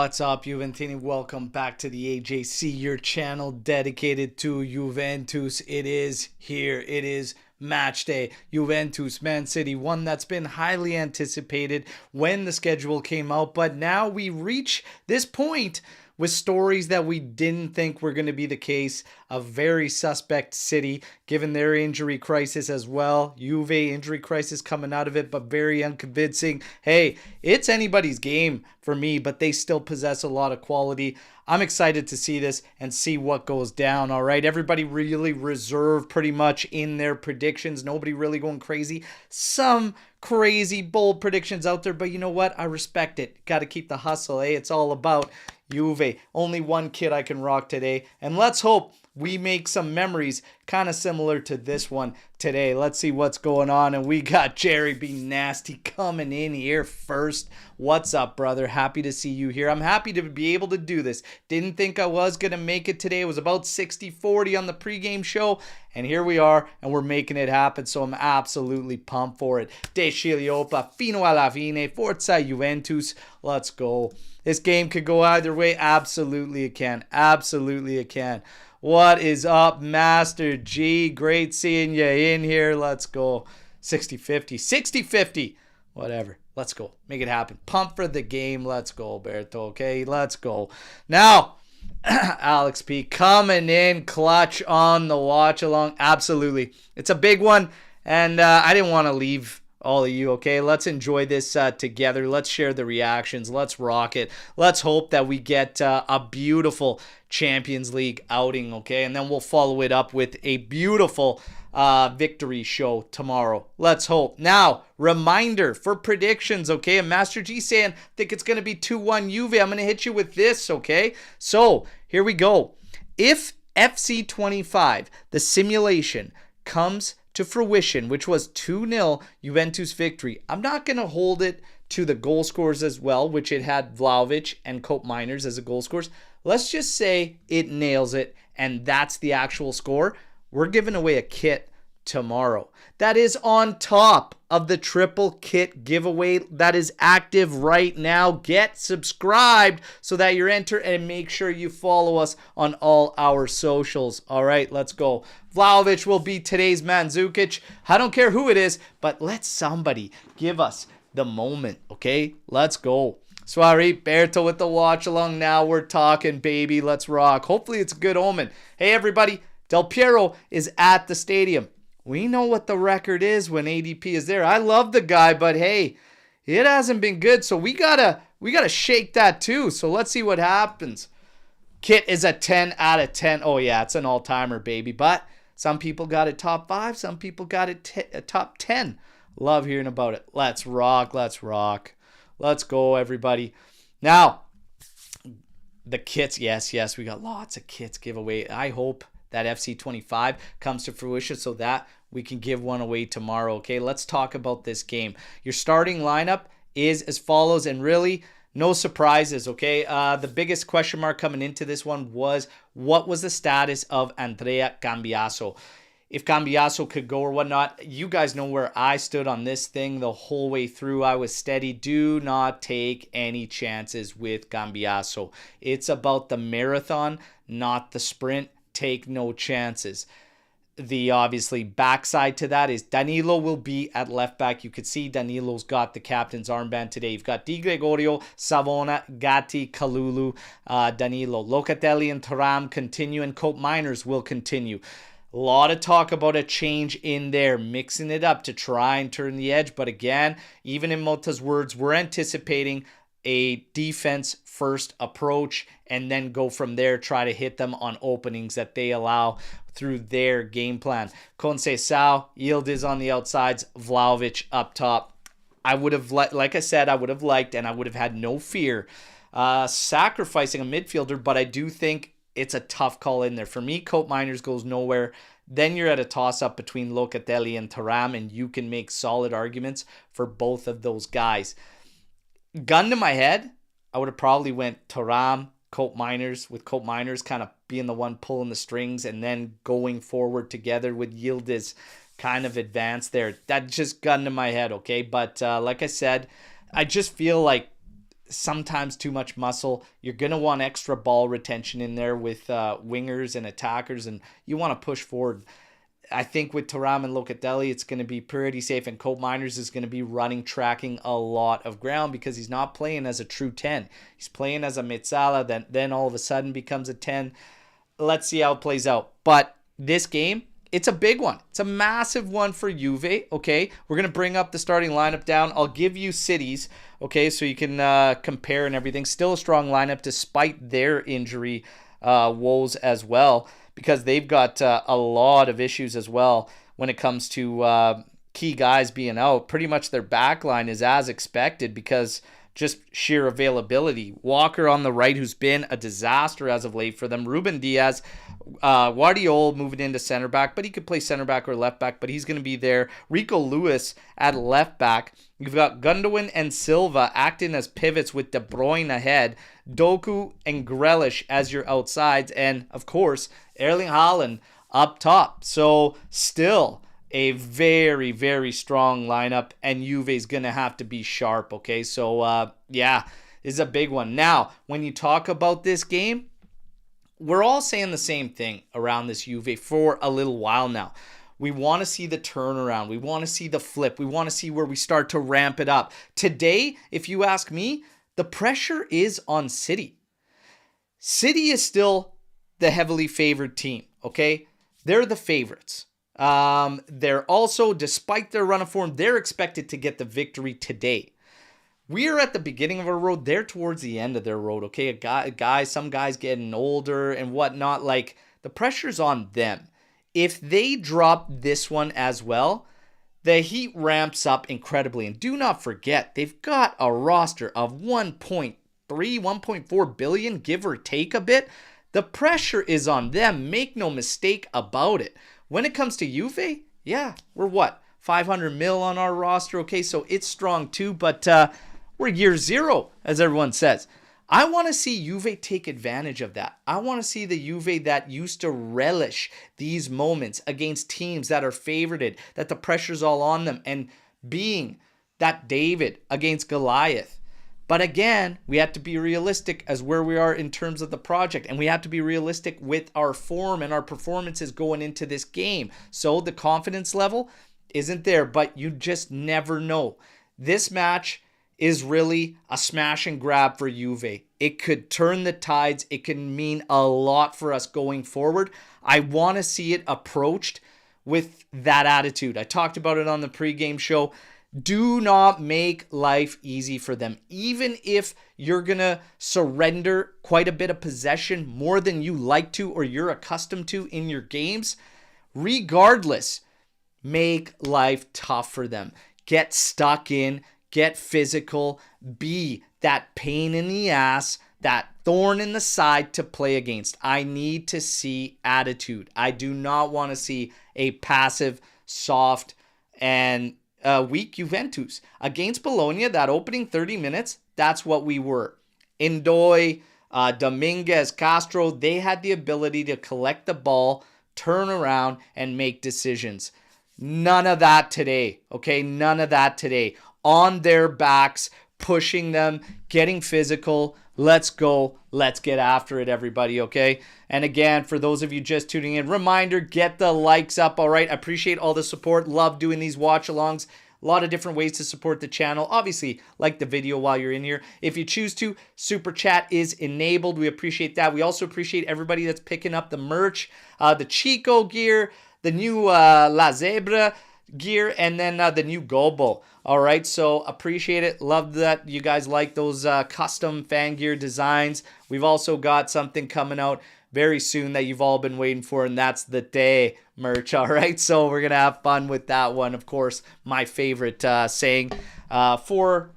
What's up, Juventini? Welcome back to the AJC, your channel dedicated to Juventus. It is here. It is match day. Juventus, Man City, one that's been highly anticipated when the schedule came out. But now we reach this point with stories that we didn't think were going to be the case. A very suspect City, given their injury crisis as well. Juve injury crisis coming out of it, but very unconvincing. Hey, it's anybody's game for me, but they still possess a lot of quality. I'm excited to see this and see what goes down, all right? Everybody really reserved pretty much in their predictions. Nobody really going crazy. Some crazy, bold predictions out there, but you know what? I respect it. Got to keep the hustle, eh? It's all about Juve. Only one kid I can rock today. And let's hope we make some memories kind of similar to this one today. Let's see what's going on. And we got Jerry B. Nasty coming in here first. What's up, brother? Happy to see you here. I'm happy to be able to do this. Didn't think I was going to make it today. It was about 60-40 on the pregame show. And here we are, and we're making it happen. So I'm absolutely pumped for it. De Chiliopa, fino alla fine, forza Juventus. Let's go. This game could go either way. Absolutely it can. Absolutely it can. What is up, Master G? Great seeing you in here. Let's go. 60-50. 60-50. Whatever. Let's go. Make it happen. Pump for the game. Let's go, Berto. Okay, let's go. Now, Alex P coming in clutch on the watch along. Absolutely. It's a big one, and I didn't want to leave all of you, okay? Let's enjoy this together. Let's share the reactions. Let's rock it. Let's hope that we get a beautiful Champions League outing, okay? And then we'll follow it up with a beautiful victory show tomorrow. Let's hope. Now, reminder for predictions, okay? And Master G saying, I think it's going to be 2-1 Juve. I'm going to hit you with this, okay? So, here we go. If FC25, the simulation, comes to fruition, which was 2-0 Juventus victory, I'm not going to hold it to the goal scorers as well, which it had Vlahovic and Cope Miners as a goal scorers. Let's just say it nails it, and that's the actual score. We're giving away a kit tomorrow. That is on top of the triple kit giveaway that is active right now. Get subscribed so that you're entered, and make sure you follow us on all our socials. All right, let's go. Vlahovic will be today's Mandzukic. I don't care who it is, but let somebody give us the moment, okay? Let's go. Soiree, Berto with the watch along. Now we're talking, baby. Let's rock. Hopefully it's a good omen. Hey, everybody. Del Piero is at the stadium. We know what the record is when ADP is there. I love the guy, but hey, it hasn't been good, so we gotta shake that too. So let's see what happens. Kit is a 10 out of 10. Oh yeah, it's an all-timer, baby. But some people got it top 5. Some people got it top 10. Love hearing about it. Let's rock. Let's rock. Let's go, everybody. Now, the kits. Yes, we got lots of kits giveaway. I hope that FC25 comes to fruition so that we can give one away tomorrow. Okay, let's talk about this game. Your starting lineup is as follows, and really no surprises, okay? The biggest question mark coming into this one was, what was the status of Andrea Cambiaso? If Cambiaso could go or whatnot. You guys know where I stood on this thing the whole way through. I was steady. Do not take any chances with Cambiaso. It's about the marathon, not the sprint. Take no chances. The obviously backside to that is Danilo will be at left back. You could see Danilo's got the captain's armband today. You've got Di Gregorio, Savona, Gatti, Kalulu, Danilo. Locatelli and Thuram continue, and Cope Miners will continue. A lot of talk about a change in there, mixing it up to try and turn the edge. But again, even in Motta's words, we're anticipating a defense first approach and then go from there, try to hit them on openings that they allow through their game plan. Conceição, Yildiz on the outsides, Vlahovic up top. I would have, like I said, I would have liked, and I would have had no fear sacrificing a midfielder, but I do think it's a tough call in there. For me, Cope Miners goes nowhere. Then you're at a toss-up between Locatelli and Thuram, and you can make solid arguments for both of those guys. Gun to my head, I would have probably went Thuram, Cope Miners, with Cope Miners kind of being the one pulling the strings and then going forward together with Yildiz kind of advanced there. That just gun to my head, okay? But like I said, I just feel like sometimes too much muscle. You're going to want extra ball retention in there with wingers and attackers, and you want to push forward. I think with Thuram and Locatelli, it's going to be pretty safe, and Cope Miners is going to be running, tracking a lot of ground because he's not playing as a true 10. He's playing as a Mezzala, then all of a sudden becomes a 10. Let's see how it plays out. But this game, it's a big one. It's a massive one for Juve, okay? We're going to bring up the starting lineup down. I'll give you cities, okay, so you can compare and everything. Still a strong lineup despite their injury woes as well, because they've got a lot of issues as well when it comes to key guys being out. Pretty much their back line is as expected because just sheer availability. Walker on the right, who's been a disaster as of late for them. Ruben Diaz, Guardiola moving into center back, but he could play center back or left back, but he's going to be there. Rico Lewis at left back. You've got Gundogan and Silva acting as pivots with De Bruyne ahead. Doku and Grealish as your outsides. And, of course, Erling Haaland up top. So, still a very, very strong lineup, and Juve's going to have to be sharp, okay? So, yeah, this is a big one. Now, when you talk about this game, we're all saying the same thing around this Juve for a little while now. We want to see the turnaround. We want to see the flip. We want to see where we start to ramp it up. Today, if you ask me, the pressure is on City. City is still the heavily favored team, okay? They're the favorites. They're also, despite their run of form, they're expected to get the victory today. We're at the beginning of our road. They're towards the end of their road, okay? Some guys getting older and whatnot. Like, the pressure's on them. If they drop this one as well, the heat ramps up incredibly. And do not forget, they've got a roster of 1.3, 1.4 billion, give or take a bit. The pressure is on them. Make no mistake about it. When it comes to Juve, yeah, we're what? 500 mil on our roster. Okay, so it's strong too, but we're year zero, as everyone says. I want to see Juve take advantage of that. I want to see the Juve that used to relish these moments against teams that are favorited, that the pressure's all on them, and being that David against Goliath. But again, we have to be realistic as where we are in terms of the project, and we have to be realistic with our form and our performances going into this game. So the confidence level isn't there, but you just never know. This match is really a smash and grab for Juve. It could turn the tides. It can mean a lot for us going forward. I want to see it approached with that attitude. I talked about it on the pregame show. Do not make life easy for them. Even if you're going to surrender quite a bit of possession, more than you like to or you're accustomed to in your games, regardless, make life tough for them. Get stuck in, get physical, be that pain in the ass, that thorn in the side to play against. I need to see attitude. I do not want to see a passive, soft, and weak Juventus. Against Bologna, that opening 30 minutes, that's what we were. Ndoye, Dominguez, Castro, they had the ability to collect the ball, turn around, and make decisions. None of that today, okay? None of that today. On their backs, pushing them, getting physical. Let's go. Let's get after it, everybody, okay? And again, for those of you just tuning in, reminder, get the likes up, all right? I appreciate all the support. Love doing these watch-alongs. A lot of different ways to support the channel. Obviously, like the video while you're in here. If you choose to, Super Chat is enabled. We appreciate that. We also appreciate everybody that's picking up the merch, the Chico gear, the new La Zebra gear, and then the new Gobo. All right, so appreciate it. Love that you guys like those custom fan gear designs. We've also got something coming out very soon that you've all been waiting for, and that's the Day merch. All right, so we're gonna have fun with that one. Of course, my favorite saying for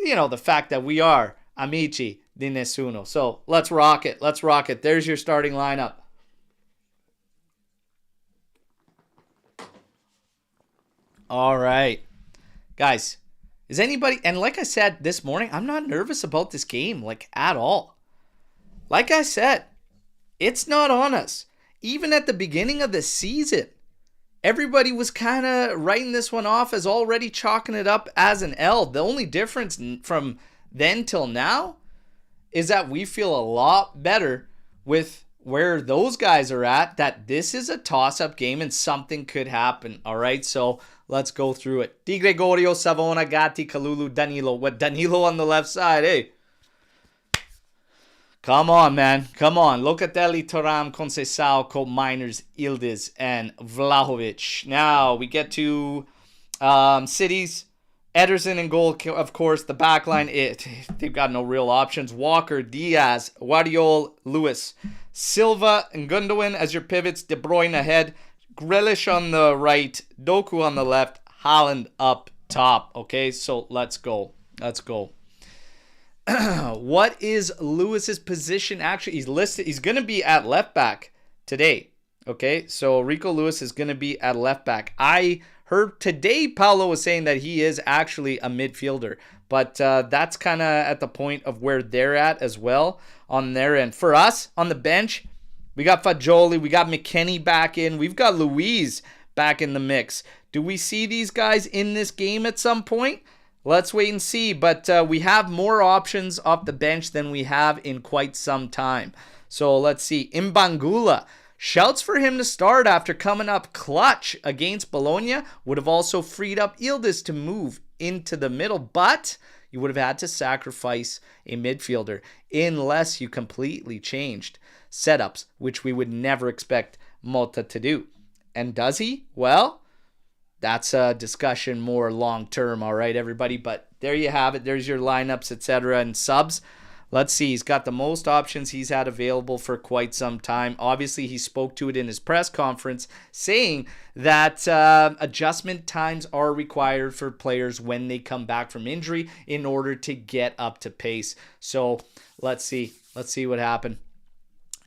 the fact that we are amici di nessuno. So let's rock it. Let's rock it. There's your starting lineup. All right. Guys, is anybody, and like I said this morning, I'm not nervous about this game, like, at all. Like I said, it's not on us. Even at the beginning of the season, everybody was kind of writing this one off as already chalking it up as an L. The only difference from then till now is that we feel a lot better with where those guys are at, that this is a toss-up game and something could happen. All right, so let's go through it. Di Gregorio, Savona, Gatti, Kalulu, Danilo. What, Danilo on the left side? Hey, come on, man. Come on. Locatelli, Thuram, Conceição, Cope Miners, Yildiz, and Vlahovic. Now we get to cities. Ederson in goal, of course. The back line, they've got no real options. Walker, Diaz, Guardiol, Lewis, Silva, and Gundogan as your pivots. De Bruyne ahead. Grealish on the right. Doku on the left. Haaland up top. Okay, so let's go. Let's go. What is Lewis's position? Actually, he's listed. He's going to be at left back today. Okay, so Rico Lewis is going to be at left back. I heard today Paulo was saying that he is actually a midfielder, but that's kind of at the point of where they're at as well on their end. For us on the bench, we got Fagioli, we got McKennie back in, we've got Luiz back in the mix. Do we see these guys in this game at some point? Let's wait and see, but we have more options off the bench than we have in quite some time. So let's see. Mbangula. Shouts for him to start after coming up clutch against Bologna. Would have also freed up Yildiz to move into the middle, but you would have had to sacrifice a midfielder unless you completely changed setups, which we would never expect Mota to do. And does he? Well, that's a discussion more long-term, all right, everybody? But there you have it. There's your lineups, etc., and subs. Let's see. He's got the most options he's had available for quite some time. Obviously, he spoke to it in his press conference, saying that adjustment times are required for players when they come back from injury in order to get up to pace. So let's see. Let's see what happened.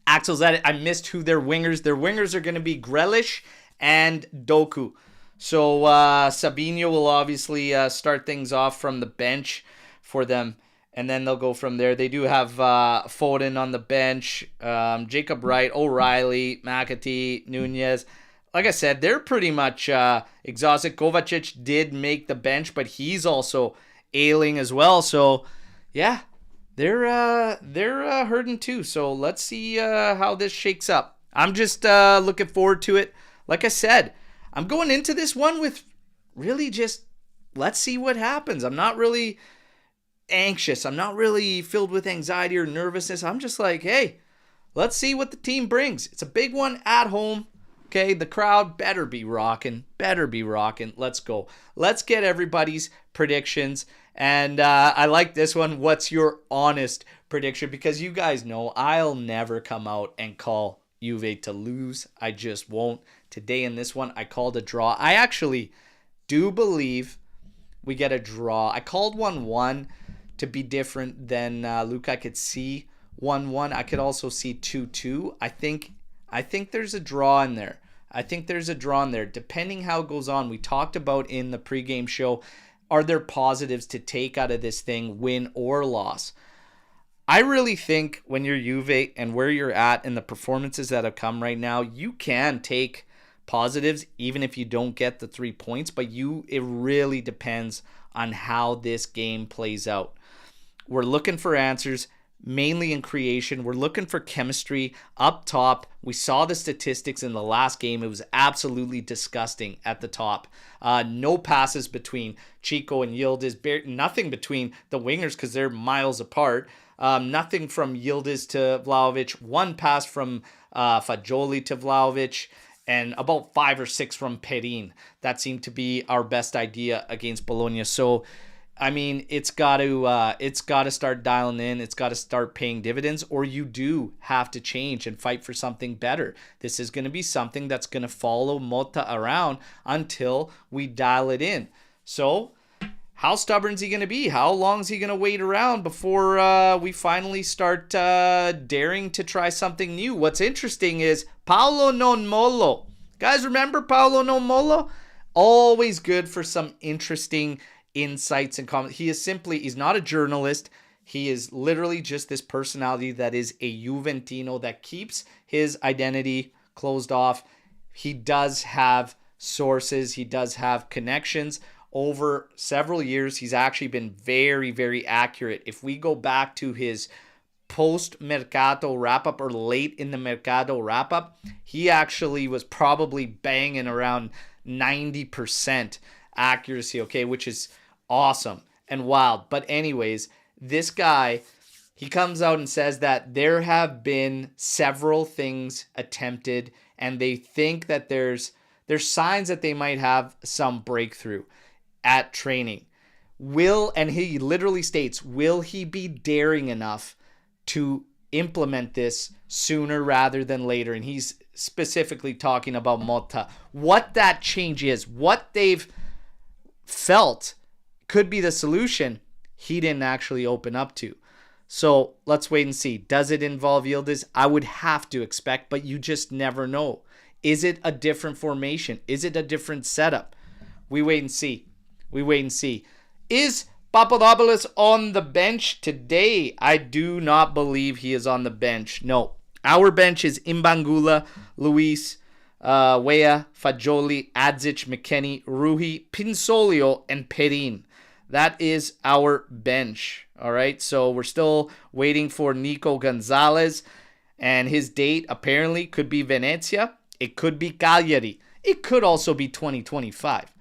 Axel's at it. I missed who their wingers. Their wingers are going to be Grealish and Doku. So Sabinho will obviously start things off from the bench for them, and then they'll go from there. They do have Foden on the bench, Jacob Wright, O'Reilly, McAtee, Nunez. Like I said, they're pretty much exhausted. Kovacic did make the bench, but he's also ailing as well. So, yeah, they're hurting too. So let's see how this shakes up. I'm just looking forward to it. Like I said, I'm going into this one with really just, let's see what happens. I'm not really anxious. I'm not really filled with anxiety or nervousness. I'm just like, hey, let's see what the team brings. It's a big one at home. Okay, the crowd better be rocking. Better be rocking. Let's go. Let's get everybody's predictions. And I like this one. What's your honest prediction? Because you guys know I'll never come out and call Juve to lose. I just won't. Today in this one, I called a draw. I actually do believe we get a draw. I called 1-1 to be different than Luca. I could see 1-1. I could also see 2-2. I think there's a draw in there. I think there's a draw in there. Depending how it goes on, we talked about in the pregame show, are there positives to take out of this thing, win or loss? I really think when you're Juve and where you're at and the performances that have come right now, you can take positives even if you don't get the 3 points, but it really depends on how this game plays out. We're looking for answers mainly in creation. We're looking for chemistry up top. We saw the statistics in the last game. It was absolutely disgusting at the top. No passes between Chico and Yildiz. Nothing between the wingers because they're miles apart. Nothing from Yildiz to Vlahovic. One pass from Fagioli to Vlahovic. And about 5 or 6 from Perin. That seemed to be our best idea against Bologna. So, I mean, it's got to start dialing in. It's got to start paying dividends, or you do have to change and fight for something better. This is going to be something that's going to follow Mota around until we dial it in. So, how stubborn is he going to be? How long is he going to wait around before we finally start daring to try something new? What's interesting is Paolo Non Molo. Guys, remember Paolo Non Molo? Always good for some interesting insights and comments. He's not a journalist. He is literally just this personality that is a Juventino that keeps his identity closed off. He does have sources. He does have connections over several years, he's actually been very, very accurate. If we go back to his post-mercato wrap-up or late in the mercado wrap-up, he actually was probably banging around 90% accuracy, okay, which is awesome and wild. But anyways, this guy, he comes out and says that there have been several things attempted and they think that there's signs that they might have some breakthrough at training. And he literally states, will he be daring enough to implement this sooner rather than later? And he's specifically talking about Motta. What that change is, what they've felt could be the solution, he didn't actually open up to. So let's wait and see. Does it involve Yildiz? I would have to expect, but you just never know. Is it a different formation? Is it a different setup? We wait and see. We wait and see. Is Papadopoulos on the bench today? I do not believe he is on the bench. No. Our bench is Imbangula, Luis, Wea, Fagioli, Adzic, McKennie, Ruhi, Pinsolio, and Perin. That is our bench. All right. So we're still waiting for Nico Gonzalez. And his date apparently could be Venezia. It could be Cagliari. It could also be 2025.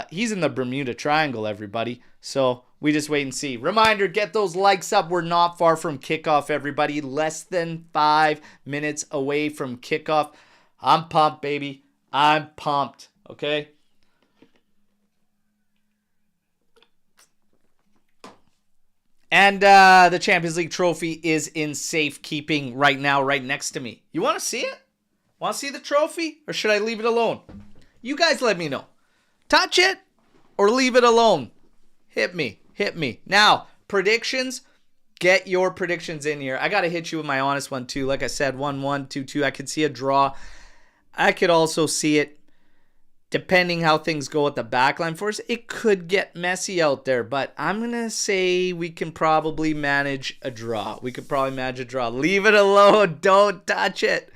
He's in the Bermuda Triangle, everybody. So we just wait and see. Reminder, get those likes up. We're not far from kickoff, everybody. Less than 5 minutes away from kickoff. I'm pumped, baby. I'm pumped. Okay? And the Champions League trophy is in safekeeping right now, right next to me. You want to see it? Want to see the trophy? Or should I leave it alone? You guys let me know. Touch it or leave it alone. Hit me. Hit me. Now, predictions. Get your predictions in here. I got to hit you with my honest one, too. Like I said, 1-1, 2-2. I could see a draw. I could also see it, depending how things go at the backline for us, it could get messy out there. But I'm going to say we can probably manage a draw. We could probably manage a draw. Leave it alone. Don't touch it.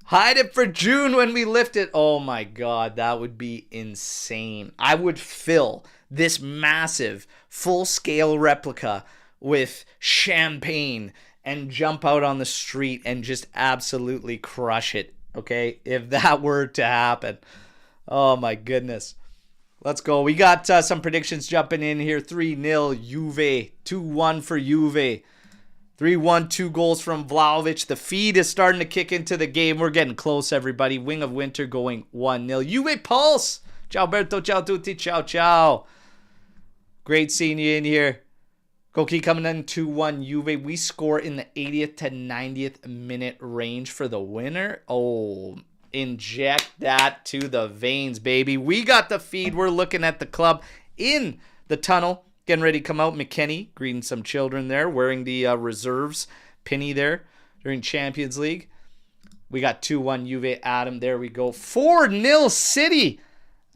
Hide it for June when we lift it. Oh my God, that would be insane. I would fill this massive full-scale replica with champagne and jump out on the street and just absolutely crush it, okay? If that were to happen. Oh my goodness. Let's go. We got some predictions jumping in here. 3-0 Juve. 2-1 for Juve. 3-1, 2 goals from Vlahovic. The feed is starting to kick into the game. We're getting close, everybody. Wing of Winter going 1-0. Juve Pulse. Ciao, Berto. Ciao, tutti. Ciao, ciao. Great seeing you in here. Koki coming in 2-1 Juve. We score in the 80th to 90th minute range for the winner. Oh, inject that to the veins, baby. We got the feed. We're looking at the club in the tunnel. Getting ready to come out. McKennie greeting some children there, wearing the reserves penny there during Champions League. We got 2-1 Juve Adam. There we go. 4-0 City.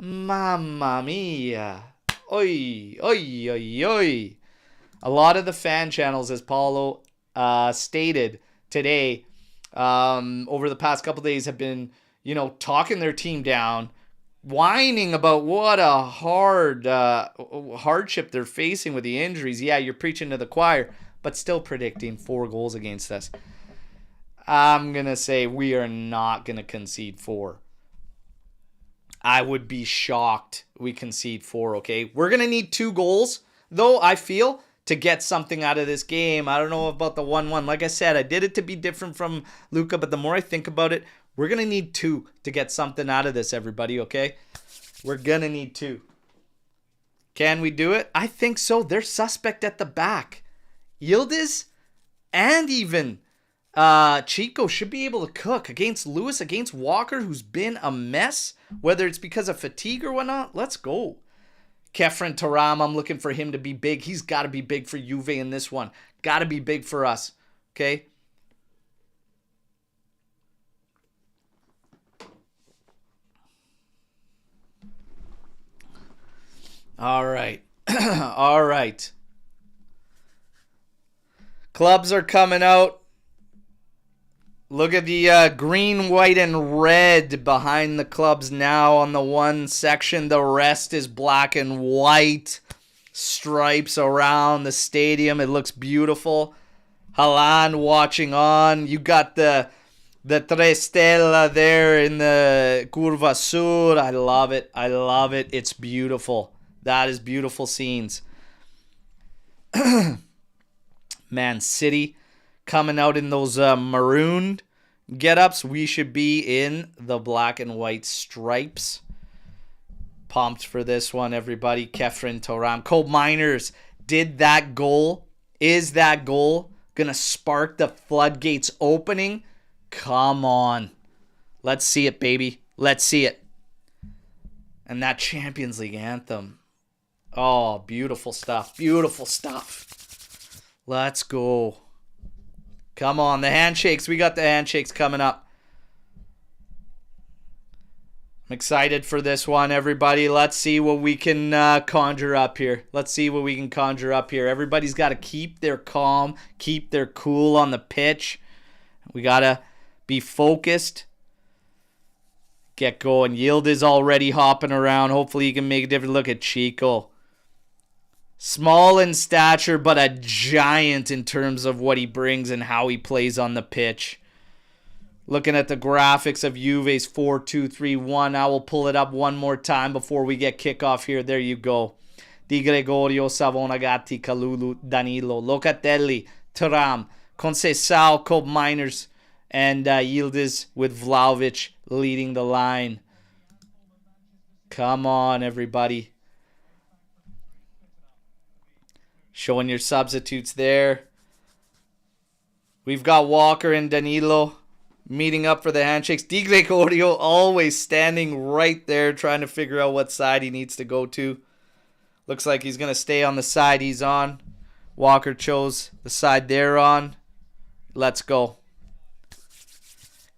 Mamma mia. Oi, oi, oi, oi. A lot of the fan channels, as Paulo stated today, over the past couple days have been, talking their team down, whining about what a hardship they're facing with the injuries. Yeah, you're preaching to the choir, but still predicting 4 goals against us. I'm going to say we are not going to concede 4. I would be shocked we concede 4, okay? We're going to need 2 goals, though, I feel, to get something out of this game. I don't know about the 1-1. Like I said, I did it to be different from Luca, but the more I think about it, we're going to need 2 to get something out of this, everybody, okay? We're going to need 2. Can we do it? I think so. They're suspect at the back. Yildiz and even Chico should be able to cook against Lewis, against Walker, who's been a mess, whether it's because of fatigue or whatnot. Let's go. Kefren Taram, I'm looking for him to be big. He's got to be big for Juve in this one. Got to be big for us, okay? All right. All right. Clubs are coming out. Look at the green, white, and red behind the clubs now on the one section. The rest is black and white. Stripes around the stadium. It looks beautiful. Halan watching on. You got the Tres Stella there in the Curva Sur. I love it. I love it. It's beautiful. That is beautiful scenes. Man City coming out in those maroon get-ups. We should be in the black and white stripes. Pumped for this one, everybody. Kefren Toram. Cold Miners did that goal. Is that goal going to spark the floodgates opening? Come on. Let's see it, baby. Let's see it. And that Champions League anthem. Oh, beautiful stuff. Beautiful stuff. Let's go. Come on, the handshakes. We got the handshakes coming up. I'm excited for this one, everybody. Let's see what we can conjure up here. Let's see what we can conjure up here. Everybody's got to keep their calm, keep their cool on the pitch. We got to be focused. Get going. Yield is already hopping around. Hopefully he can make a difference. Look at Chico. Small in stature, but a giant in terms of what he brings and how he plays on the pitch. Looking at the graphics of Juve's 4-2-3-1. I will pull it up one more time before we get kickoff here. There you go. Di Gregorio, Savona, Gatti, Kalulu, Danilo, Locatelli, Thuram, Conceição, Cold Miners, and Yildiz with Vlahovic leading the line. Come on, everybody. Showing your substitutes there. We've got Walker and Danilo meeting up for the handshakes. Di Gregorio always standing right there trying to figure out what side he needs to go to. Looks like he's going to stay on the side he's on. Walker chose the side they're on. Let's go.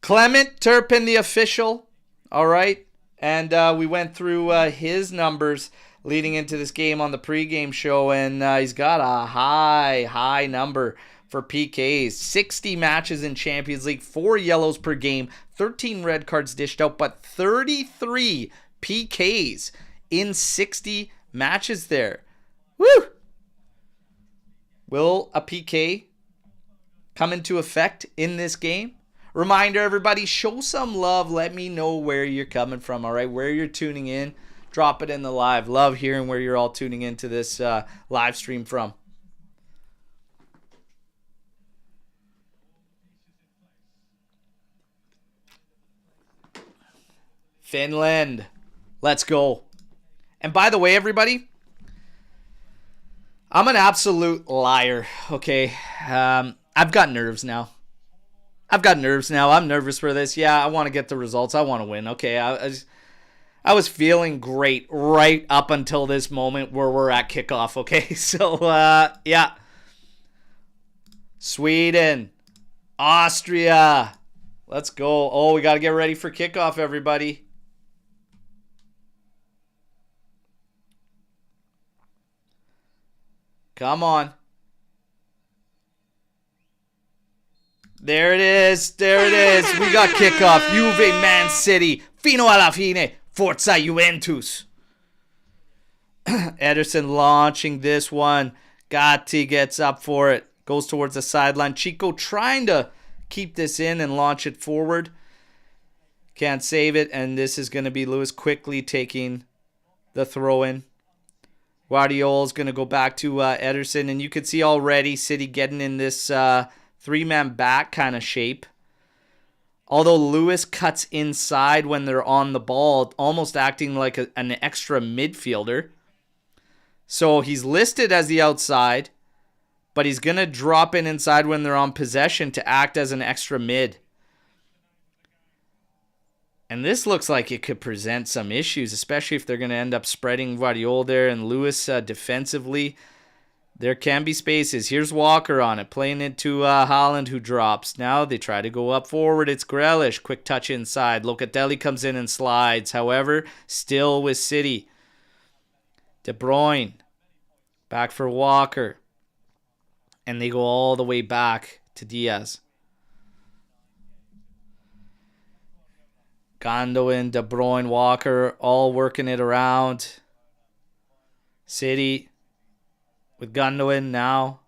Clement Turpin, the official. All right. And we went through his numbers leading into this game on the pregame show, and he's got a high number for PKs. 60 matches in Champions League, 4 yellows per game, 13 red cards dished out, but 33 PKs in 60 matches there. Woo! Will a PK come into effect in this game? Reminder, everybody, show some love. Let me know where you're coming from, all right? Where you're tuning in. Drop it in the live. Love hearing where you're all tuning into this live stream from. Finland. Let's go. And by the way, everybody, I'm an absolute liar, okay? I've got nerves now. I'm nervous for this. Yeah, I want to get the results. I want to win. Okay, I was feeling great right up until this moment where we're at kickoff, okay? So, yeah. Sweden. Austria. Let's go. Oh, we got to get ready for kickoff, everybody. Come on. There it is. There it is. We got kickoff. Juve, Man City. Fino alla fine. Forza Juventus. Ederson launching this one. Gatti gets up for it. Goes towards the sideline. Chico trying to keep this in and launch it forward. Can't save it. And this is going to be Lewis quickly taking the throw in. Guardiola's going to go back to Ederson. And you can see already City getting in this three-man back kind of shape. Although Lewis cuts inside when they're on the ball, almost acting like an extra midfielder. So he's listed as the outside, but he's going to drop in inside when they're on possession to act as an extra mid. And this looks like it could present some issues, especially if they're going to end up spreading Guardiola there and Lewis defensively. There can be spaces. Here's Walker on it, playing it to Haaland, who drops. Now they try to go up forward. It's Grealish. Quick touch inside. Locatelli comes in and slides. However, still with City. De Bruyne. Back for Walker. And they go all the way back to Diaz. Gondwin, De Bruyne, Walker, all working it around. City with Gondwin now.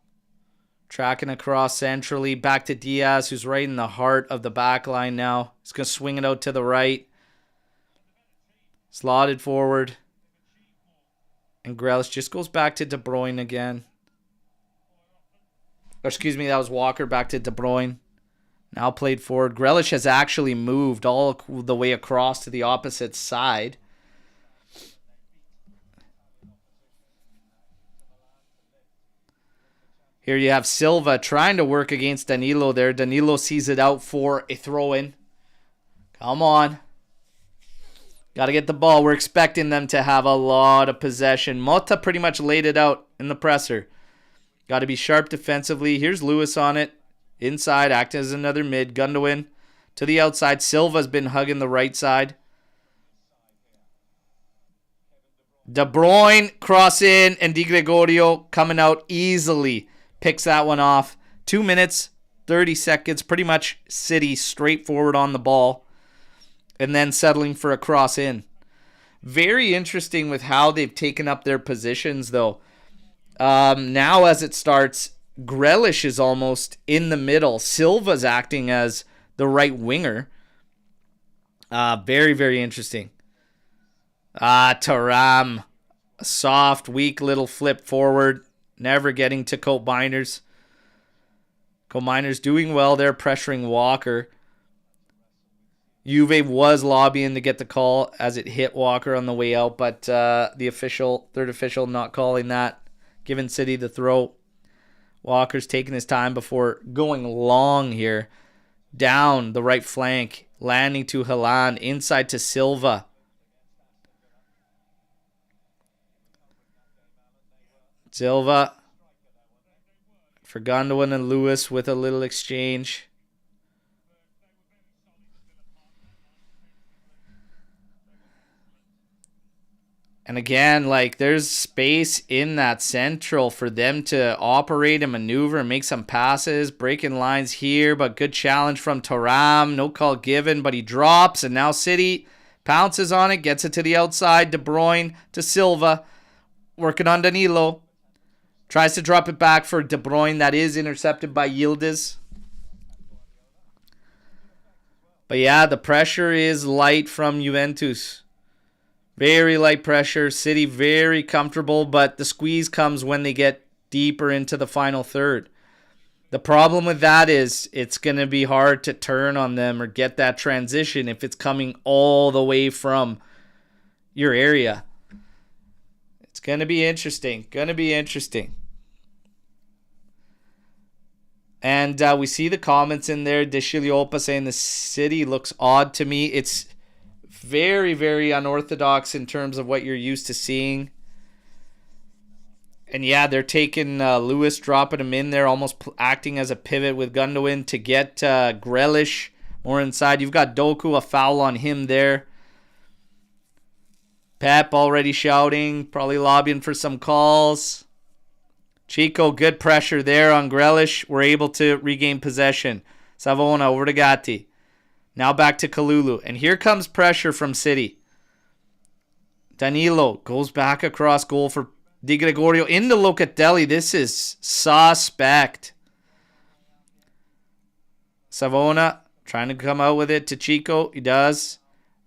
Tracking across centrally. Back to Diaz, who's right in the heart of the back line now. He's going to swing it out to the right. Slotted forward. And Grealish just goes back to De Bruyne again. Or excuse me, that was Walker back to De Bruyne. Now played forward. Grealish has actually moved all the way across to the opposite side. Here you have Silva trying to work against Danilo there. Danilo sees it out for a throw-in. Come on. Got to get the ball. We're expecting them to have a lot of possession. Mota pretty much laid it out in the presser. Got to be sharp defensively. Here's Lewis on it. Inside, acting as another mid. Gundogan to the outside. Silva's been hugging the right side. De Bruyne cross in, and Di Gregorio coming out easily. Picks that one off. 2 minutes, 30 seconds. Pretty much City straightforward on the ball. And then settling for a cross in. Very interesting with how they've taken up their positions, though. Now as it starts, Grealish is almost in the middle. Silva's acting as the right winger. Very, very interesting. Thuram. A soft, weak little flip forward. Never getting to Cope Miners. Cope Miners doing well there, pressuring Walker. Juve was lobbying to get the call as it hit Walker on the way out, but the third official not calling that, giving City the throw. Walker's taking his time before going long here. Down the right flank, landing to Haaland, inside to Silva. Silva for Gondwin and Lewis with a little exchange. And again, like, there's space in that central for them to operate and maneuver and make some passes. Breaking lines here, but good challenge from Thuram. No call given, but he drops. And now City pounces on it, gets it to the outside. De Bruyne to Silva. Working on Danilo. Tries to drop it back for De Bruyne. That is intercepted by Yildiz. But yeah, the pressure is light from Juventus. Very light pressure. City very comfortable, but the squeeze comes when they get deeper into the final third. The problem with that is it's going to be hard to turn on them or get that transition if it's coming all the way from your area. It's going to be interesting. And we see the comments in there. Deschiliopa saying the City looks odd to me. It's very, very unorthodox in terms of what you're used to seeing. And yeah, they're taking Lewis, dropping him in there, almost acting as a pivot with Gundogan to get Grealish more inside. You've got Doku, a foul on him there. Pep already shouting, probably lobbying for some calls. Chico, good pressure there on Grealish. We're able to regain possession. Savona over to Gatti. Now back to Kalulu. And here comes pressure from City. Danilo goes back across goal for Di Gregorio into Locatelli. This is suspect. Savona trying to come out with it to Chico. He does.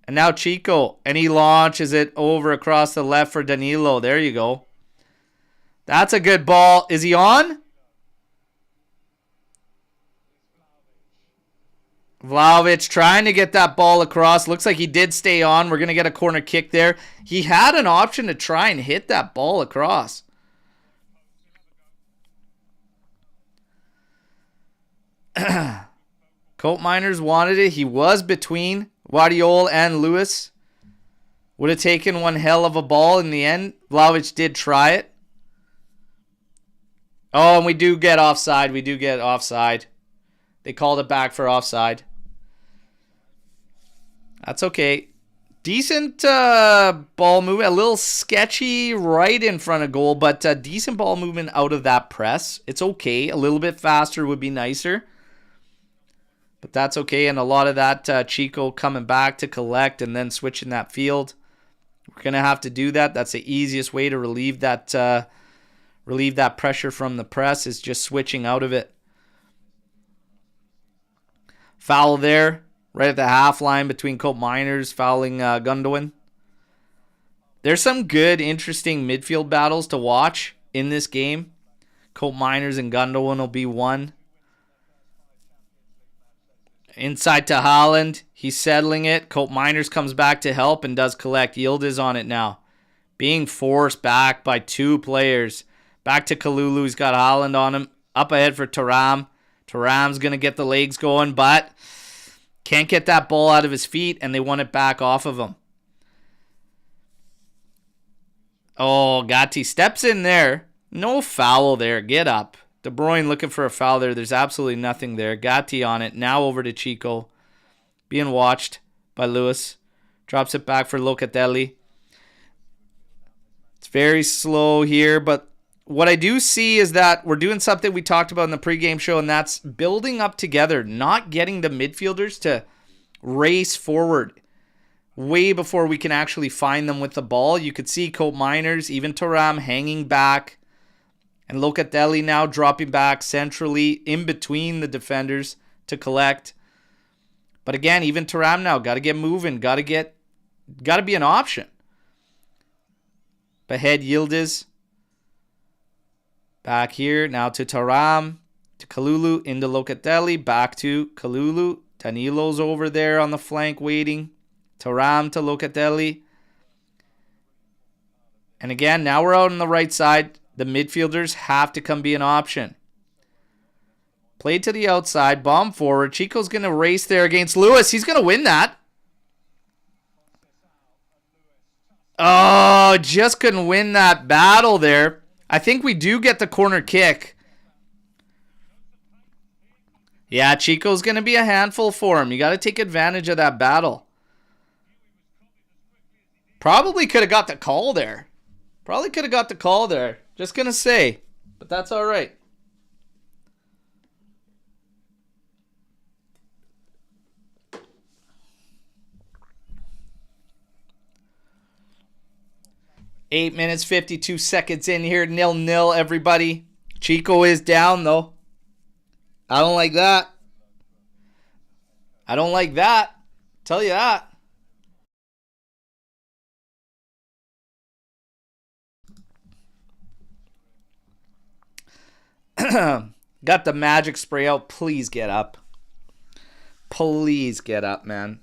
And now Chico. And he launches it over across the left for Danilo. There you go. That's a good ball. Is he on? Vlahovic trying to get that ball across. Looks like he did stay on. We're going to get a corner kick there. He had an option to try and hit that ball across. Cope Miners wanted it. He was between Guardiol and Lewis. Would have taken one hell of a ball in the end. Vlahovic did try it. Oh, and we do get offside. They called it back for offside. That's okay. Decent ball movement. A little sketchy right in front of goal, but decent ball movement out of that press. It's okay. A little bit faster would be nicer. But that's okay. And a lot of that Chico coming back to collect and then switching that field. We're going to have to do that. That's the easiest way to relieve that pressure from the press is just switching out of it. Foul there, right at the half line between Cope Miners fouling Gundogan. There's some good, interesting midfield battles to watch in this game. Cope Miners and Gundogan will be one. Inside to Haaland. He's settling it. Cope Miners comes back to help and does collect. Yildiz on it now. Being forced back by two players. Back to Kalulu. He's got Haaland on him. Up ahead for Thuram. Thuram's going to get the legs going, but can't get that ball out of his feet, and they want it back off of him. Oh, Gatti steps in there. No foul there. Get up. De Bruyne looking for a foul there. There's absolutely nothing there. Gatti on it. Now over to Chico. Being watched by Lewis. Drops it back for Locatelli. It's very slow here, but what I do see is that we're doing something we talked about in the pregame show, and that's building up together, not getting the midfielders to race forward way before we can actually find them with the ball. You could see Cope Miners, even Thuram hanging back, and Locatelli now dropping back centrally in between the defenders to collect. But again, even Thuram now got to get moving, got to be an option. Ahead Yildiz. Back here now to Thuram, to Kalulu, into Locatelli, back to Kalulu. Danilo's over there on the flank waiting. Thuram to Locatelli. And again, now we're out on the right side. The midfielders have to come be an option. Play to the outside, bomb forward. Chico's going to race there against Lewis. He's going to win that. Oh, just couldn't win that battle there. I think we do get the corner kick. Yeah, Chico's going to be a handful for him. You got to take advantage of that battle. Probably could have got the call there. Just going to say. But that's all right. Eight minutes, 52 seconds in here. 0-0, everybody. Chico is down, though. I don't like that. Tell you that. Got the magic spray out. Please get up. Please get up, man.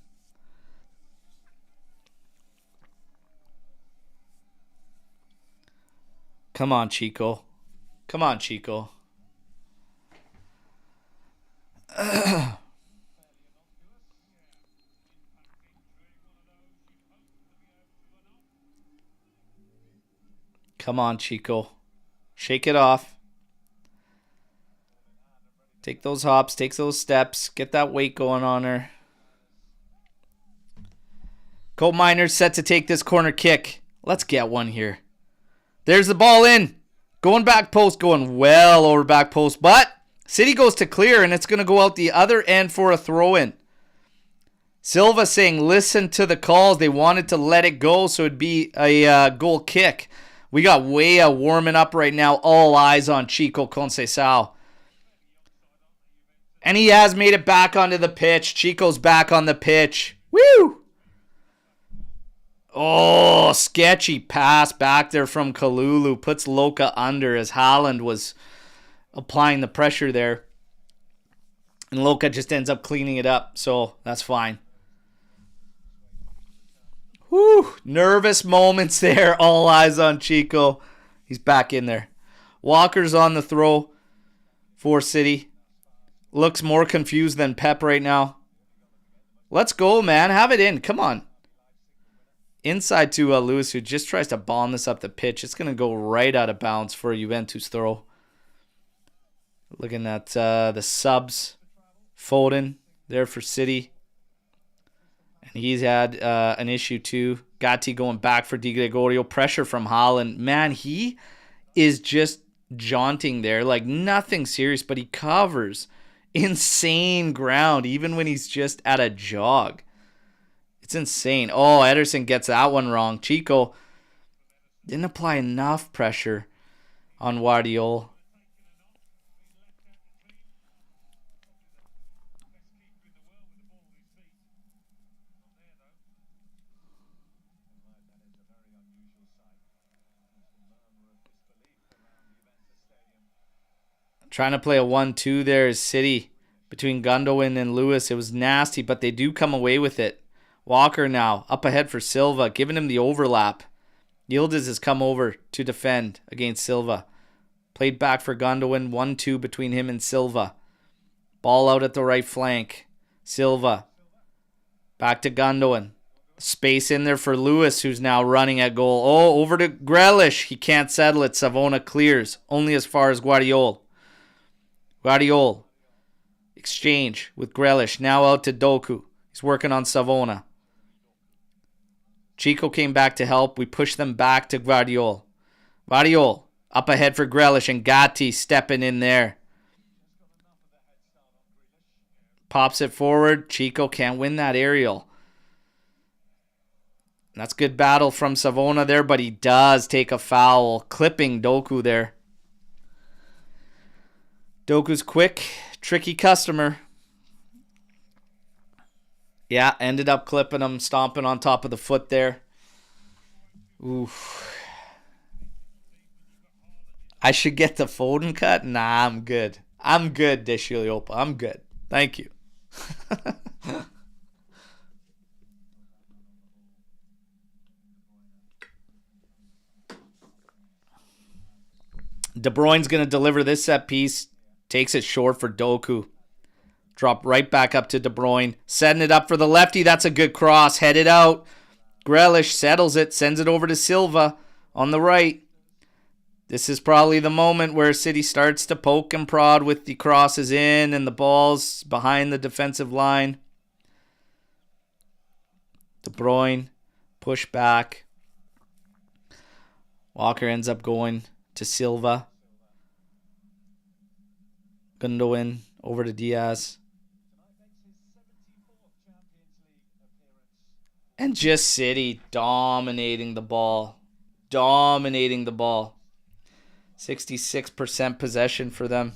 Come on, Chico. Come on, Chico. Come on, Chico. Shake it off. Take those hops. Take those steps. Get that weight going on her. Cope Miners set to take this corner kick. Let's get one here. There's the ball in. Going back post. Going well over back post. But City goes to clear, and it's going to go out the other end for a throw-in. Silva saying, listen to the calls. They wanted to let it go, so it'd be a goal kick. We got Weah warming up right now. All eyes on Chico Conceição. And he has made it back onto the pitch. Chico's back on the pitch. Woo! Oh, sketchy pass back there from Kalulu. Puts Luca under as Haaland was applying the pressure there. And Luca just ends up cleaning it up. So that's fine. Whew. Nervous moments there. All eyes on Chico. He's back in there. Walker's on the throw for City. Looks more confused than Pep right now. Let's go, man. Have it in. Come on. Inside to Lewis, who just tries to bomb this up the pitch. It's going to go right out of bounds for a Juventus throw. Looking at the subs. Foden there for City. And he's had an issue too. Gatti going back for Di Gregorio. Pressure from Haaland. Man, he is just jaunting there. Like nothing serious, but he covers Insane ground, even when he's just at a jog. It's insane. Oh, Ederson gets that one wrong. Chico didn't apply enough pressure on Guardiola. Trying to play a 1-2 there is City between Gundogan and Lewis. It was nasty, but they do come away with it. Walker now up ahead for Silva, giving him the overlap. Yildiz has come over to defend against Silva. Played back for Gundogan, 1-2 between him and Silva. Ball out at the right flank. Silva. Back to Gundogan. Space in there for Lewis, who's now running at goal. Oh, over to Grealish. He can't settle it. Savona clears. Only as far as Guardiola. Guardiola. Exchange with Grealish. Now out to Doku. He's working on Savona. Chico came back to help. We push them back to Guardiola. Guardiola up ahead for Grealish, and Gatti stepping in there. Pops it forward. Chico can't win that aerial. That's good battle from Savona there, but he does take a foul, clipping Doku there. Doku's quick, tricky customer. Yeah, ended up clipping him, stomping on top of the foot there. Oof. I should get the Foden cut? Nah, I'm good. I'm good, Deshiliopa. I'm good. Thank you. De Bruyne's going to deliver this set piece. Takes it short for Doku. Drop right back up to De Bruyne. Setting it up for the lefty. That's a good cross. Headed out. Grealish settles it. Sends it over to Silva on the right. This is probably the moment where City starts to poke and prod with the crosses in and the balls behind the defensive line. De Bruyne. Push back. Walker ends up going to Silva. Gundogan over to Diaz. And just City dominating the ball. Dominating the ball. 66% possession for them.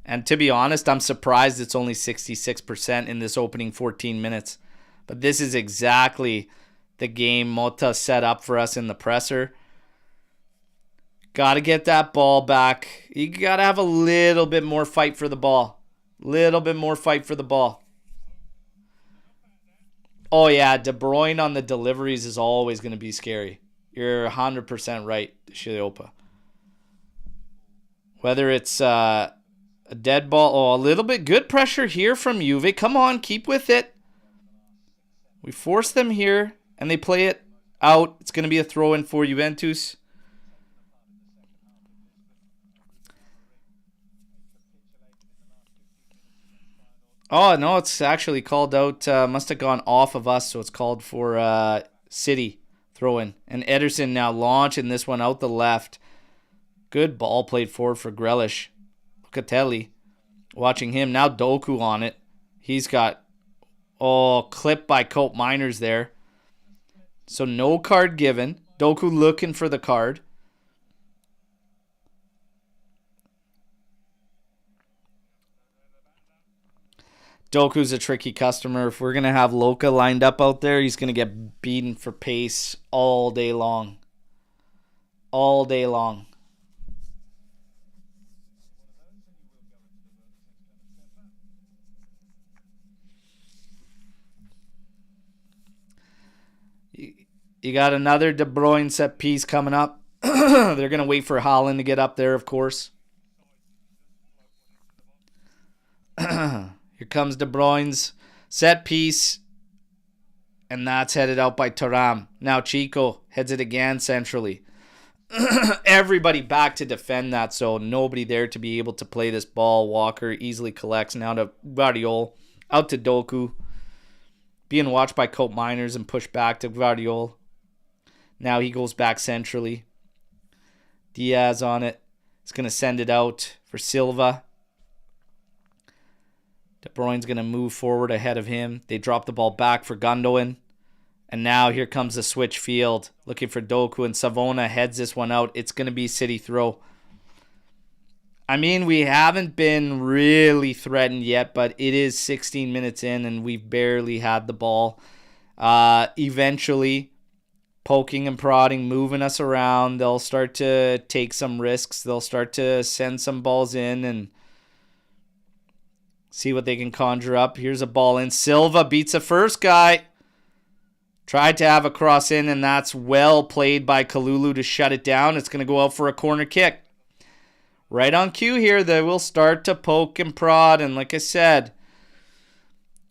And to be honest, I'm surprised it's only 66% in this opening 14 minutes. But this is exactly the game Mota set up for us in the presser. Got to get that ball back. You got to have a little bit more fight for the ball. Little bit more fight for the ball. Oh, yeah. De Bruyne on the deliveries is always going to be scary. You're 100% right, Shiliopa. Whether it's a dead ball. Oh, a little bit good pressure here from Juve. Come on, keep with it. We force them here, and they play it out. It's going to be a throw-in for Juventus. Oh, no, it's actually called out. Must have gone off of us, so it's called for City throw-in. And Ederson now launching this one out the left. Good ball played forward for Grealish. Locatelli watching him. Now Doku on it. He's got, clipped by Cope Miners there. So no card given. Doku looking for the card. Doku's a tricky customer. If we're going to have Luca lined up out there, he's going to get beaten for pace all day long. All day long. You got another De Bruyne set piece coming up. They're going to wait for Haaland to get up there, of course. Here comes De Bruyne's set piece. And that's headed out by Thuram. Now Chico heads it again centrally. Everybody back to defend that, so nobody there to be able to play this ball. Walker easily collects. Now to Guardiola. Out to Doku. Being watched by Cope Miners and pushed back to Guardiola. Now he goes back centrally. Diaz on it. He's going to send it out for Silva. De Bruyne's going to move forward ahead of him. They drop the ball back for Gundogan. And now here comes the switch field. Looking for Doku, and Savona heads this one out. It's going to be City throw. I mean, we haven't been really threatened yet, but it is 16 minutes in and we've barely had the ball. Eventually, poking and prodding, moving us around. They'll start to take some risks. They'll start to send some balls in and see what they can conjure up. Here's a ball in. Silva beats the first guy. Tried to have a cross in, and that's well played by Kalulu to shut it down. It's going to go out for a corner kick. Right on cue here, they will start to poke and prod, and like I said,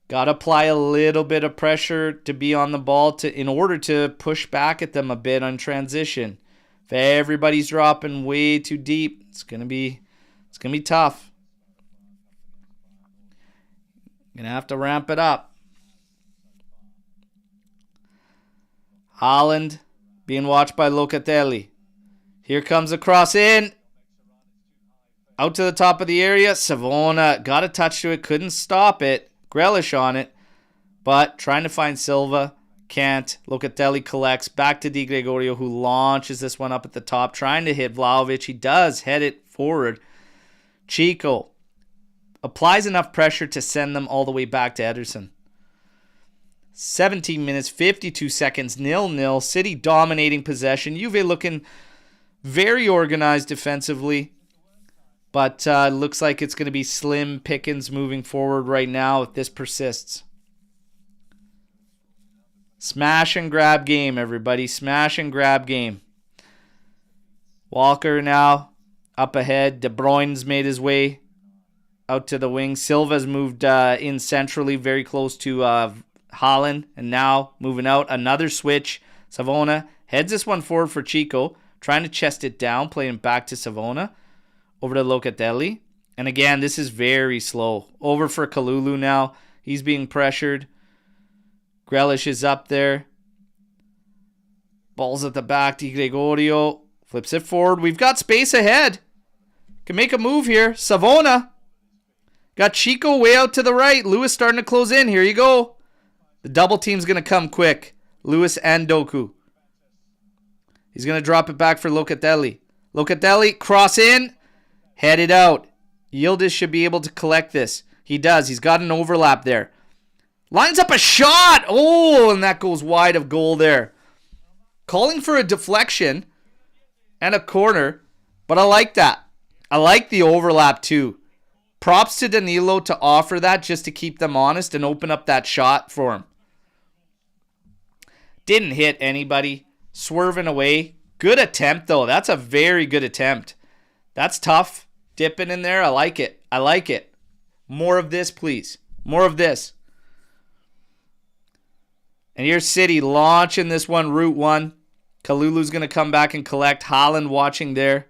got to apply a little bit of pressure to be on the ball in order to push back at them a bit on transition. If everybody's dropping way too deep, it's gonna be tough. Gonna have to ramp it up. Haaland being watched by Locatelli. Here comes a cross in. Out to the top of the area. Savona got a touch to it. Couldn't stop it. Grealish on it. But trying to find Silva. Can't. Locatelli collects. Back to Di Gregorio, who launches this one up at the top. Trying to hit Vlahovic. He does head it forward. Chico applies enough pressure to send them all the way back to Ederson. 17 minutes, 52 seconds, 0-0. City dominating possession. Juve looking very organized defensively. But looks like it's going to be slim pickings moving forward right now if this persists. Smash and grab game, everybody. Smash and grab game. Walker now up ahead. De Bruyne's made his way out to the wing. Silva's moved in centrally, very close to Haaland. And now moving out. Another switch. Savona heads this one forward for Chico. Trying to chest it down. Playing back to Savona. Over to Locatelli. And again, this is very slow. Over for Kalulu now. He's being pressured. Grealish is up there. Ball's at the back. Di Gregorio flips it forward. We've got space ahead. Can make a move here. Savona. Got Chico way out to the right. Lewis starting to close in. Here you go. The double team's going to come quick. Lewis and Doku. He's going to drop it back for Locatelli. Locatelli, cross in. Head it out. Yildiz should be able to collect this. He does. He's got an overlap there. Lines up a shot. Oh, and that goes wide of goal there. Calling for a deflection and a corner, but I like that. I like the overlap too. Props to Danilo to offer that just to keep them honest and open up that shot for him. Didn't hit anybody. Swerving away. Good attempt though. That's a very good attempt. That's tough. Dipping in there. I like it. I like it. More of this, please. More of this. And here's City launching this one, route one. Kalulu's going to come back and collect. Haaland watching there.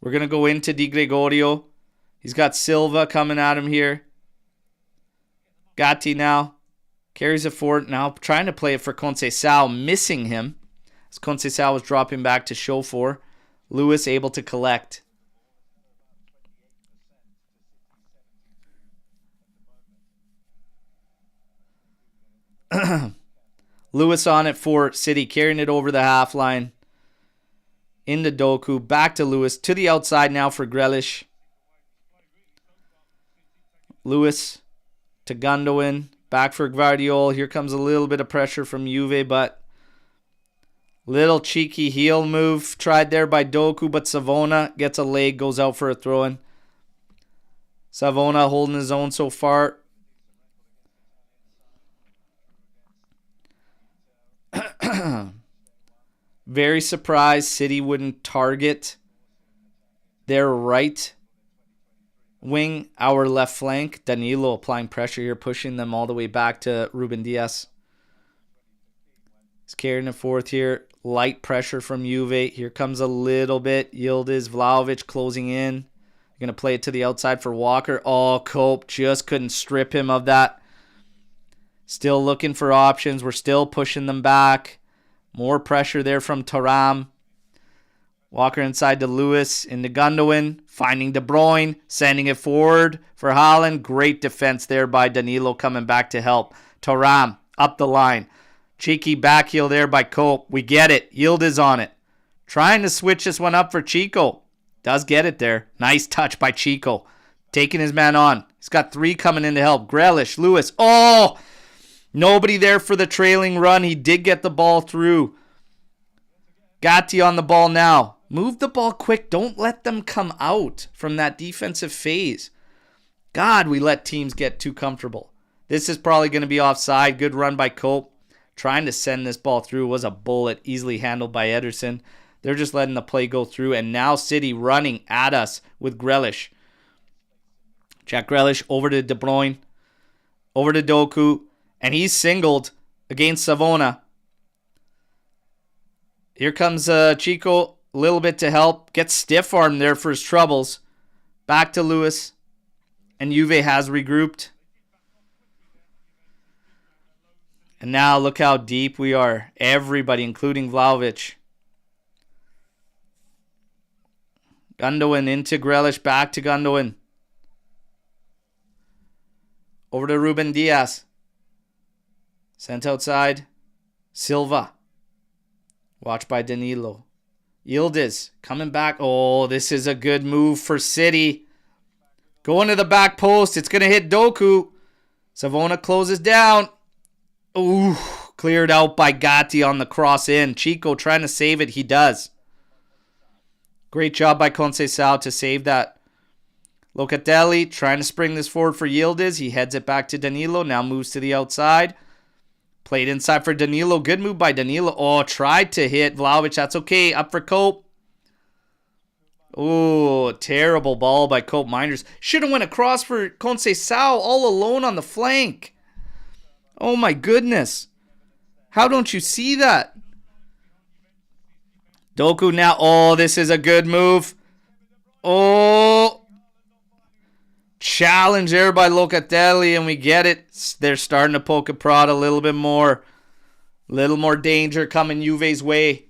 We're going to go into Di Gregorio. He's got Silva coming at him here. Gatti now. Carries it forward. Now trying to play it for Conceição. Missing him. As Conceição was dropping back to show for. Lewis able to collect. Lewis on it for City, carrying it over the half line. Into Doku, back to Lewis, to the outside now for Grealish. Lewis to Gundogan, back for Gvardiol. Here comes a little bit of pressure from Juve, but little cheeky heel move tried there by Doku, but Savona gets a leg, goes out for a throw-in. Savona holding his own so far. Very surprised City wouldn't target their right wing, our left flank. Danilo applying pressure here, pushing them all the way back to Ruben Dias. He's carrying it forth here. Light pressure from Juve. Here comes a little bit. Yildiz, Vlahovic closing in. Going to play it to the outside for Walker. Oh, Cope just couldn't strip him of that. Still looking for options. We're still pushing them back. More pressure there from Thuram. Walker inside to Lewis, into Gundogan, finding De Bruyne, sending it forward for Haaland. Great defense there by Danilo coming back to help. Thuram up the line. Cheeky back heel there by Cope. We get it. Yildiz on it. Trying to switch this one up for Chico. Does get it there. Nice touch by Chico. Taking his man on. He's got 3 coming in to help. Grealish, Lewis. Oh! Nobody there for the trailing run. He did get the ball through. Gatti on the ball now. Move the ball quick. Don't let them come out from that defensive phase. God, we let teams get too comfortable. This is probably going to be offside. Good run by Cope. Trying to send this ball through was a bullet. Easily handled by Ederson. They're just letting the play go through. And now City running at us with Grealish. Jack Grealish over to De Bruyne. Over to Doku. And he's singled against Savona. Here comes Chico. A little bit to help. Gets stiff-armed there for his troubles. Back to Lewis. And Juve has regrouped. And now look how deep we are. Everybody, including Vlahovic. Gundogan into Grealish. Back to Gundogan. Over to Ruben Diaz. Sent outside. Silva. Watched by Danilo. Yildiz coming back. Oh, this is a good move for City. Going to the back post. It's going to hit Doku. Savona closes down. Ooh, cleared out by Gatti on the cross in. Chico trying to save it. He does. Great job by Conceição to save that. Locatelli trying to spring this forward for Yildiz. He heads it back to Danilo. Now moves to the outside. Played inside for Danilo. Good move by Danilo. Oh, tried to hit Vlahovic. That's okay. Up for Cope. Oh, terrible ball by Cope Minders. Should have went across for Conceição all alone on the flank. Oh my goodness. How don't you see that? Doku now. Oh, this is a good move. Oh. Challenge there by Locatelli, and we get it. They're starting to poke a prod a little bit more. Little more danger coming Juve's way.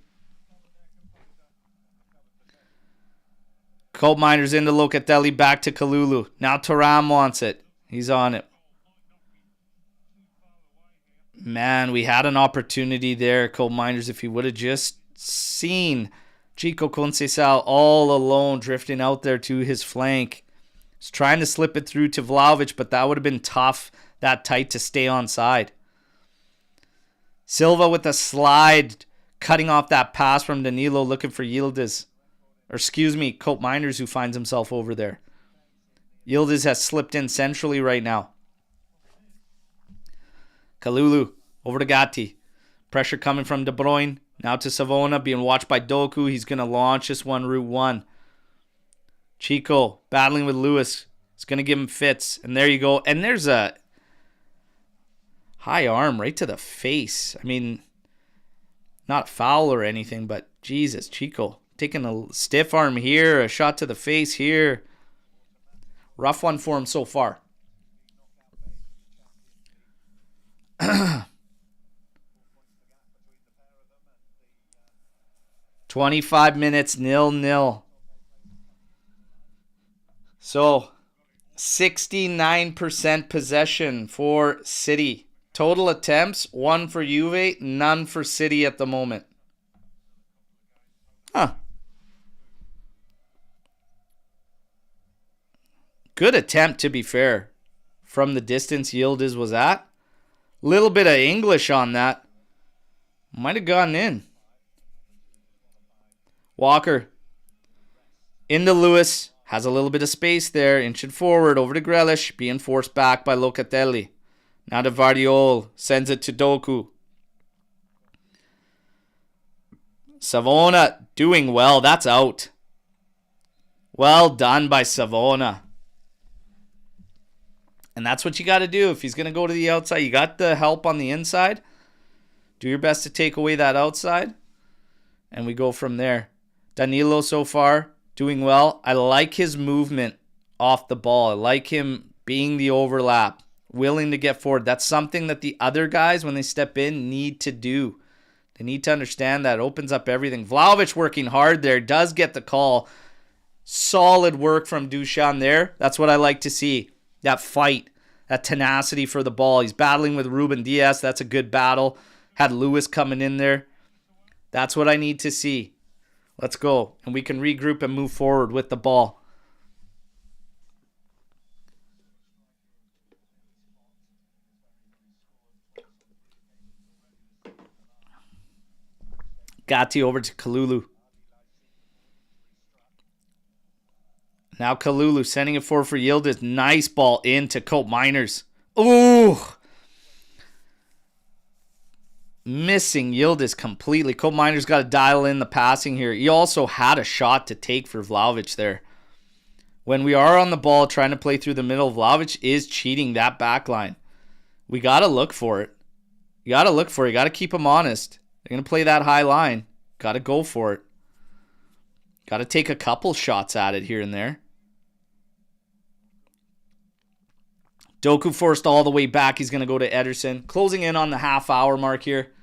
Cope Miners into Locatelli, back to Kalulu. Now Thuram wants it. He's on it. Man, we had an opportunity there, Cope Miners, if he would have just seen Chico Conceição all alone drifting out there to his flank. He's trying to slip it through to Vlahovic, but that would have been tough, that tight, to stay onside. Silva with a slide, cutting off that pass from Danilo, looking for Yildiz. Or excuse me, Cope Miners, who finds himself over there. Yildiz has slipped in centrally right now. Kalulu, over to Gatti. Pressure coming from De Bruyne. Now to Savona, being watched by Doku. He's going to launch this one, route 1. Chico battling with Lewis. It's going to give him fits. And there you go. And there's a high arm right to the face. I mean, not foul or anything, but Jesus, Chico. Taking a stiff arm here, a shot to the face here. Rough one for him so far. 25 minutes, 0-0. So, 69% possession for City. Total attempts, 1 for Juve, none for City at the moment. Huh. Good attempt, to be fair. From the distance Yildiz was at. Little bit of English on that. Might have gotten in. Walker. Into Lewis. Has a little bit of space there. Inching forward over to Grealish. Being forced back by Locatelli. Now to Vardiol. Sends it to Doku. Savona doing well. That's out. Well done by Savona. And that's what you got to do. If he's going to go to the outside, you got the help on the inside. Do your best to take away that outside. And we go from there. Danilo so far doing well. I like his movement off the ball. I like him being the overlap. Willing to get forward. That's something that the other guys, when they step in, need to do. They They need to understand that. It opens up everything. Vlahovic working hard there. Does get the call. Solid work from Dusan there. That's what I like to see. That fight. That tenacity for the ball. He's battling with Ruben Diaz. That's a good battle. Had Lewis coming in there. That's what I need to see. Let's go. And we can regroup and move forward with the ball. Gatti over to Kalulu. Now Kalulu sending it forward for Yildiz. Nice ball into Cope Miners. Ooh. Missing Yildiz completely. Cope Miners got to dial in the passing here. He also had a shot to take for Vlahovic there. When we are on the ball trying to play through the middle, Vlahovic is cheating that back line. We got to look for it. You got to look for it. You got to keep him honest. They're going to play that high line. Got to go for it. Got to take a couple shots at it here and there. Doku forced all the way back. He's going to go to Ederson. Closing in on the half-hour mark here.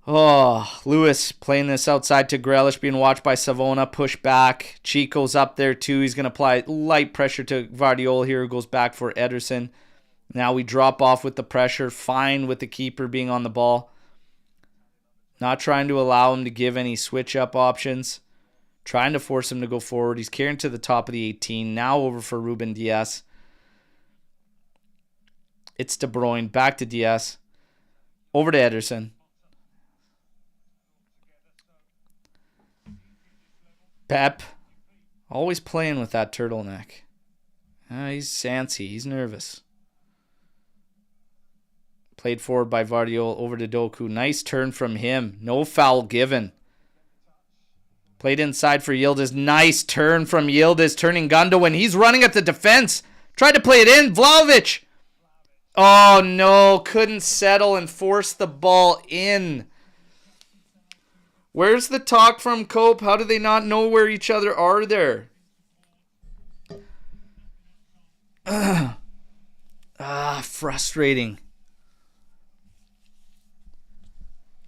Oh, Lewis playing this outside to Grealish, being watched by Savona. Push back. Chico's up there too. He's going to apply light pressure to Guardiola here, who goes back for Ederson. Now we drop off with the pressure. Fine with the keeper being on the ball. Not trying to allow him to give any switch-up options. Trying to force him to go forward. He's carrying to the top of the 18. Now over for Ruben Diaz. It's De Bruyne. Back to Diaz. Over to Ederson. Pep. Always playing with that turtleneck. He's Sancy. He's nervous. Played forward by Vardiol. Over to Doku. Nice turn from him. No foul given. Played inside for Yildiz. Nice turn from Yildiz. Turning Gundogan. He's running at the defense. Tried to play it in. Vlahovic. Oh, no. Couldn't settle and force the ball in. Where's the talk from Cope? How do they not know where each other are there? Frustrating.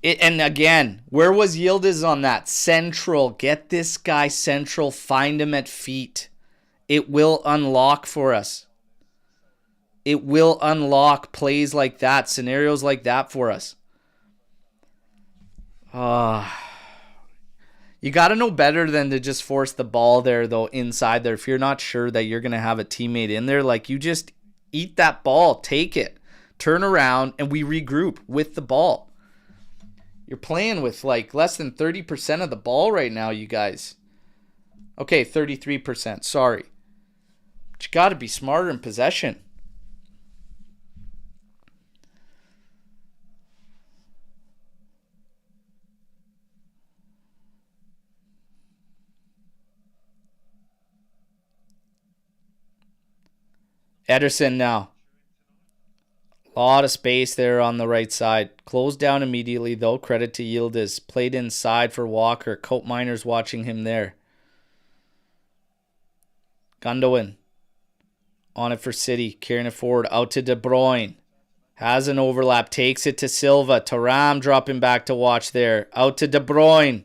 And again, where was Yildiz on that? Central. Get this guy central. Find him at feet. It will unlock for us. It will unlock plays like that, scenarios like that for us. You got to know better than to just force the ball there, though, inside there. If you're not sure that you're going to have a teammate in there, like, you just eat that ball. Take it. Turn around, and we regroup with the ball. You're playing with like less than 30% of the ball right now, you guys. Okay, 33%. Sorry. But you got to be smarter in possession. Ederson now. A lot of space there on the right side. Closed down immediately, though. Credit to Yildiz. Played inside for Walker. Cope Miners watching him there. Gundogan. On it for City. Carrying it forward. Out to De Bruyne. Has an overlap. Takes it to Silva. Thuram dropping back to watch there. Out to De Bruyne.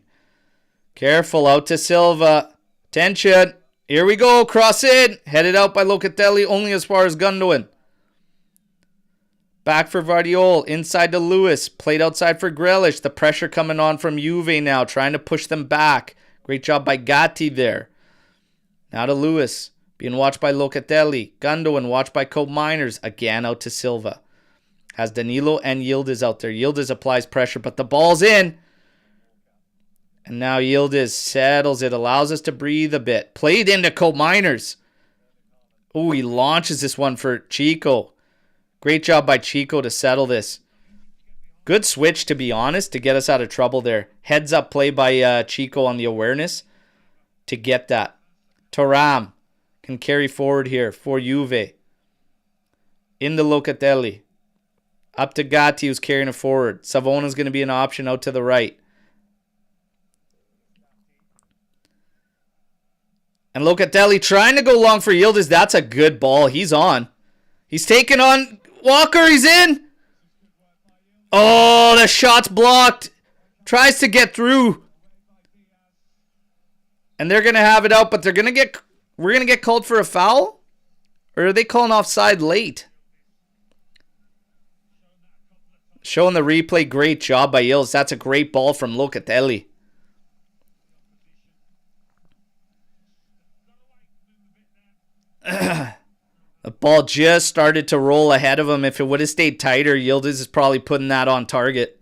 Careful. Out to Silva. Tension. Here we go. Cross in. Headed out by Locatelli. Only as far as Gundogan. Back for Vardiol. Inside to Lewis. Played outside for Grealish. The pressure coming on from Juve now. Trying to push them back. Great job by Gatti there. Now to Lewis. Being watched by Locatelli. Gundogan watched by Cope Miners. Again out to Silva. Has Danilo and Yildiz out there. Yildiz applies pressure, but the ball's in. And now Yildiz settles it. Allows us to breathe a bit. Played into Cope Miners. Oh, he launches this one for Chico. Great job by Chico to settle this. Good switch, to be honest, to get us out of trouble there. Heads up play by Chico on the awareness to get that. Thuram can carry forward here for Juve. Into Locatelli. Up to Gatti, who's carrying it forward. Savona's going to be an option out to the right. And Locatelli trying to go long for Yildiz. That's a good ball. He's on. He's taking on Walker. He's in. Oh, the shot's blocked. Tries to get through. And they're going to have it out, but we're going to get called for a foul? Or are they calling offside late? Showing the replay, great job by Ills. That's a great ball from Locatelli. The ball just started to roll ahead of him. If it would have stayed tighter, Yildiz is probably putting that on target.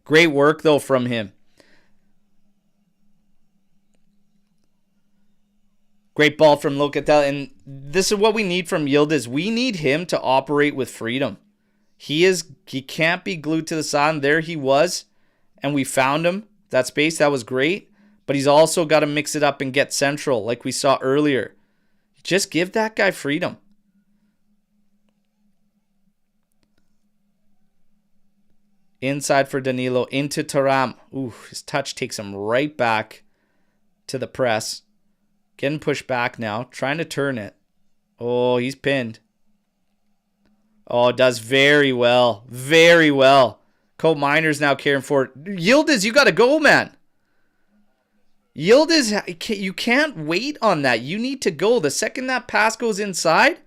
Great work, though, from him. Great ball from Locatelli. And this is what we need from Yildiz. We need him to operate with freedom. He can't be glued to the side. There he was. And we found him. That space, that was great. But he's also got to mix it up and get central, like we saw earlier. Just give that guy freedom. Inside for Danilo. Into Thuram. Ooh, his touch takes him right back to the press. Getting pushed back now. Trying to turn it. Oh, he's pinned. Oh, does very well. Very well. Colt Miner's now caring for it. Yildiz, you got to go, man. Yildiz, you can't wait on that. You need to go. The second that pass goes inside,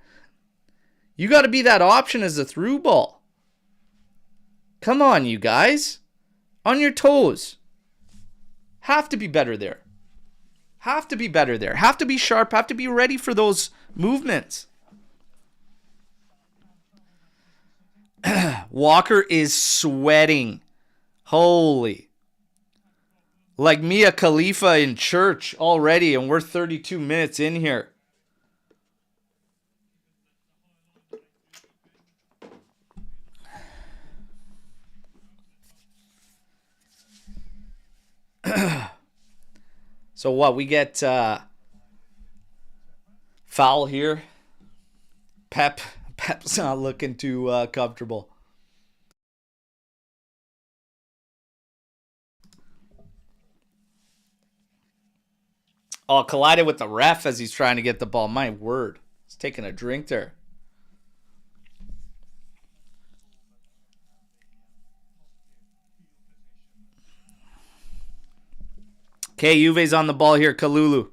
you got to be that option as a through ball. Come on, you guys. On your toes. Have to be better there. Have to be better there. Have to be sharp. Have to be ready for those movements. Walker is sweating. Holy. Like Mia Khalifa in church already, and we're 32 minutes in here. So what, we get foul here. Pep's not looking too comfortable. Oh, collided with the ref as he's trying to get the ball. My word. He's taking a drink there. Okay, Juve's on the ball here. Kalulu.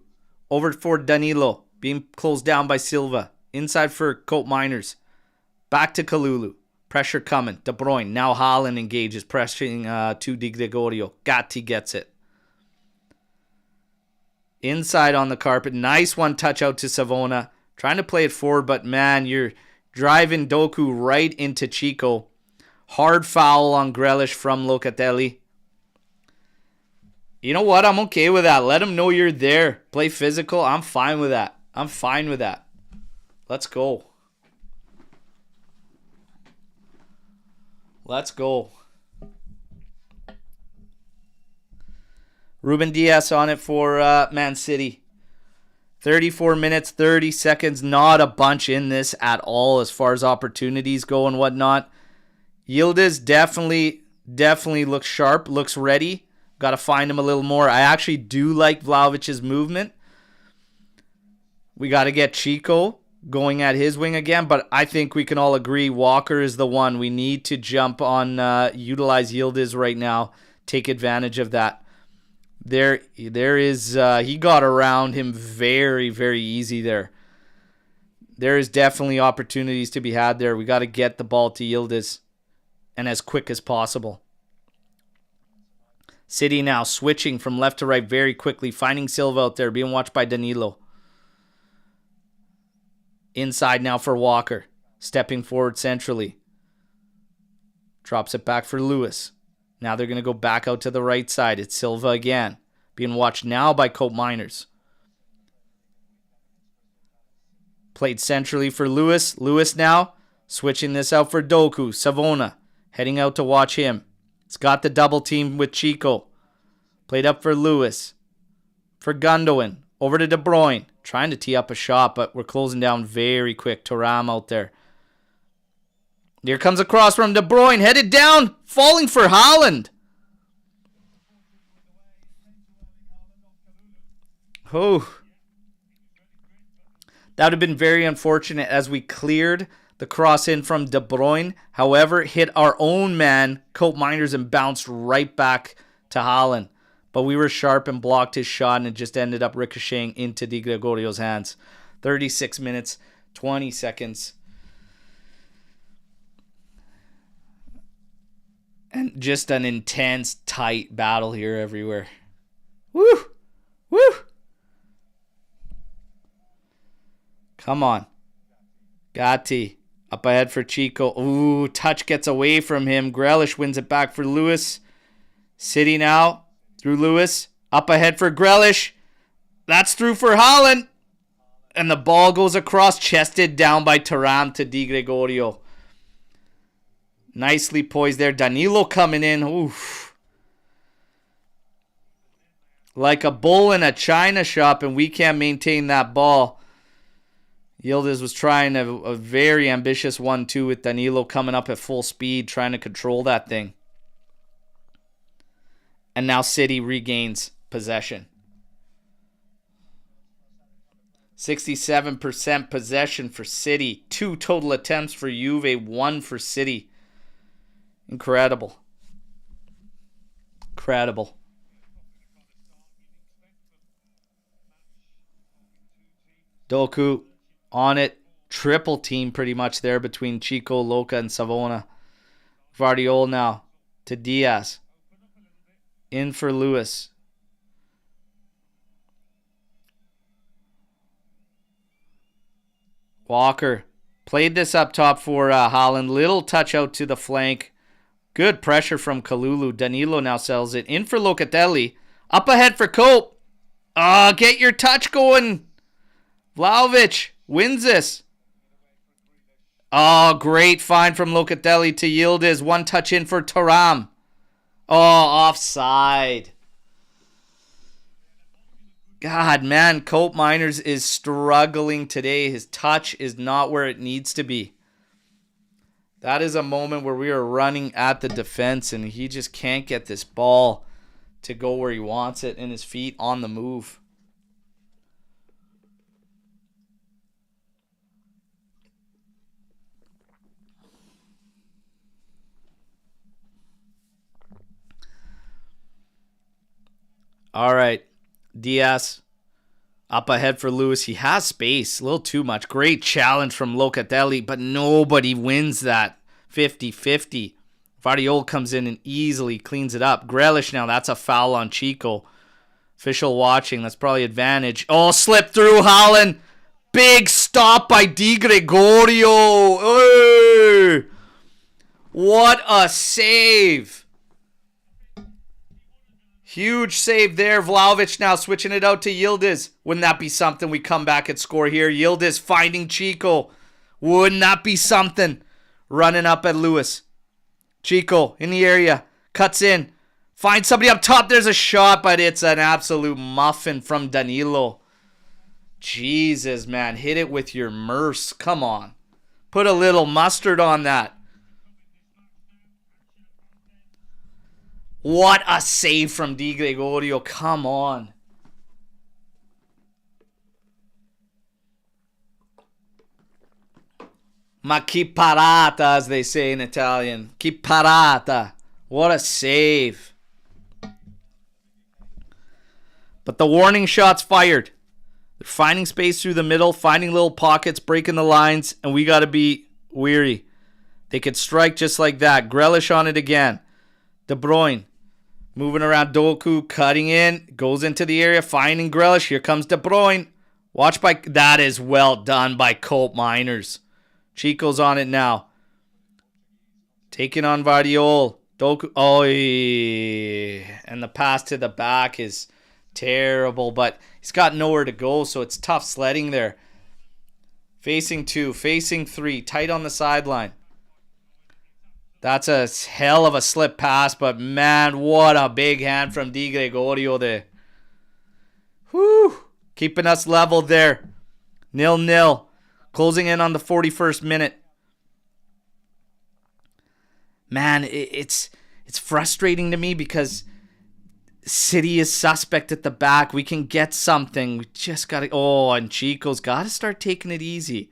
Over for Danilo. Being closed down by Silva. Inside for Colt Miners. Back to Kalulu. Pressure coming. De Bruyne. Now Haaland engages. Pressing to Di Gregorio. Gatti gets it. Inside on the carpet. Nice one touch out to Savona. Trying to play it forward, but man, you're driving Doku right into Chico. Hard foul on Grealish from Locatelli. You know what? I'm okay with that. Let him know you're there. Play physical. I'm fine with that. I'm fine with that. Let's go. Let's go. Ruben Diaz on it for Man City. 34 minutes, 30 seconds. Not a bunch in this at all as far as opportunities go and whatnot. Yildiz definitely looks sharp, looks ready. Got to find him a little more. I actually do like Vlahovic's movement. We got to get Chico going at his wing again, but I think we can all agree Walker is the one. We need to jump on, utilize Yildiz right now. Take advantage of that. There is, he got around him very, very easy there. There is definitely opportunities to be had there. We got to get the ball to Yildiz and as quick as possible. City now switching from left to right very quickly, finding Silva out there, being watched by Danilo. Inside now for Walker, stepping forward centrally. Drops it back for Lewis. Now they're going to go back out to the right side. It's Silva again, being watched now by Colt Miners. Played centrally for Lewis. Lewis now switching this out for Doku. Savona heading out to watch him. It's got the double team with Chico. Played up for Lewis. For Gundogan. Over to De Bruyne. Trying to tee up a shot, but we're closing down very quick. Thuram out there. Here comes a cross from De Bruyne. Headed down. Falling for Haaland. Oh. That would have been very unfortunate as we cleared The cross in from De Bruyne, however, hit our own man, Cope Miners, and bounced right back to Haaland. But we were sharp and blocked his shot, and it just ended up ricocheting into Di Gregorio's hands. 36 minutes, 20 seconds. And just an intense, tight battle here everywhere. Woo! Woo! Come on. Gatti. Up ahead for Chico. Ooh, touch gets away from him. Grealish wins it back for Lewis. City now through Lewis. Up ahead for Grealish. That's through for Haaland. And the ball goes across, chested down by Thuram to Di Gregorio. Nicely poised there. Danilo coming in. Oof. Like a bull in a china shop, and we can't maintain that ball. Yildiz was trying a very ambitious 1-2 with Danilo coming up at full speed, trying to control that thing. And now City regains possession. 67% possession for City. 2 total attempts for Juve, 1 for City. Incredible. Incredible. Doku on it. Triple team pretty much there between Chico, Luca, and Savona. Vardiol now to Diaz. In for Lewis. Walker played this up top for Haaland. Little touch out to the flank. Good pressure from Kalulu. Danilo now sells it. In for Locatelli. Up ahead for Cope. Get your touch going. Vlahovic wins this. Great find from Locatelli to Yildiz. 1 touch in for Thuram. Offside. God, man, Cope Miners is struggling today. His touch is not where it needs to be. That is a moment where we are running at the defense and he just can't get this ball to go where he wants it and his feet on the move. All right, Diaz up ahead for Lewis. He has space, a little too much. Great challenge from Locatelli, but nobody wins that 50-50. Vardiol comes in and easily cleans it up. Grealish now, that's a foul on Chico. Official watching, that's probably advantage. Slip through Haaland. Big stop by Di Gregorio. Hey! What a save. Huge save there. Vlahovic now switching it out to Yildiz. Wouldn't that be something? We come back and score here. Yildiz finding Chico. Wouldn't that be something? Running up at Lewis. Chico in the area. Cuts in. Finds somebody up top. There's a shot, but it's an absolute muffin from Danilo. Jesus, man. Hit it with your merce. Come on. Put a little mustard on that. What a save from Di Gregorio. Come on. Ma chi parata, as they say in Italian. Chi parata. What a save. But the warning shot's fired. They're finding space through the middle, finding little pockets, breaking the lines, and we got to be weary. They could strike just like that. Grealish on it again. De Bruyne. Moving around Doku, cutting in, goes into the area, finding Grealish. Here comes De Bruyne. That is well done by Cope Miners. Chico's on it now. Taking on Vardiol. Doku. And the pass to the back is terrible, but he's got nowhere to go, so it's tough sledding there. Facing 2, facing 3, tight on the sideline. That's a hell of a slip pass, but man, what a big hand from Di Gregorio there. Whew. Keeping us level there. 0-0. Closing in on the 41st minute. Man, it's frustrating to me because City is suspect at the back. We can get something. We just got to... and Chico's got to start taking it easy.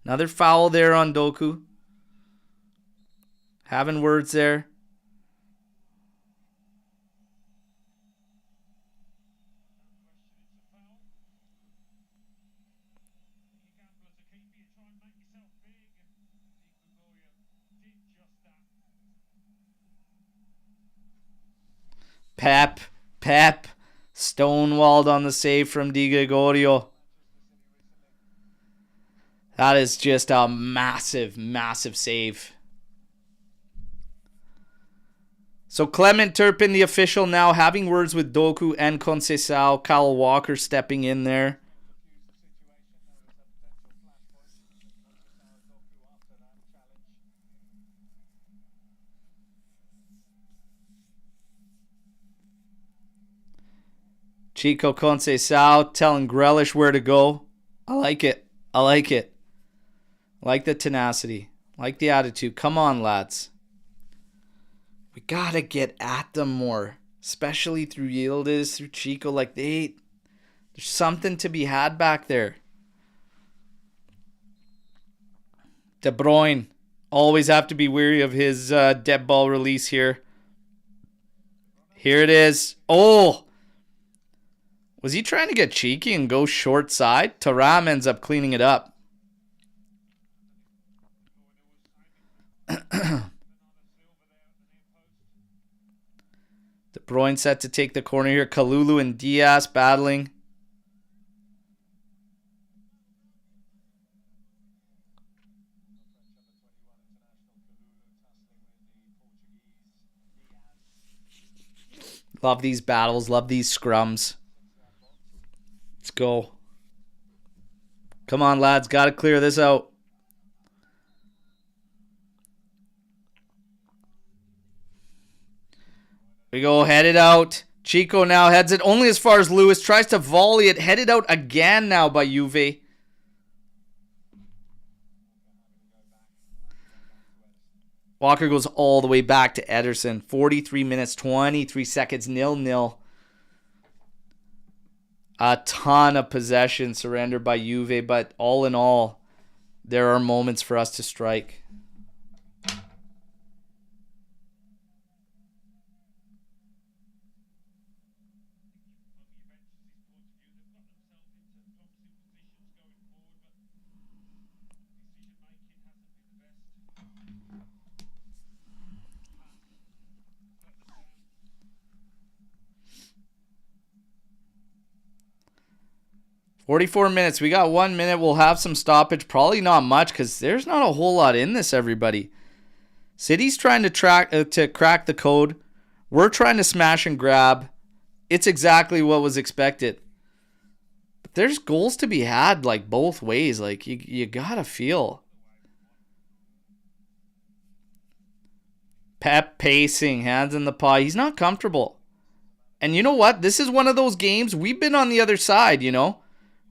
Another foul there on Doku. Having words there. Pep. Stonewalled on the save from Di Gregorio. That is just a massive, massive save. So Clement Turpin, the official, now having words with Doku and Conceição. Kyle Walker stepping in there. Chico Conceição telling Grealish where to go. I like it. I like it. I like the tenacity. I like the attitude. Come on, lads. We gotta get at them more. Especially through Yildiz, through Chico. Like there's something to be had back there. De Bruyne. Always have to be wary of his dead ball release here. Here it is. Oh! Was he trying to get cheeky and go short side? Thuram ends up cleaning it up. De Bruyne set to take the corner here. Kalulu and Diaz battling. Love these battles. Love these scrums. Let's go. Come on, lads. Got to clear this out. We go. Headed out. Chico now heads it only as far as Lewis. Tries to volley it. Headed out again now by Juve. Walker goes all the way back to Ederson. 43 minutes, 23 seconds, 0-0. A ton of possession surrendered by Juve, but all in all, there are moments for us to strike. "44 minutes. We got 1 minute. We'll have some stoppage. Probably not much because there's not a whole lot in this, everybody. City's trying to crack the code. We're trying to smash and grab. It's exactly what was expected. But there's goals to be had, like, both ways. Like, you gotta feel. Pep pacing, hands in the pie. He's not comfortable. And you know what? This is one of those games. We've been on the other side, you know,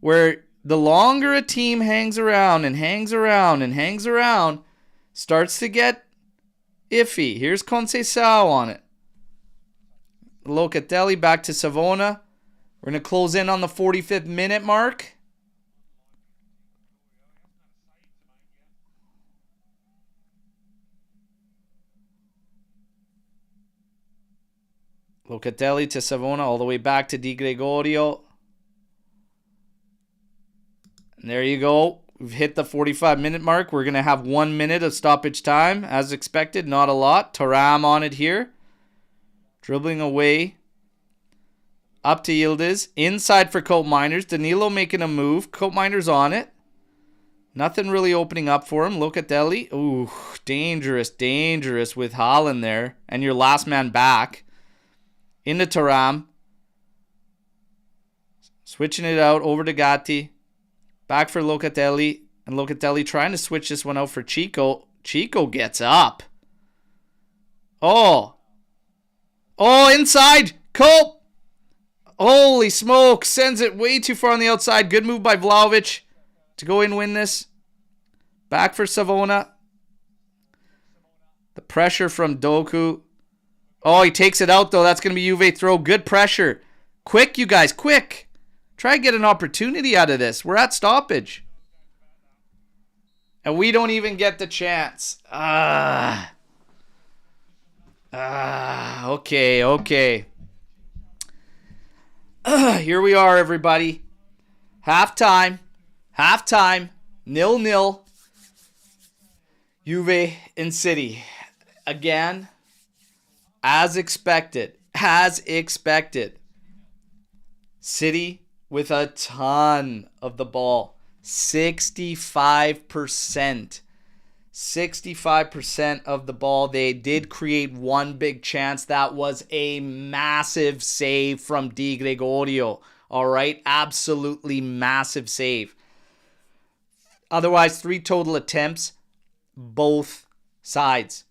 where the longer a team hangs around and hangs around and hangs around, starts to get iffy. Here's Conceição on it. Locatelli back to Savona. We're going to close in on the 45th minute mark. Locatelli to Savona, all the way back to Di Gregorio. And there you go. We've hit the 45-minute mark. We're going to have 1 minute of stoppage time, as expected. Not a lot. Thuram on it here. Dribbling away. Up to Yildiz. Inside for Cope Miners. Danilo making a move. Cope Miners on it. Nothing really opening up for him. Locatelli. Ooh, dangerous, dangerous with Haaland there. And your last man back. Into Thuram. Switching it out over to Gatti. Back for Locatelli. And Locatelli trying to switch this one out for Chico. Chico gets up. Oh. Oh, inside. Cope. Holy smoke. Sends it way too far on the outside. Good move by Vlahovic to go in and win this. Back for Savona. The pressure from Doku. Oh, he takes it out, though. That's going to be Juve throw. Good pressure. Quick, you guys. Quick. Try and get an opportunity out of this. We're at stoppage. And we don't even get the chance. Okay. Here we are, everybody. Halftime. 0-0. Juve and City. Again, as expected. City with a ton of the ball. 65%. 65% of the ball. They did create one big chance. That was a massive save from Di Gregorio. All right? Absolutely massive save. Otherwise, 3 total attempts, both sides.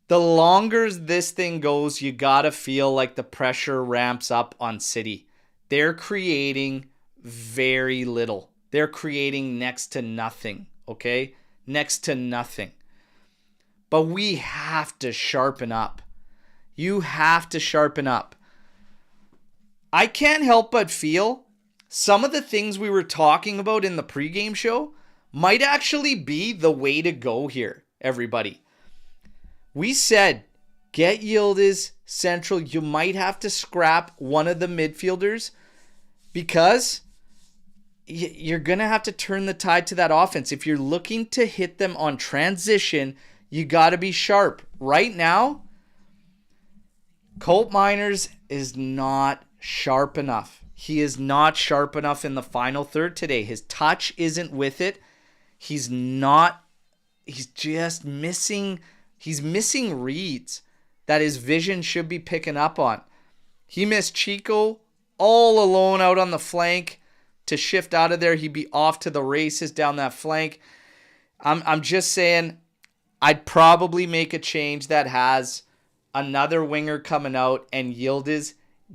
The longer this thing goes, you gotta feel like the pressure ramps up on City. They're creating very little. They're creating next to nothing, okay? Next to nothing. But we have to sharpen up. You have to sharpen up. I can't help but feel some of the things we were talking about in the pregame show might actually be the way to go here, everybody. We said, get Yildiz central. You might have to scrap one of the midfielders because you're going to have to turn the tide to that offense. If you're looking to hit them on transition, you got to be sharp. Right now, Colt Miners is not sharp enough. He is not sharp enough in the final third today. His touch isn't with it. He's just missing. He's missing reads that his vision should be picking up on. He missed Chico all alone out on the flank. To shift out of there, he'd be off to the races down that flank. I'm just saying, I'd probably make a change that has another winger coming out and Yildiz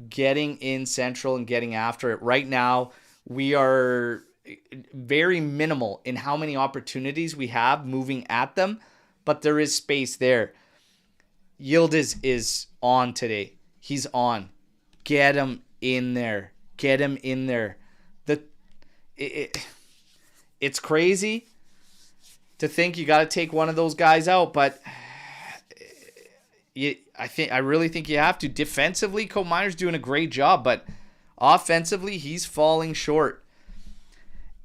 getting in central and getting after it. Right now, we are very minimal in how many opportunities we have moving at them, but there is space there. Yildiz is on today. He's on. Get him in there. Get him in there. It's crazy to think you got to take one of those guys out, but I really think you have to. Defensively, Colt Miner's doing a great job, but offensively, he's falling short.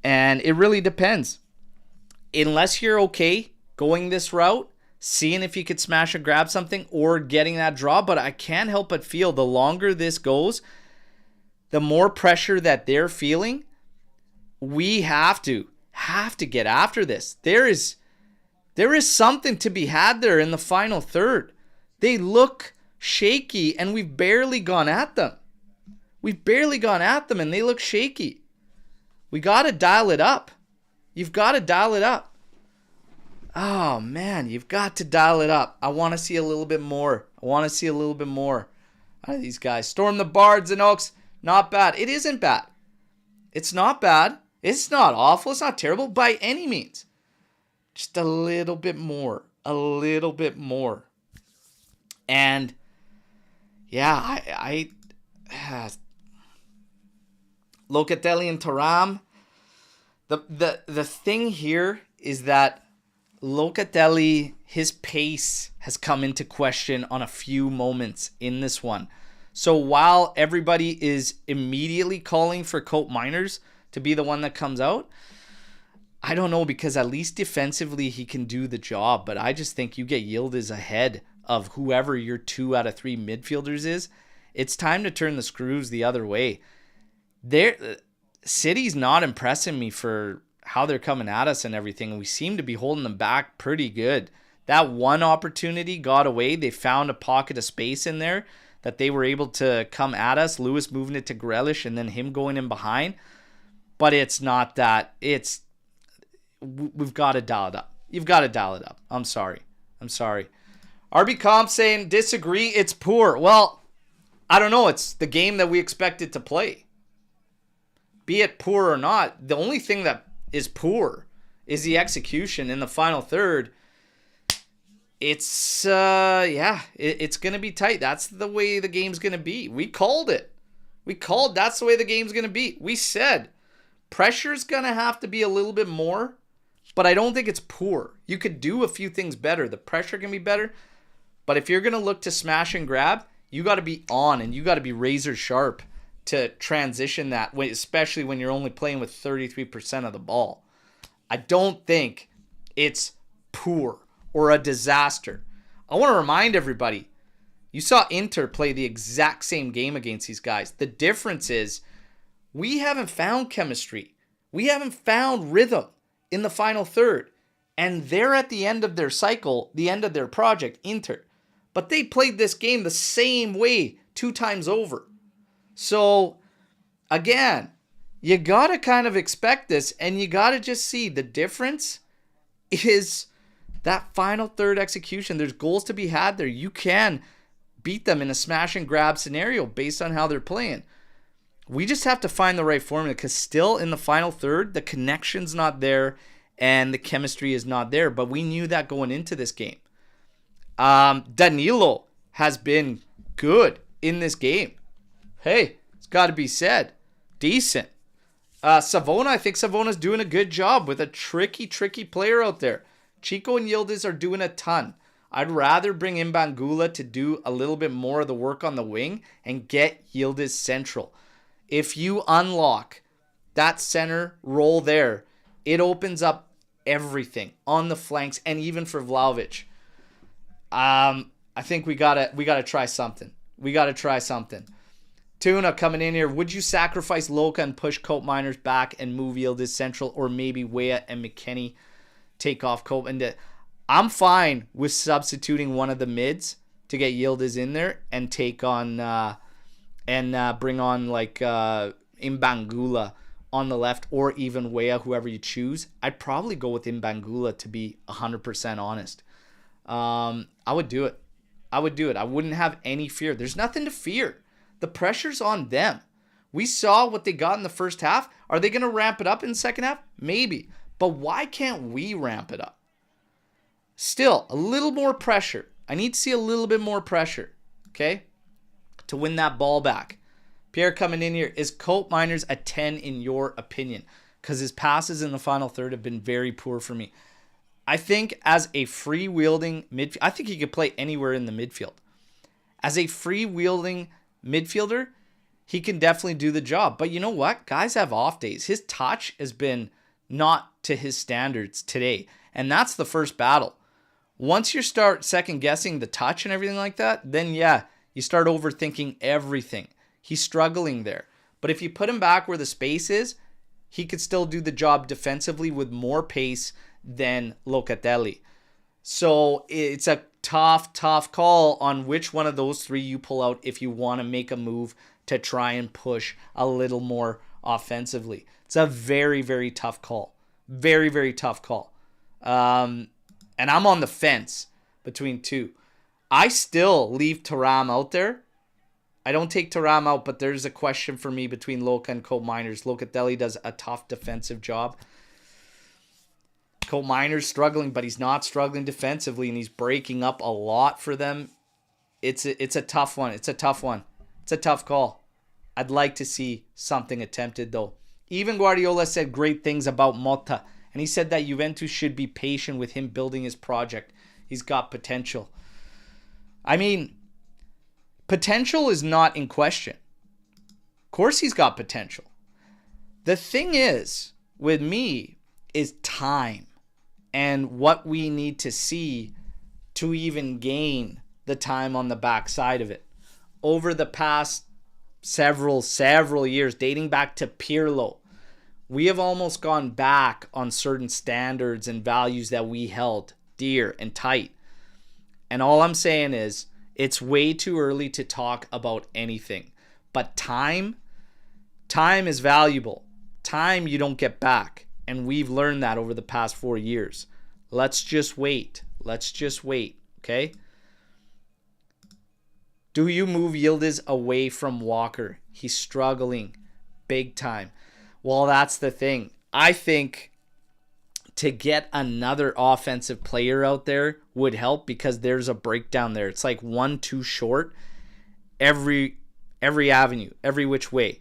And it really depends. Unless you're okay going this route, seeing if you could smash and grab something or getting that draw, but I can't help but feel the longer this goes, the more pressure that they're feeling. We have to get after this. There is something to be had there in the final third. They look shaky, and we've barely gone at them. And they look shaky. We got to dial it up. You've got to dial it up. Oh, man, you've got to dial it up. I want to see a little bit more. out of these guys. Storm the Bards and Oaks. Not bad. It isn't bad. It's not bad. It's not awful. It's not terrible by any means. Just a little bit more. And yeah, I Locatelli and Thuram. The thing here is that Locatelli, his pace has come into question on a few moments in this one. So while everybody is immediately calling for Colt Miners to be the one that comes out, I don't know, because at least defensively he can do the job. But I just think you get Yildiz ahead of whoever your 2 out of 3 midfielders is. It's time to turn the screws the other way. City's not impressing me for how they're coming at us and everything. We seem to be holding them back pretty good. That one opportunity got away. They found a pocket of space in there that they were able to come at us. Lewis moving it to Grealish and then him going in behind. But it's not that. We've got to dial it up. You've got to dial it up. I'm sorry. RB Comp saying, disagree, it's poor. Well, I don't know. It's the game that we expected to play. Be it poor or not, the only thing that is poor is the execution in the final third. It's, it's going to be tight. That's the way the game's going to be. We called it. That's the way the game's going to be. We said pressure's going to have to be a little bit more but I don't think it's poor. You could do a few things better. The pressure can be better, but if you're going to look to smash and grab, you got to be on and you got to be razor sharp to transition that, especially when you're only playing with 33% of the ball. I don't think it's poor or a disaster. I want to remind everybody, you saw Inter play the exact same game against these guys. The difference is we haven't found chemistry. We haven't found rhythm in the final third. And they're at the end of their cycle, the end of their project, Inter. But they played this game the same way 2 times over. So, again, you got to kind of expect this, and you got to just see the difference is that final third execution. There's goals to be had there. You can beat them in a smash and grab scenario based on how they're playing. We just have to find the right formula, because still in the final third, the connection's not there and the chemistry is not there. But we knew that going into this game. Danilo has been good in this game. Hey, it's got to be said. Decent. Savona, I think Savona's doing a good job with a tricky player out there. Chico and Yildiz are doing a ton. I'd rather bring in Bangula to do a little bit more of the work on the wing and get Yildiz central. If you unlock that center role there, it opens up everything on the flanks and even for Vlahovic. I think we gotta try something. We gotta try something. Tuna coming in here. Would you sacrifice Luca and push Cope Miners back and move Yildiz central, or maybe Weah and McKennie take off Cope? And I'm fine with substituting one of the mids to get Yildiz in there and take on bring on like Imbangula on the left, or even Weah, whoever you choose. I'd probably go with Imbangula, to be 100% honest. I would do it. I wouldn't have any fear. There's nothing to fear. The pressure's on them. We saw what they got in the first half. Are they going to ramp it up in the second half? Maybe. But why can't we ramp it up? Still, a little more pressure. I need to see a little bit more pressure, okay, to win that ball back. Pierre coming in here. Is Cope Miners a 10 in your opinion? Because his passes in the final third have been very poor for me. I think as a free-wielding midfielder, I think he could play anywhere in the midfield. As a free-wielding midfielder, he can definitely do the job. But you know what? Guys have off days. His touch has been not to his standards today. And that's the first battle. Once you start second-guessing the touch and everything like that, then yeah, you start overthinking everything. He's struggling there. But if you put him back where the space is, he could still do the job defensively with more pace than Locatelli. So it's a tough call on which one of those three you pull out if you want to make a move to try and push a little more offensively. It's a very tough call. Very tough call. And I'm on the fence between two. I still leave Thuram out there. I don't take Thuram out, but there's a question for me between Luca and Cope Miners. Locatelli does a tough defensive job. Cope Miners struggling, but he's not struggling defensively, and he's breaking up a lot for them. It's a tough one. It's a tough call. I'd like to see something attempted, though. Even Guardiola said great things about Motta, and he said that Juventus should be patient with him building his project. He's got potential. I mean, potential is not in question. Of course he's got potential. The thing is, with me, is time. And what we need to see to even gain the time on the backside of it. Over the past several years, dating back to Pirlo, we have almost gone back on certain standards and values that we held dear and tight. And all I'm saying is, it's way too early to talk about anything. But time is valuable. Time you don't get back. And we've learned that over the past 4 years. Let's just wait. Okay? Do you move Yildiz away from Walker? He's struggling big time. Well, that's the thing. I think to get another offensive player out there would help, because there's a breakdown there. It's like 1-2 short every avenue, every which way.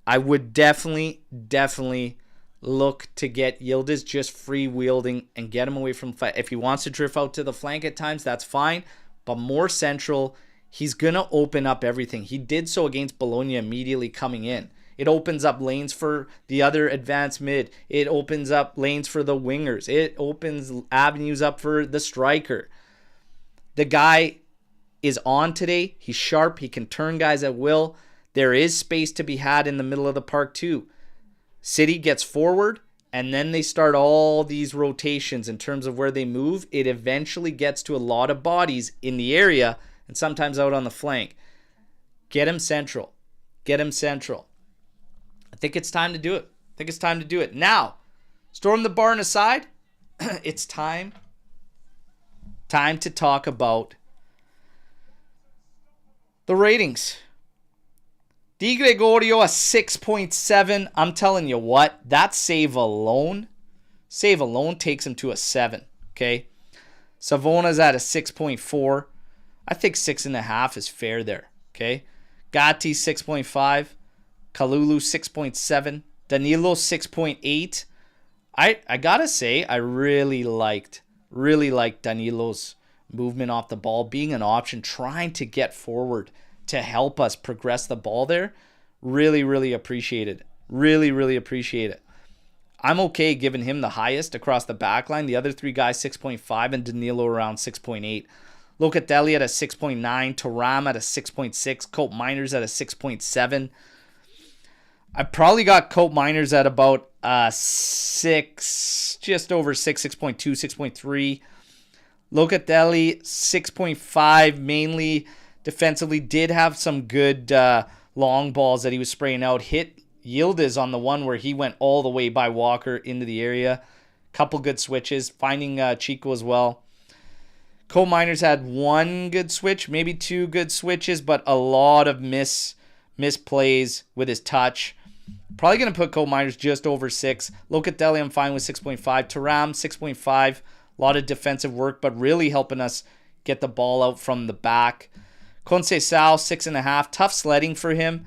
I would definitely look to get Yildiz just free-wielding and get him away from fight. If he wants to drift out to the flank at times, that's fine. But more central, he's going to open up everything. He did so against Bologna immediately coming in. It opens up lanes for the other advanced mid. It opens up lanes for the wingers. It opens avenues up for the striker. The guy is on today. He's sharp. He can turn guys at will. There is space to be had in the middle of the park too. City gets forward, and then they start all these rotations in terms of where they move. It eventually gets to a lot of bodies in the area and sometimes out on the flank. Get him central. Get him central. I think it's time to do it. Now, storm the barn aside. It's time to talk about the ratings. Di Gregorio a 6.7. I'm telling you what, that save alone takes him to a 7. Okay. Savona's at a 6.4. I think 6.5 is fair there. Okay. Gatti 6.5. Kalulu 6.7. Danilo 6.8. I gotta say, I really liked Danilo's movement off the ball, being an option, trying to get forward to help us progress the ball there. Really appreciate it. Really appreciate it. I'm okay giving him the highest across the back line. The other three guys 6.5 and Danilo around 6.8. Locatelli at a 6.9. Thuram at a 6.6. Cope Miners at a 6.7. I probably got Cope Miners at about 6, just over 6, 6.2, 6.3. Locatelli 6.5, mainly defensively. Did have some good long balls that he was spraying out. Hit Yildiz on the one where he went all the way by Walker into the area. Couple good switches. Finding Chico as well. Coal Miners had one good switch, maybe two good switches, but a lot of misplays with his touch. Probably going to put Coal Miners just over 6. Locatelli, I'm fine with 6.5. Thuram, 6.5. A lot of defensive work, but really helping us get the ball out from the back. Conceição, 6.5. Tough sledding for him.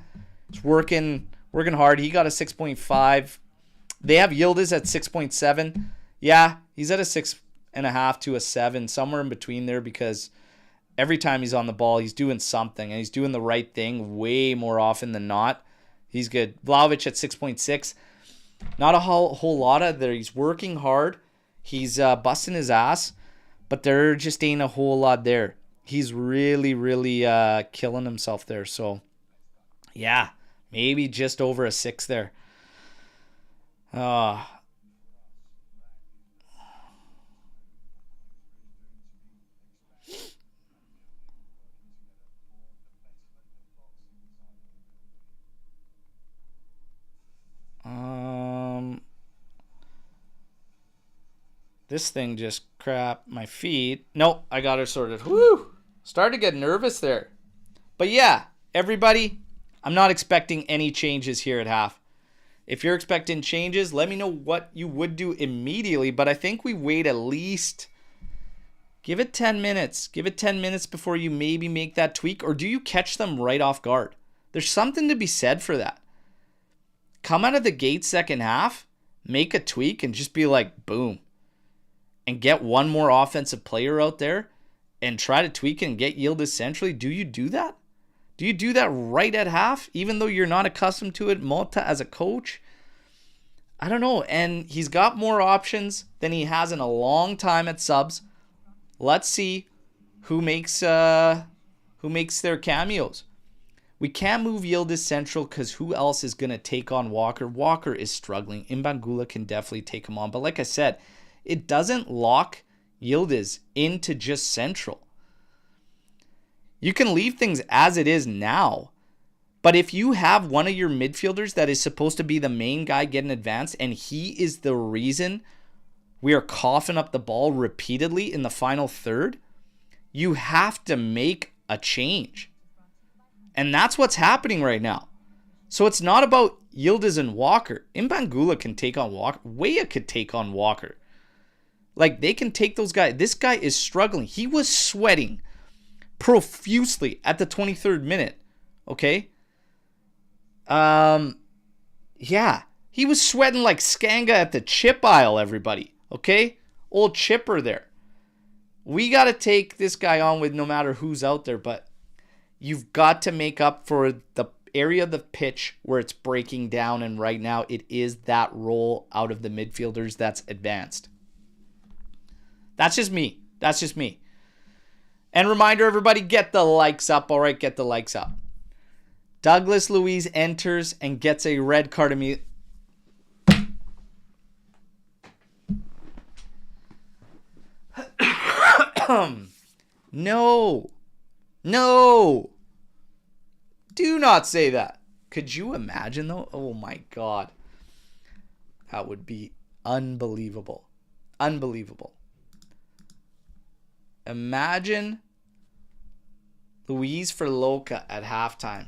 He's working hard. He got a 6.5. They have Yildiz at 6.7. Yeah, he's at a 6.5 to a 7, somewhere in between there, because every time he's on the ball, he's doing something, and he's doing the right thing way more often than not. He's good. Vlahovic at 6.6. Not a whole lot of there. He's working hard. He's busting his ass, but there just ain't a whole lot there. He's really killing himself there. So, yeah, maybe just over a 6 there. This thing just crapped my feed. Nope, I got her sorted. Woo! Started to get nervous there. But yeah, everybody, I'm not expecting any changes here at half. If you're expecting changes, let me know what you would do immediately. But I think we wait at least, give it 10 minutes. Give it 10 minutes before you maybe make that tweak. Or do you catch them right off guard? There's something to be said for that. Come out of the gate second half, make a tweak, and just be like, boom. And get one more offensive player out there and try to tweak and get Yildiz centrally. Do you do that? Do you do that right at half, even though you're not accustomed to it, Mota, as a coach? I don't know. And he's got more options than he has in a long time at subs. Let's see who makes their cameos. We can't move Yildiz central because who else is going to take on Walker? Walker is struggling. Imbangula can definitely take him on. But like I said, it doesn't lock Yildiz into just central. You can leave things as it is now. But if you have one of your midfielders that is supposed to be the main guy getting advanced, and he is the reason we are coughing up the ball repeatedly in the final third, you have to make a change. And that's what's happening right now. So it's not about Yildiz and Walker. Imbangula can take on Walker. Weah could take on Walker. Like, they can take those guys. This guy is struggling. He was sweating profusely at the 23rd minute. Okay? Yeah. He was sweating like Skanga at the chip aisle, everybody. Okay? Old chipper there. We got to take this guy on with no matter who's out there, but you've got to make up for the area of the pitch where it's breaking down, and right now it is that role out of the midfielders that's advanced. That's just me. That's just me. And reminder, everybody, get the likes up. All right, get the likes up. Douglas Luiz enters and gets a red card immediately. No. No. Do not say that. Could you imagine, though? Oh, my God. That would be unbelievable. Unbelievable. Imagine Luiz for Luca at halftime.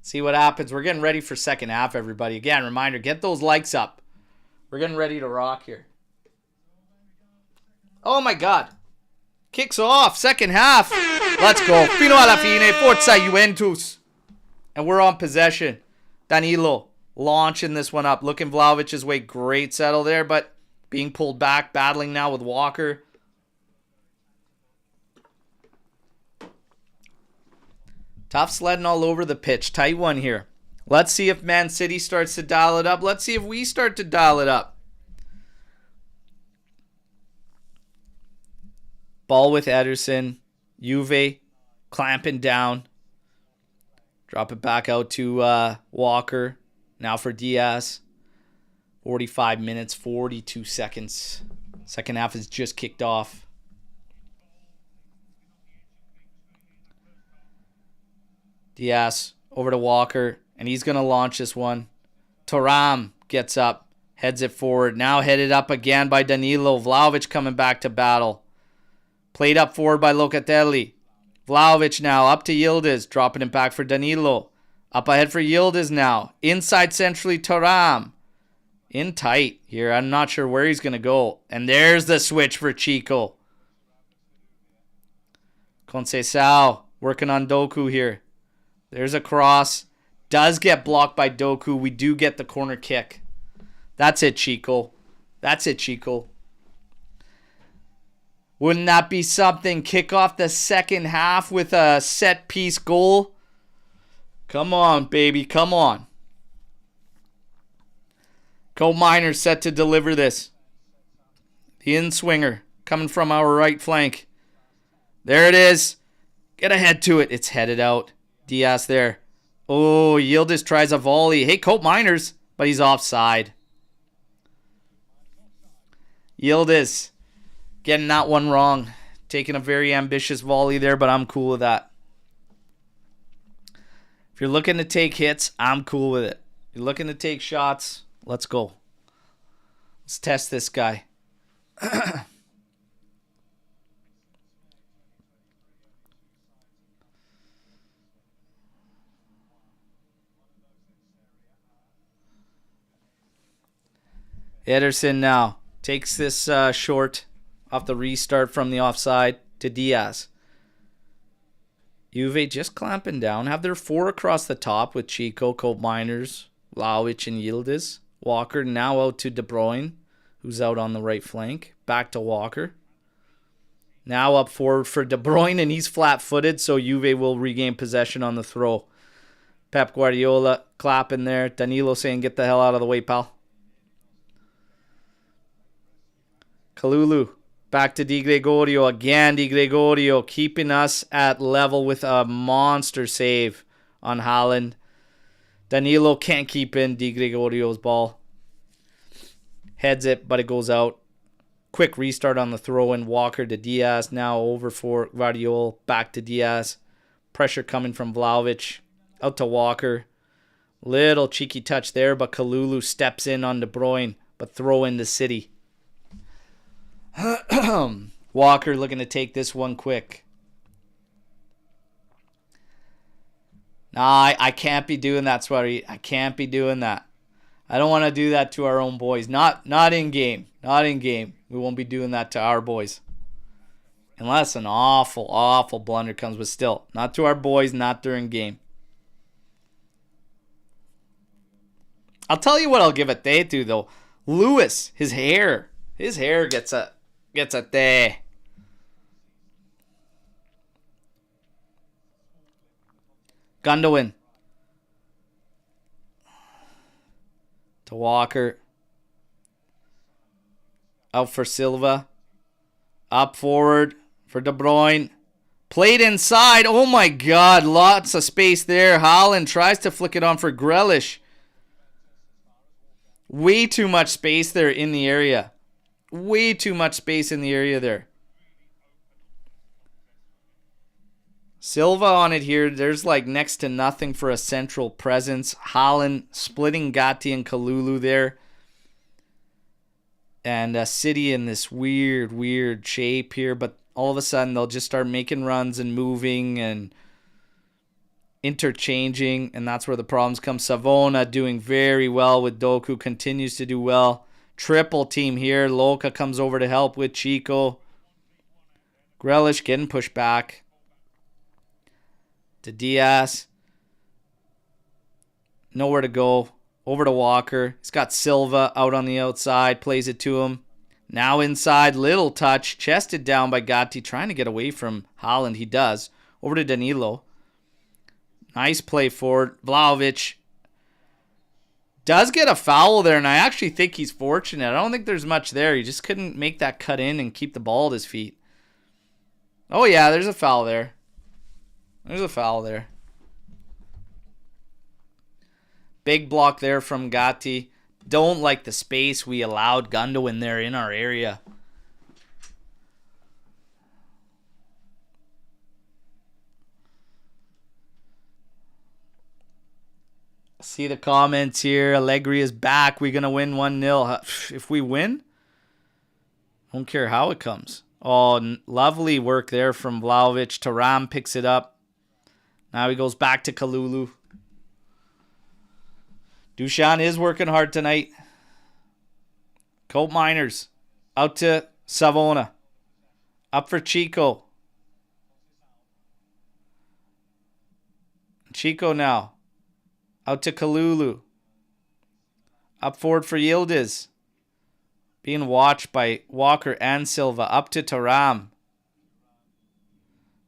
See what happens. We're getting ready for second half, everybody. Again, reminder, get those likes up. We're getting ready to rock here. Oh, my God. Kicks off. Second half. Let's go. Fino alla fine. Forza Juventus. And we're on possession. Danilo launching this one up. Looking Vlahovic's way. Great settle there, but being pulled back. Battling now with Walker. Tough sledding all over the pitch. Tight one here. Let's see if Man City starts to dial it up. Let's see if we start to dial it up. Ball with Ederson. Juve clamping down. Drop it back out to Walker. Now for Diaz. 45 minutes, 42 seconds. Second half is just kicked off. Diaz over to Walker. And he's going to launch this one. Thuram gets up. Heads it forward. Now headed up again by Danilo. Vlahovic coming back to battle. Played up forward by Locatelli. Vlahovic now up to Yildiz. Dropping it back for Danilo. Up ahead for Yildiz now. Inside centrally Thuram. In tight here. I'm not sure where he's going to go. And there's the switch for Chico. Conceição working on Doku here. There's a cross. Does get blocked by Doku. We do get the corner kick. That's it, Chico. That's it, Chico. Wouldn't that be something? Kick off the second half with a set piece goal. Come on, baby. Come on. Cole Minor set to deliver this. The in-swinger coming from our right flank. There it is. Get ahead to it. It's headed out. Diaz there. Oh, Yildiz tries a volley. Hey, Cope Miners, but he's offside. Yildiz getting that one wrong. Taking a very ambitious volley there, but I'm cool with that. If you're looking to take hits, I'm cool with it. If you're looking to take shots, let's go. Let's test this guy. Ederson now takes this short off the restart from the offside to Diaz. Juve just clamping down. Have their four across the top with Chico, Cope Miners, Vlahovic, and Yildiz. Walker now out to De Bruyne, who's out on the right flank. Back to Walker. Now up forward for De Bruyne, and he's flat-footed, so Juve will regain possession on the throw. Pep Guardiola clapping there. Danilo saying, get the hell out of the way, pal. Kalulu back to Di Gregorio. Again, Di Gregorio keeping us at level with a monster save on Haaland. Danilo can't keep in Di Gregorio's ball. Heads it, but it goes out. Quick restart on the throw in. Walker to Diaz. Now over for Guardiola. Back to Diaz. Pressure coming from Vlahovic. Out to Walker. Little cheeky touch there, but Kalulu steps in on De Bruyne. But throw in the City. Walker looking to take this one quick. Nah, I can't be doing that, Sweaty. I can't be doing that. I don't want to do that to our own boys. Not in game. Not in game. We won't be doing that to our boys. Unless an awful, awful blunder comes, but still. Not to our boys, not during game. I'll tell you what I'll give a te to, though. Lewis, his hair. His hair gets a te. Gundogan. To Walker. Out for Silva. Up forward for De Bruyne. Played inside. Oh my God. Lots of space there. Haaland tries to flick it on for Grealish. Way too much space there in the area. Way too much space in the area there. Silva on it here. There's like next to nothing for a central presence. Haaland splitting Gatti and Kalulu there. And City in this weird shape here. But all of a sudden they'll just start making runs and moving and interchanging. And that's where the problems come. Savona doing very well with Doku. Continues to do well. Triple team here. Luca comes over to help with Chico. Grealish getting pushed back. To Diaz. Nowhere to go. Over to Walker. He's got Silva out on the outside. Plays it to him. Now inside. Little touch. Chested down by Gatti. Trying to get away from Haaland. He does. Over to Danilo. Nice play forward. Vlahovic does get a foul there, and I actually think he's fortunate. I don't think there's much there. He just couldn't make that cut in and keep the ball at his feet. Oh, yeah, there's a foul there. There's a foul there. Big block there from Gatti. Don't like the space we allowed Gundogan there in our area. See the comments here. Allegri is back. We're going to win 1-0. If we win, I don't care how it comes. Oh, lovely work there from Vlahovic. Thuram picks it up. Now he goes back to Kalulu. Dushan is working hard tonight. Colt Miners. Out to Savona. Up for Chico. Chico now. Out to Kalulu. Up forward for Yildiz. Being watched by Walker and Silva. Up to Thuram.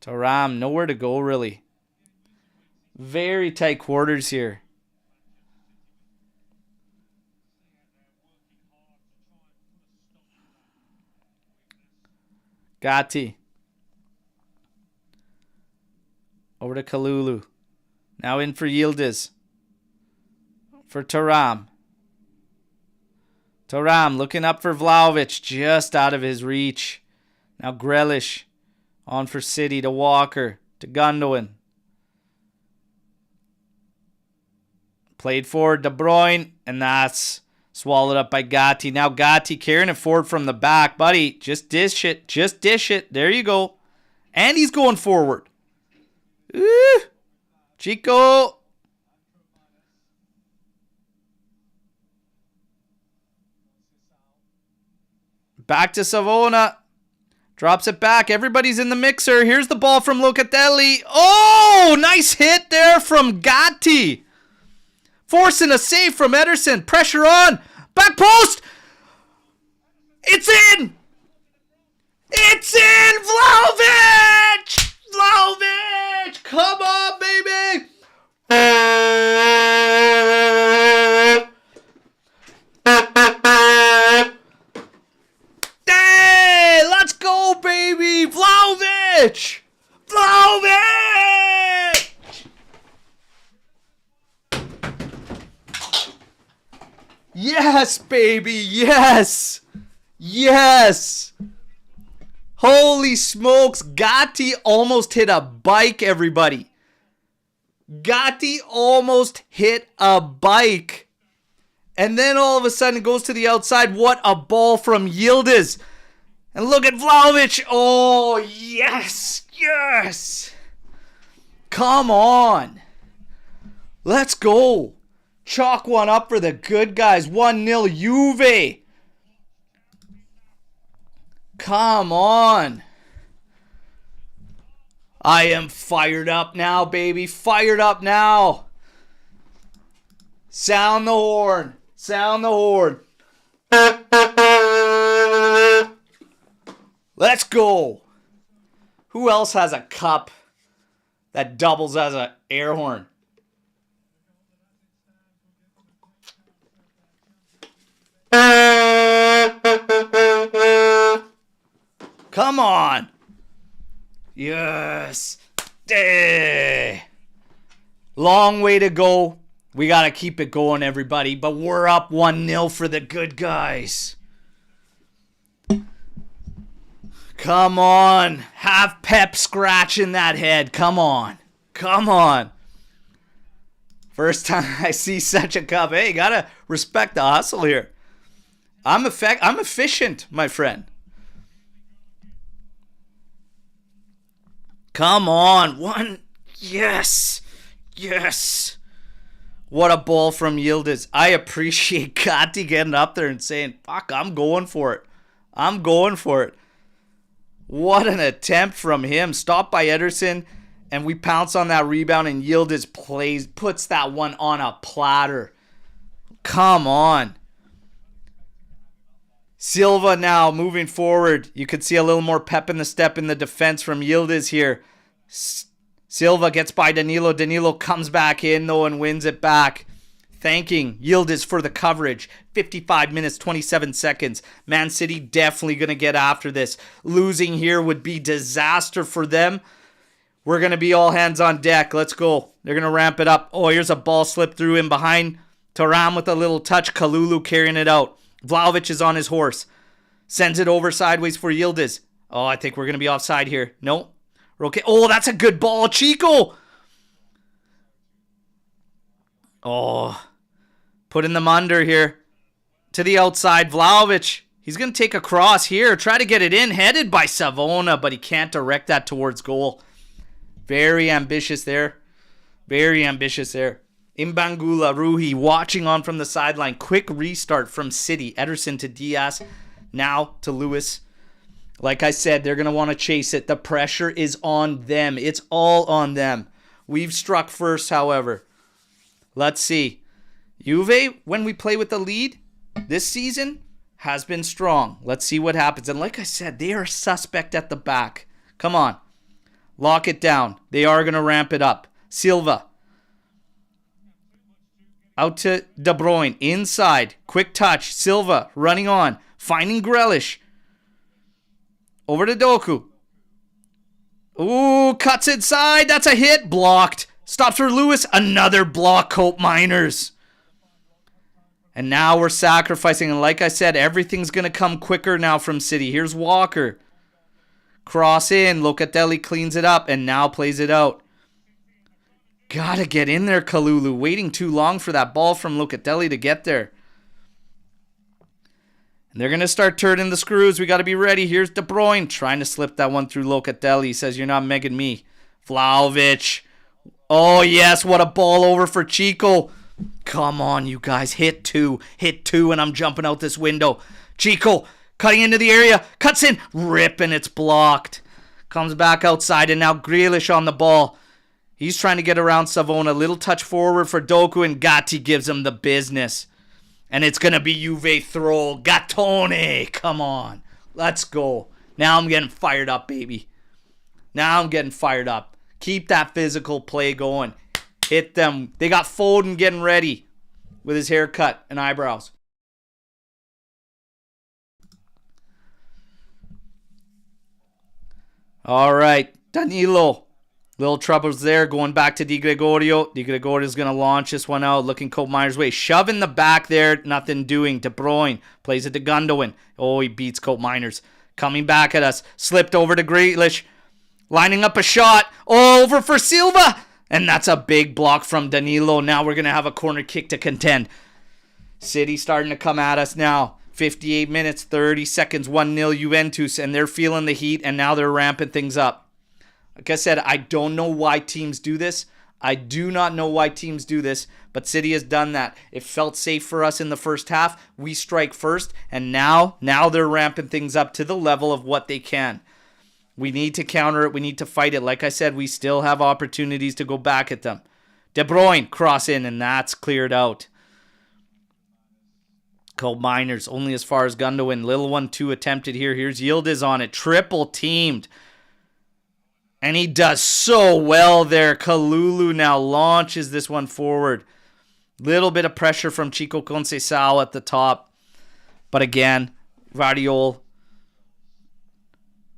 Thuram, nowhere to go really. Very tight quarters here. Gatti. Over to Kalulu. Now in for Yildiz. For Thuram. Thuram looking up for Vlahovic. Just out of his reach. Now Grealish. On for City to Walker. To Gundogan. Played forward De Bruyne. And that's swallowed up by Gatti. Now Gatti carrying it forward from the back. Buddy, just dish it. Just dish it. There you go. And he's going forward. Ooh. Chico. Back to Savona. Drops it back. Everybody's in the mixer. Here's the ball from Locatelli. Oh, nice hit there from Gatti. Forcing a save from Ederson. Pressure on. Back post. It's in. It's in. Vlahovic. Vlahovic. Come on, baby. Hey, let's go, baby. Vlahovic. Vlahovic. Yes, baby. Yes. Yes. Holy smokes. Gatti almost hit a bike, everybody. Gatti almost hit a bike. And then all of a sudden it goes to the outside. What a ball from Yildiz. And look at Vlahovic. Oh, yes. Yes. Come on. Let's go. Chalk one up for the good guys. 1-0 Juve. Come on. I am fired up now, baby. Fired up now. Sound the horn. Sound the horn. Let's go. Who else has a cup that doubles as an air horn? Come on. Yes. Long way to go. We got to keep it going, everybody. But we're up 1-0 for the good guys. Come on. Have pep scratching that head. Come on. Come on. First time I see such a cup. Hey, got to respect the hustle here. I'm efficient, my friend. Come on. One. Yes. Yes. What a ball from Yildiz. I appreciate Kati getting up there and saying, fuck, I'm going for it. I'm going for it. What an attempt from him. Stopped by Ederson, and we pounce on that rebound, and Yildiz puts that one on a platter. Come on. Silva now moving forward. You could see a little more pep in the step in the defense from Yildiz here. Silva gets by Danilo. Danilo comes back in, though, and wins it back. Thanking Yildiz for the coverage. 55 minutes, 27 seconds. Man City definitely going to get after this. Losing here would be disaster for them. We're going to be all hands on deck. Let's go. They're going to ramp it up. Oh, here's a ball slip through in behind. Taram with a little touch. Kalulu carrying it out. Vlahovic is on his horse. Sends it over sideways for Yildiz. Oh, I think we're going to be offside here. No. We're okay. Oh, that's a good ball. Chico. Oh. Putting them under here. To the outside. Vlahovic. He's going to take a cross here. Try to get it in. Headed by Savona, but he can't direct that towards goal. Very ambitious there. Very ambitious there. Imbangula, Ruhi watching on from the sideline. Quick restart from City. Ederson to Diaz. Now to Lewis. Like I said, they're going to want to chase it. The pressure is on them. It's all on them. We've struck first, however. Let's see. Juve, when we play with the lead this season, has been strong. Let's see what happens. And like I said, they are suspect at the back. Come on. Lock it down. They are going to ramp it up. Silva. Out to De Bruyne. Inside. Quick touch. Silva running on. Finding Grealish. Over to Doku. Ooh, cuts inside. That's a hit. Blocked. Stops for Lewis. Another block, Cope Miners. And now we're sacrificing. And like I said, everything's going to come quicker now from City. Here's Walker. Cross in. Locatelli cleans it up and now plays it out. Gotta get in there, Kalulu. Waiting too long for that ball from Locatelli to get there. And they're going to start turning the screws. We got to be ready. Here's De Bruyne trying to slip that one through Locatelli. He says, you're not megging me. Vlahovic. Oh, yes. What a ball over for Chico. Come on, you guys. Hit two. Hit two, and I'm jumping out this window. Chico cutting into the area. Cuts in. Ripping. It's blocked. Comes back outside, and now Grealish on the ball. He's trying to get around Savona. Little touch forward for Doku, and Gatti gives him the business. And it's going to be Juve throw. Gattone. Come on. Let's go. Now I'm getting fired up, baby. Now I'm getting fired up. Keep that physical play going. Hit them. They got Foden getting ready with his haircut and eyebrows. All right. Danilo. Little troubles there. Going back to Di Gregorio. Di Gregorio's going to launch this one out. Looking Cope Miners' way. Shove in the back there. Nothing doing. De Bruyne plays it to Gundogan. Oh, he beats Cope Miners. Coming back at us. Slipped over to Grealish. Lining up a shot. Oh, over for Silva. And that's a big block from Danilo. Now we're going to have a corner kick to contend. City starting to come at us now. 58 minutes, 30 seconds, 1-0 Juventus. And they're feeling the heat, and now they're ramping things up. Like I said, I don't know why teams do this. I do not know why teams do this, but City has done that. It felt safe for us in the first half. We strike first, and now they're ramping things up to the level of what they can. We need to counter it. We need to fight it. Like I said, we still have opportunities to go back at them. De Bruyne cross in, and that's cleared out. Gold Miners only as far as Gundogan. Little 1-2 attempted here. Here's Yildiz on it. Triple teamed. And he does so well there. Kalulu now launches this one forward. Little bit of pressure from Chico Conceição at the top. But again, Vardiol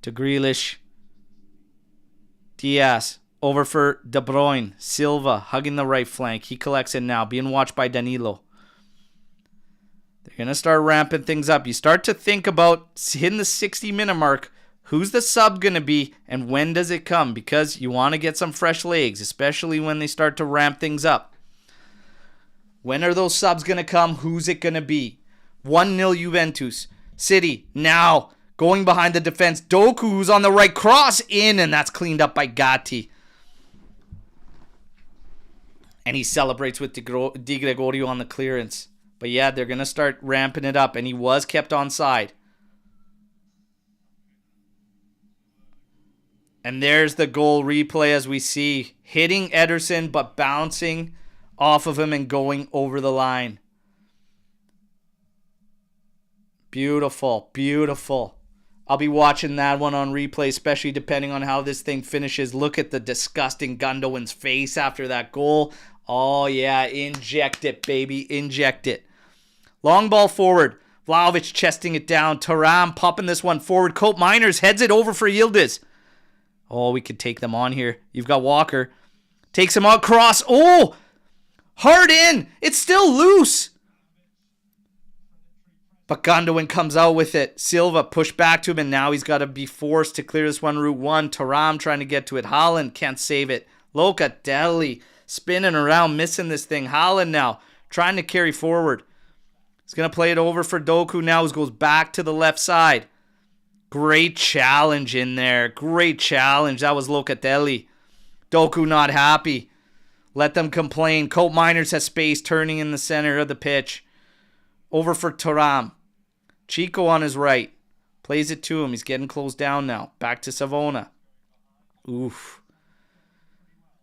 to Grealish. Diaz over for De Bruyne. Silva hugging the right flank. He collects it now. Being watched by Danilo. They're going to start ramping things up. You start to think about hitting the 60-minute mark. Who's the sub going to be and when does it come? Because you want to get some fresh legs, especially when they start to ramp things up. When are those subs going to come? Who's it going to be? 1-0 Juventus. City now going behind the defense. Doku, who's on the right, cross in, and that's cleaned up by Gatti. And he celebrates with Di Gregorio on the clearance. But yeah, they're going to start ramping it up, and he was kept onside. And there's the goal replay as we see. Hitting Ederson, but bouncing off of him and going over the line. Beautiful, beautiful. I'll be watching that one on replay, especially depending on how this thing finishes. Look at the disgusting Gundogan's face after that goal. Oh, yeah, inject it, baby, inject it. Long ball forward. Vlahovic chesting it down. Thuram popping this one forward. Cope Miners heads it over for Yildiz. Oh, we could take them on here. You've got Walker. Takes him out, cross. Oh, hard in. It's still loose. But Gundogan comes out with it. Silva pushed back to him, and now he's got to be forced to clear this one route one. Thuram trying to get to it. Haaland can't save it. Locatelli spinning around, missing this thing. Haaland now trying to carry forward. He's going to play it over for Doku now, who goes back to the left side. Great challenge in there. Great challenge. That was Locatelli. Doku not happy. Let them complain. Cope Miners has space turning in the center of the pitch. Over for Thuram. Chico on his right. Plays it to him. He's getting closed down now. Back to Savona. Oof.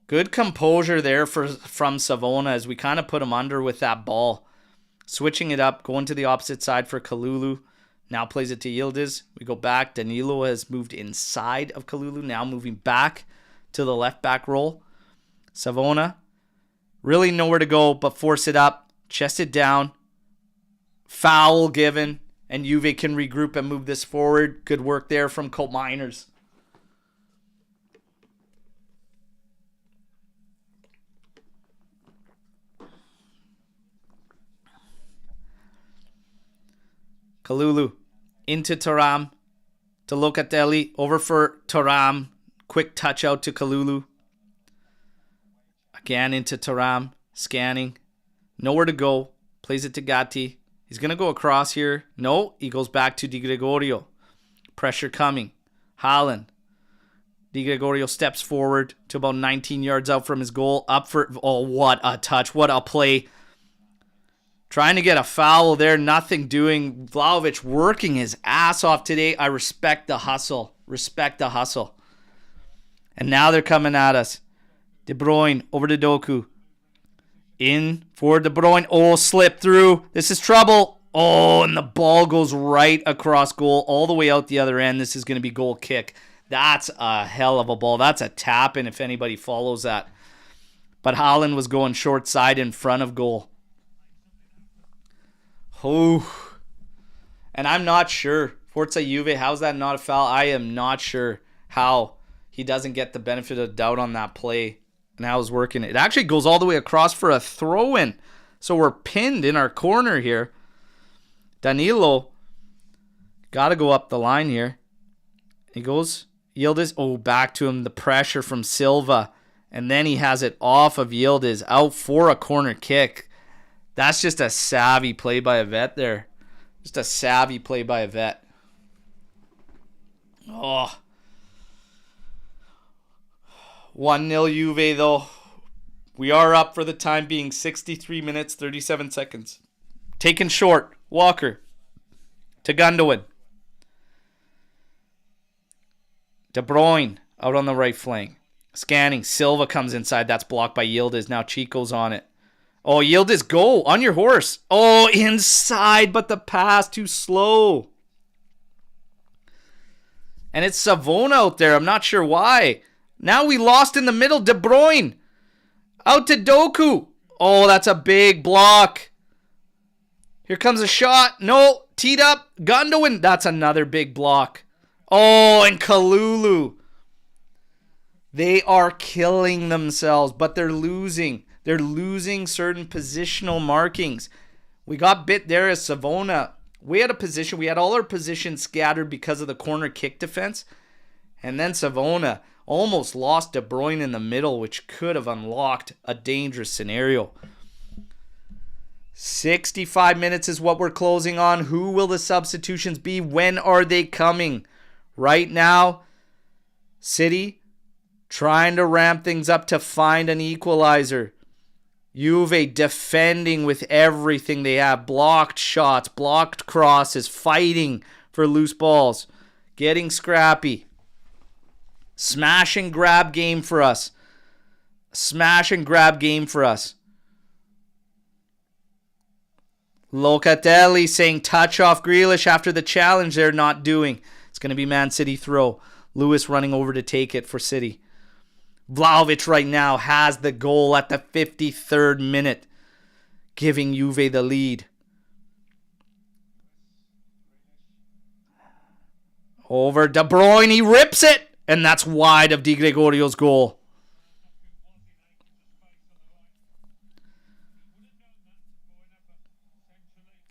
Good composure there from Savona as we kind of put him under with that ball. Switching it up. Going to the opposite side for Kalulu. Now plays it to Yildiz. We go back. Danilo has moved inside of Kalulu. Now moving back to the left back role. Savona. Really nowhere to go but force it up. Chest it down. Foul given. And Juve can regroup and move this forward. Good work there from Cope Miners. Kalulu into Thuram to Locatelli. Over for Thuram. Quick touch out to Kalulu. Again into Thuram. Scanning. Nowhere to go. Plays it to Gatti. He's going to go across here. No, he goes back to Di Gregorio. Pressure coming. Haaland. Di Gregorio steps forward to about 19 yards out from his goal. Up for... Oh, what a touch. What a play. Trying to get a foul there. Nothing doing. Vlahovic working his ass off today. I respect the hustle. Respect the hustle. And now they're coming at us. De Bruyne over to Doku. In for De Bruyne. Oh, slip through. This is trouble. Oh, and the ball goes right across goal all the way out the other end. This is going to be goal kick. That's a hell of a ball. That's a tap-in if anybody follows that. But Haaland was going short side in front of goal. Oh. And I'm not sure. Forza Juve, how's that not a foul? I am not sure how he doesn't get the benefit of the doubt on that play. And how it's working. It actually goes all the way across for a throw-in. So we're pinned in our corner here. Danilo got to go up the line here. He goes. Yildiz. Oh, back to him. The pressure from Silva. And then he has it off of Yildiz. Out for a corner kick. That's just a savvy play by a vet there. Just a savvy play by a vet. Oh. 1-0 Juve, though. We are up for the time being. 63 minutes, 37 seconds. Taken short. Walker. To Gundogan. De Bruyne out on the right flank. Scanning. Silva comes inside. That's blocked by Yildiz. Now Chico's on it. Oh, Yildiz, go on your horse. Oh, inside, but the pass too slow. And it's Savona out there. I'm not sure why. Now we lost in the middle. De Bruyne. Out to Doku. Oh, that's a big block. Here comes a shot. No, teed up. Gundogan. That's another big block. Oh, and Kalulu. They are killing themselves, but they're losing. They're losing certain positional markings. We got bit there as Savona. We had a position. We had all our positions scattered because of the corner kick defense. And then Savona almost lost De Bruyne in the middle, which could have unlocked a dangerous scenario. 65 minutes is what we're closing on. Who will the substitutions be? When are they coming? Right now, City trying to ramp things up to find an equalizer. Juve defending with everything they have. Blocked shots, blocked crosses, fighting for loose balls, getting scrappy. Smash and grab game for us. Smash and grab game for us. Locatelli saying touch off Grealish after the challenge they're not doing. It's going to be Man City throw. Lewis running over to take it for City. Vlahovic right now has the goal at the 53rd minute, giving Juve the lead. Over De Bruyne, he rips it, and that's wide of Di Gregorio's goal.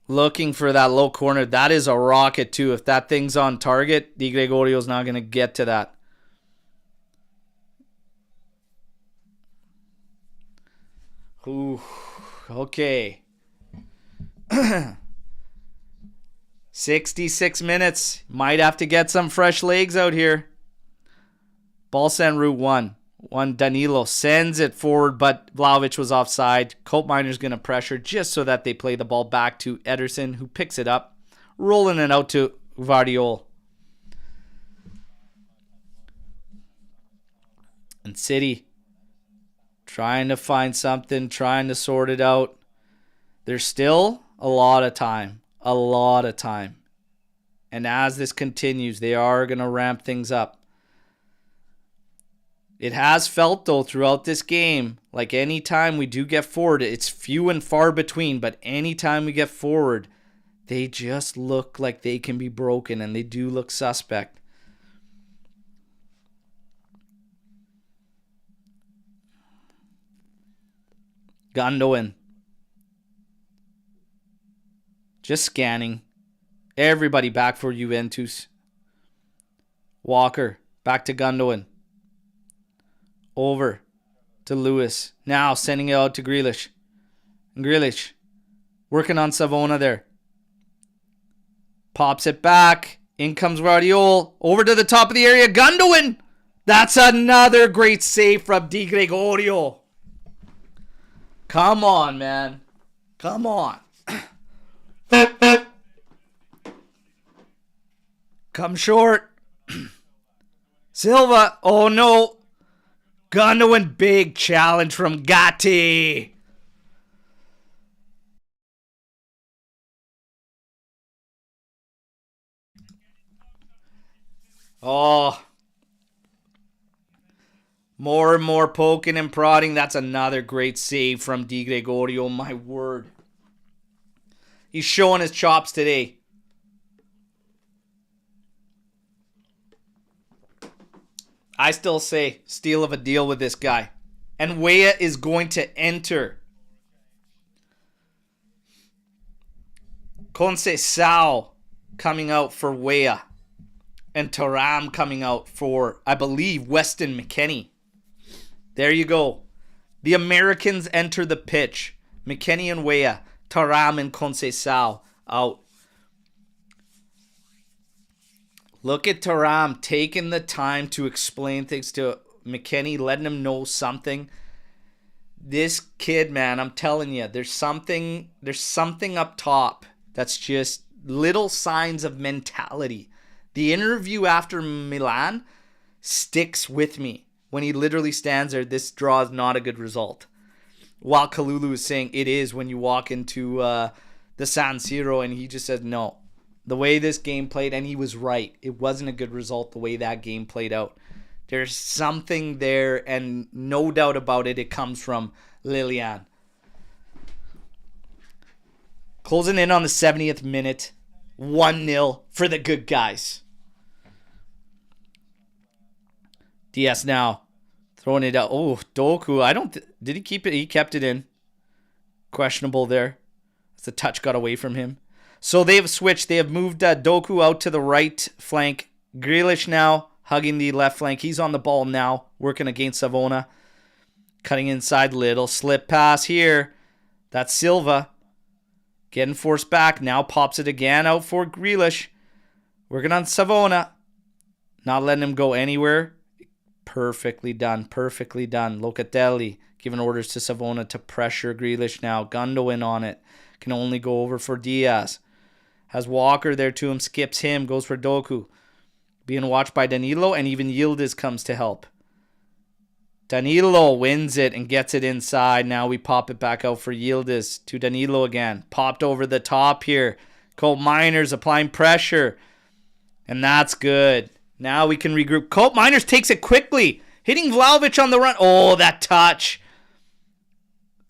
Looking for that low corner. That is a rocket too. If that thing's on target, Di Gregorio's not going to get to that. Ooh, okay. 66 minutes. Might have to get some fresh legs out here. Ball send route one. Danilo sends it forward, but Vlahovic was offside. Koopmeiner's going to pressure just so that they play the ball back to Ederson, who picks it up, rolling it out to Vardiol. And City trying to find something, trying to sort it out. There's still a lot of time. A lot of time. And as this continues, they are going to ramp things up. It has felt, though, throughout this game, like any time we do get forward, it's few and far between, but anytime we get forward, they just look like they can be broken, and they do look suspect. Gundogan. Just scanning. Everybody back for Juventus. Walker. Back to Gundogan. Over to Lewis. Now sending it out to Grealish. And Grealish working on Savona there. Pops it back. In comes Vardiol. Over to the top of the area. Gundogan. That's another great save from Di Gregorio. Come on, man. Come on. Come short. Silva. Oh, no. Gundogan, big challenge from Gatti. Oh. More and more poking and prodding. That's another great save from Di Gregorio. My word. He's showing his chops today. I still say steal of a deal with this guy. And Weah is going to enter. Conceição coming out for Weah. And Thuram coming out for, I believe, Weston McKennie. There you go. The Americans enter the pitch. McKennie and Weah. Thuram and Conceição out. Look at Thuram taking the time to explain things to McKennie, letting him know something. This kid, man, I'm telling you, there's something up top that's just little signs of mentality. The interview after Milan sticks with me. When he literally stands there, this draw is not a good result. While Kalulu is saying it is when you walk into the San Siro, and he just said no. The way this game played, and he was right. It wasn't a good result the way that game played out. There's something there, and no doubt about it, it comes from Lilian. Closing in on the 70th minute. 1-0 for the good guys. DS now. Throwing it out. Oh, Doku. Did he keep it? He kept it in. Questionable there. As the touch got away from him. So they have switched. They have moved Doku out to the right flank. Grealish now hugging the left flank. He's on the ball now. Working against Savona. Cutting inside. Little slip pass here. That's Silva. Getting forced back. Now pops it again out for Grealish. Working on Savona. Not letting him go anywhere. Perfectly done. Perfectly done. Locatelli giving orders to Savona to pressure Grealish now. Gundogan on it. Can only go over for Diaz. Has Walker there to him. Skips him. Goes for Doku. Being watched by Danilo. And even Yildiz comes to help. Danilo wins it and gets it inside. Now we pop it back out for Yildiz to Danilo again. Popped over the top here. Colt Miners applying pressure. And that's good. Now we can regroup. Colt Miners takes it quickly. Hitting Vlahovic on the run. Oh, that touch.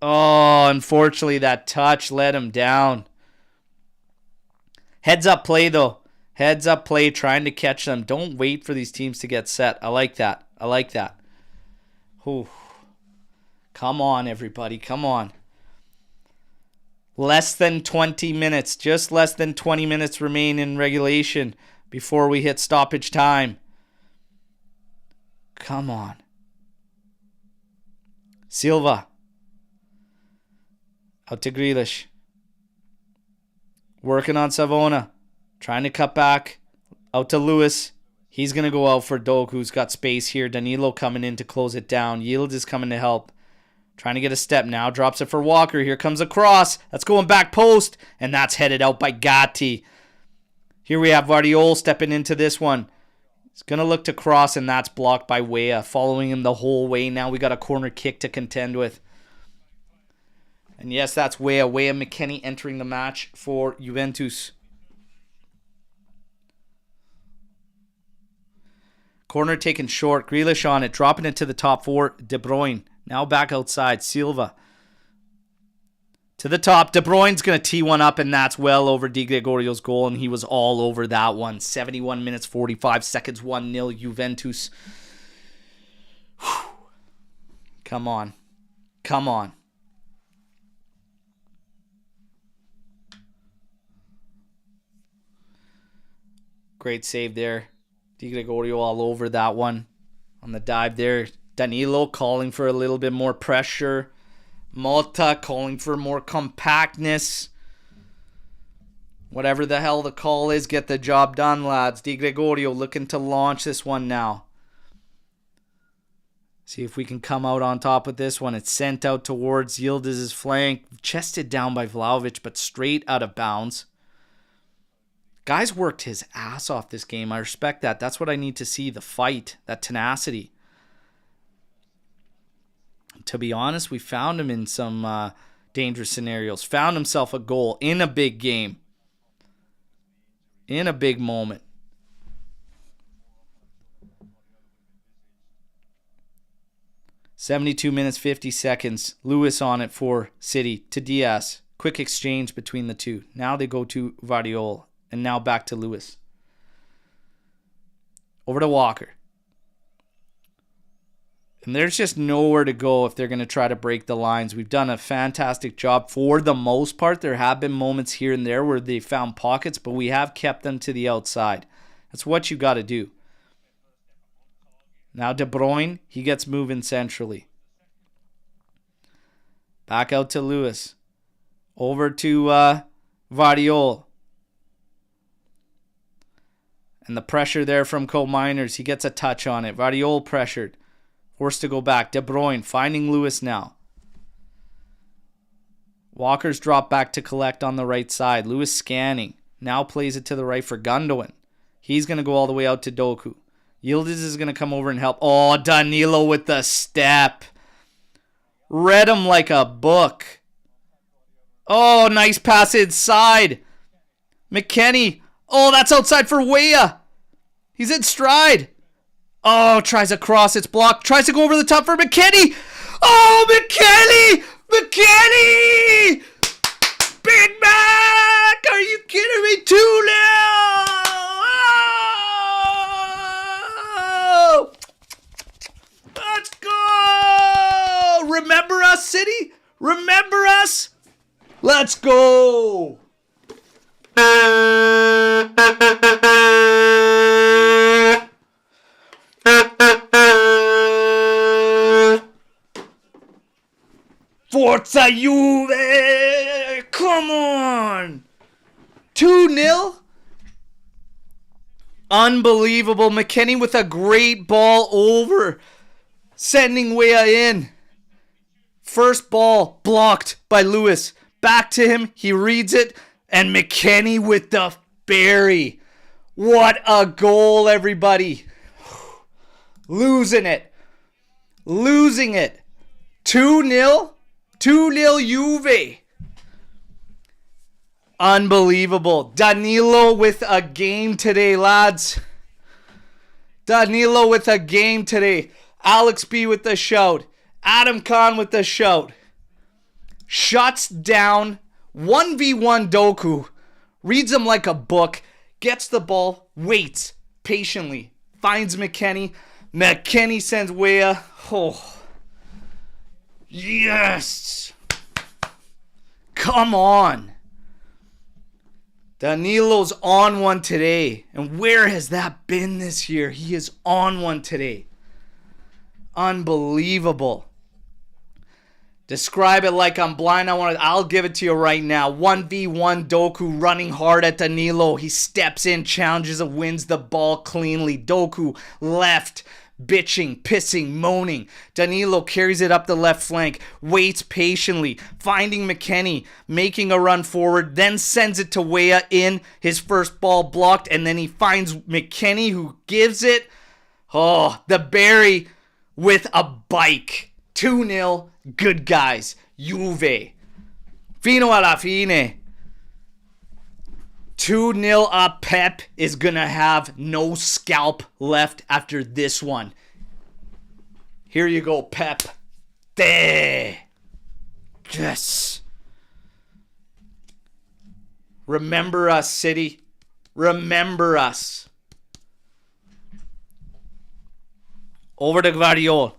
Oh, unfortunately, that touch let him down. Heads up play, though. Heads up play, trying to catch them. Don't wait for these teams to get set. I like that. I like that. Ooh. Come on, everybody. Come on. Less than 20 minutes. Just less than 20 minutes remain in regulation before we hit stoppage time. Come on. Silva. Out to Grealish. Working on Savona. Trying to cut back. Out to Lewis. He's going to go out for Doku, who's got space here. Danilo coming in to close it down. Yield is coming to help. Trying to get a step now. Drops it for Walker. Here comes a cross. That's going back post. And that's headed out by Gatti. Here we have Vardiol stepping into this one. He's going to look to cross, and that's blocked by Weah. Following him the whole way. Now we got a corner kick to contend with. And yes, that's Weah. Weah McKennie entering the match for Juventus. Corner taken short. Grealish on it. Dropping it to the top four. De Bruyne. Now back outside. Silva. To the top. De Bruyne's going to tee one up, and that's well over Di Gregorio's goal, and he was all over that one. 71 minutes, 45 seconds, 1-0 Juventus. Whew. Come on. Come on. Great save there. Di Gregorio all over that one. On the dive there. Danilo calling for a little bit more pressure. Mota calling for more compactness. Whatever the hell the call is, get the job done, lads. Di Gregorio looking to launch this one now. See if we can come out on top with this one. It's sent out towards Yildiz's flank. Chested down by Vlahovic, but straight out of bounds. Guys worked his ass off this game. I respect that. That's what I need to see. The fight. That tenacity. To be honest, we found him in some dangerous scenarios. Found himself a goal in a big game. In a big moment. "72 minutes, 50 seconds. Lewis on it for City to Diaz. Quick exchange between the two. Now they go to Vardiol. And now back to Lewis. Over to Walker. And there's just nowhere to go if they're going to try to break the lines. We've done a fantastic job for the most part. There have been moments here and there where they found pockets, but we have kept them to the outside. That's what you got to do. Now De Bruyne, he gets moving centrally. Back out to Lewis. Over to Vardiol. And the pressure there from Colt Miners. He gets a touch on it. Vardiol pressured. Forced to go back. De Bruyne finding Lewis now. Walker's dropped back to collect on the right side. Lewis scanning. Now plays it to the right for Gundogan. He's going to go all the way out to Doku. Yildiz is going to come over and help. Oh, Danilo with the step. Read him like a book. Oh, nice pass inside. McKennie. Oh, that's outside for Weah. He's in stride. Oh, tries a cross. It's blocked. Tries to go over the top for McKennie. Oh, McKennie! McKennie! Big Mac! Are you kidding me? 2-0! Oh! Let's go! Remember us, City? Remember us? Let's go! Forza Juve! Come on! 2-0? Unbelievable. McKennie with a great ball over. Sending Weah in. First ball blocked by Lewis. Back to him. He reads it. And McKennie with the bury. What a goal, everybody. Losing it. Losing it. 2-0. 2-0 Juve. Unbelievable. Danilo with a game today, lads. Danilo with a game today. Alex B with the shout. Adam Khan with the shout. Shuts down 1v1 Doku. Reads him like a book. Gets the ball. Waits patiently. Finds McKennie. McKennie sends Weah. Oh. Yes. Come on. Danilo's on one today. And where has that been this year? He is on one today. Unbelievable. Describe it like I'm blind. I'll give it to you right now. 1v1 Doku running hard at Danilo. He steps in, challenges and wins the ball cleanly. Doku left, bitching, pissing, moaning. Danilo carries it up the left flank, waits patiently, finding McKennie, making a run forward, then sends it to Weah in. His first ball blocked, and then he finds McKennie who gives it. Oh, the Barry with a bike. 2-0. Good guys. Juve. Fino alla fine. 2-0 up. Pep is going to have no scalp left after this one. Here you go, Pep. There. Yes. Remember us, City. Remember us. Over to Guardiola.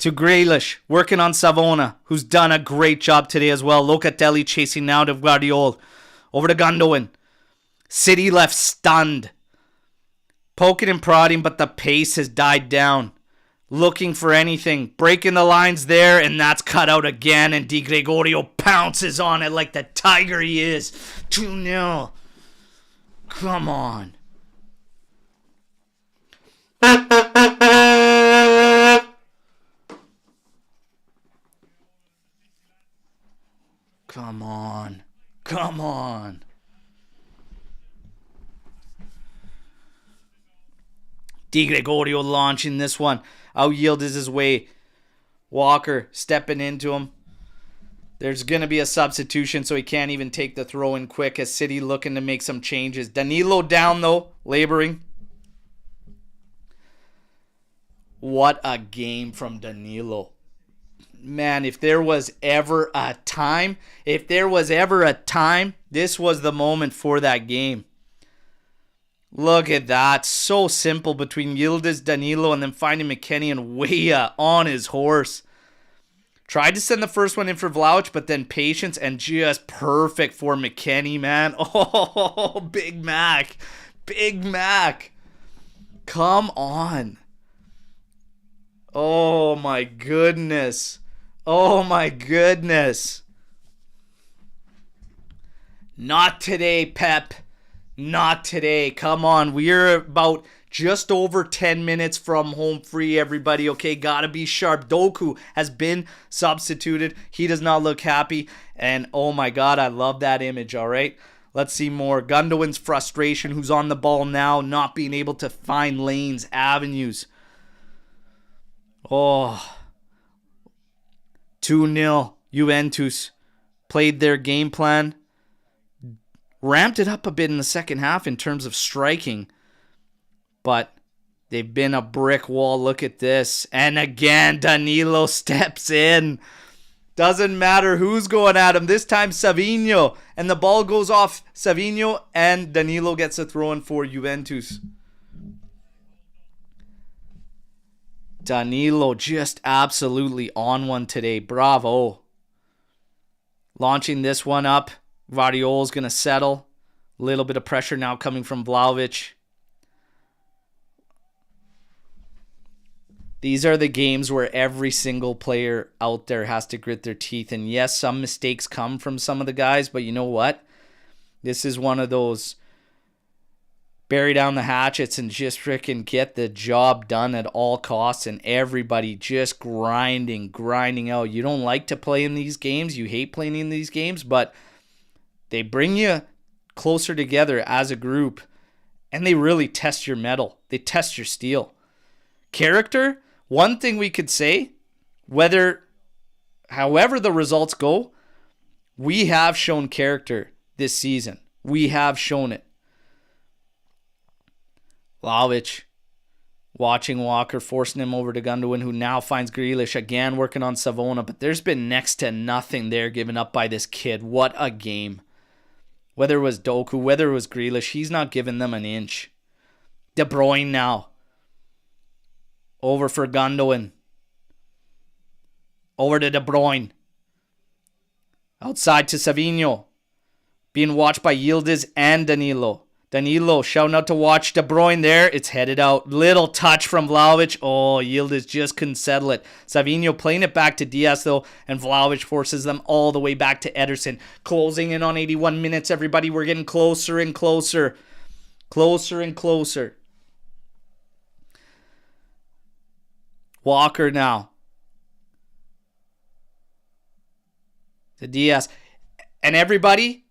To Grealish, working on Savona, who's done a great job today as well. Locatelli chasing now to Guardiola. Over to Gundogan. City left stunned. Poking and prodding, but the pace has died down. Looking for anything. Breaking the lines there, and that's cut out again. And Di Gregorio pounces on it like the tiger he is. 2-0. Come on. Come on. Come on. Di Gregorio launching this one. Out yield is his way. Walker stepping into him. There's going to be a substitution, so he can't even take the throw in quick as City looking to make some changes. Danilo down, though. Laboring. What a game from Danilo. Man, if there was ever a time, this was the moment for that game. Look at that. So simple between Yildiz, Danilo, and then finding McKennie and Weah on his horse. Tried to send the first one in for Vlahovic, but then patience and just perfect for McKennie, man. Oh, Big Mac. Big Mac. Come on. Oh, my goodness. Oh, my goodness. Not today, Pep. Not today. Come on. We're about just over 10 minutes from home free, everybody. Okay, gotta be sharp. Doku has been substituted. He does not look happy. And oh my God, I love that image, all right? Let's see more. Gundogan's frustration, who's on the ball now, not being able to find lanes, avenues. Oh. 2-0. Juventus played their game plan. Ramped it up a bit in the second half in terms of striking. But they've been a brick wall. Look at this. And again, Danilo steps in. Doesn't matter who's going at him. This time, Savinho. And the ball goes off Savinho, and Danilo gets a throw-in for Juventus. Danilo just absolutely on one today. Bravo. Launching this one up. Guardiola's going to settle. A little bit of pressure now coming from Vlahovic. These are the games where every single player out there has to grit their teeth. And yes, some mistakes come from some of the guys, but you know what? This is one of those bury down the hatchets and just freaking get the job done at all costs, and everybody just grinding out. You don't like to play in these games. You hate playing in these games, but they bring you closer together as a group, and they really test your mettle. They test your steel. Character, one thing we could say, however the results go, we have shown character this season. We have shown it. Vlahovic watching Walker, forcing him over to Gundogan, who now finds Grealish again working on Savona, but there's been next to nothing there given up by this kid. What a game. Whether it was Doku, whether it was Grealish, he's not giving them an inch. De Bruyne now. Over for Gundogan. Over to De Bruyne. Outside to Savinho. Being watched by Yildiz and Danilo. Danilo shouting out to watch De Bruyne there. It's headed out. Little touch from Vlahovic. Oh, Yildiz just couldn't settle it. Savinho playing it back to Diaz though, and Vlahovic forces them all the way back to Ederson. Closing in on 81 minutes, everybody. We're getting closer and closer. Closer and closer. Walker now. To Diaz. And everybody,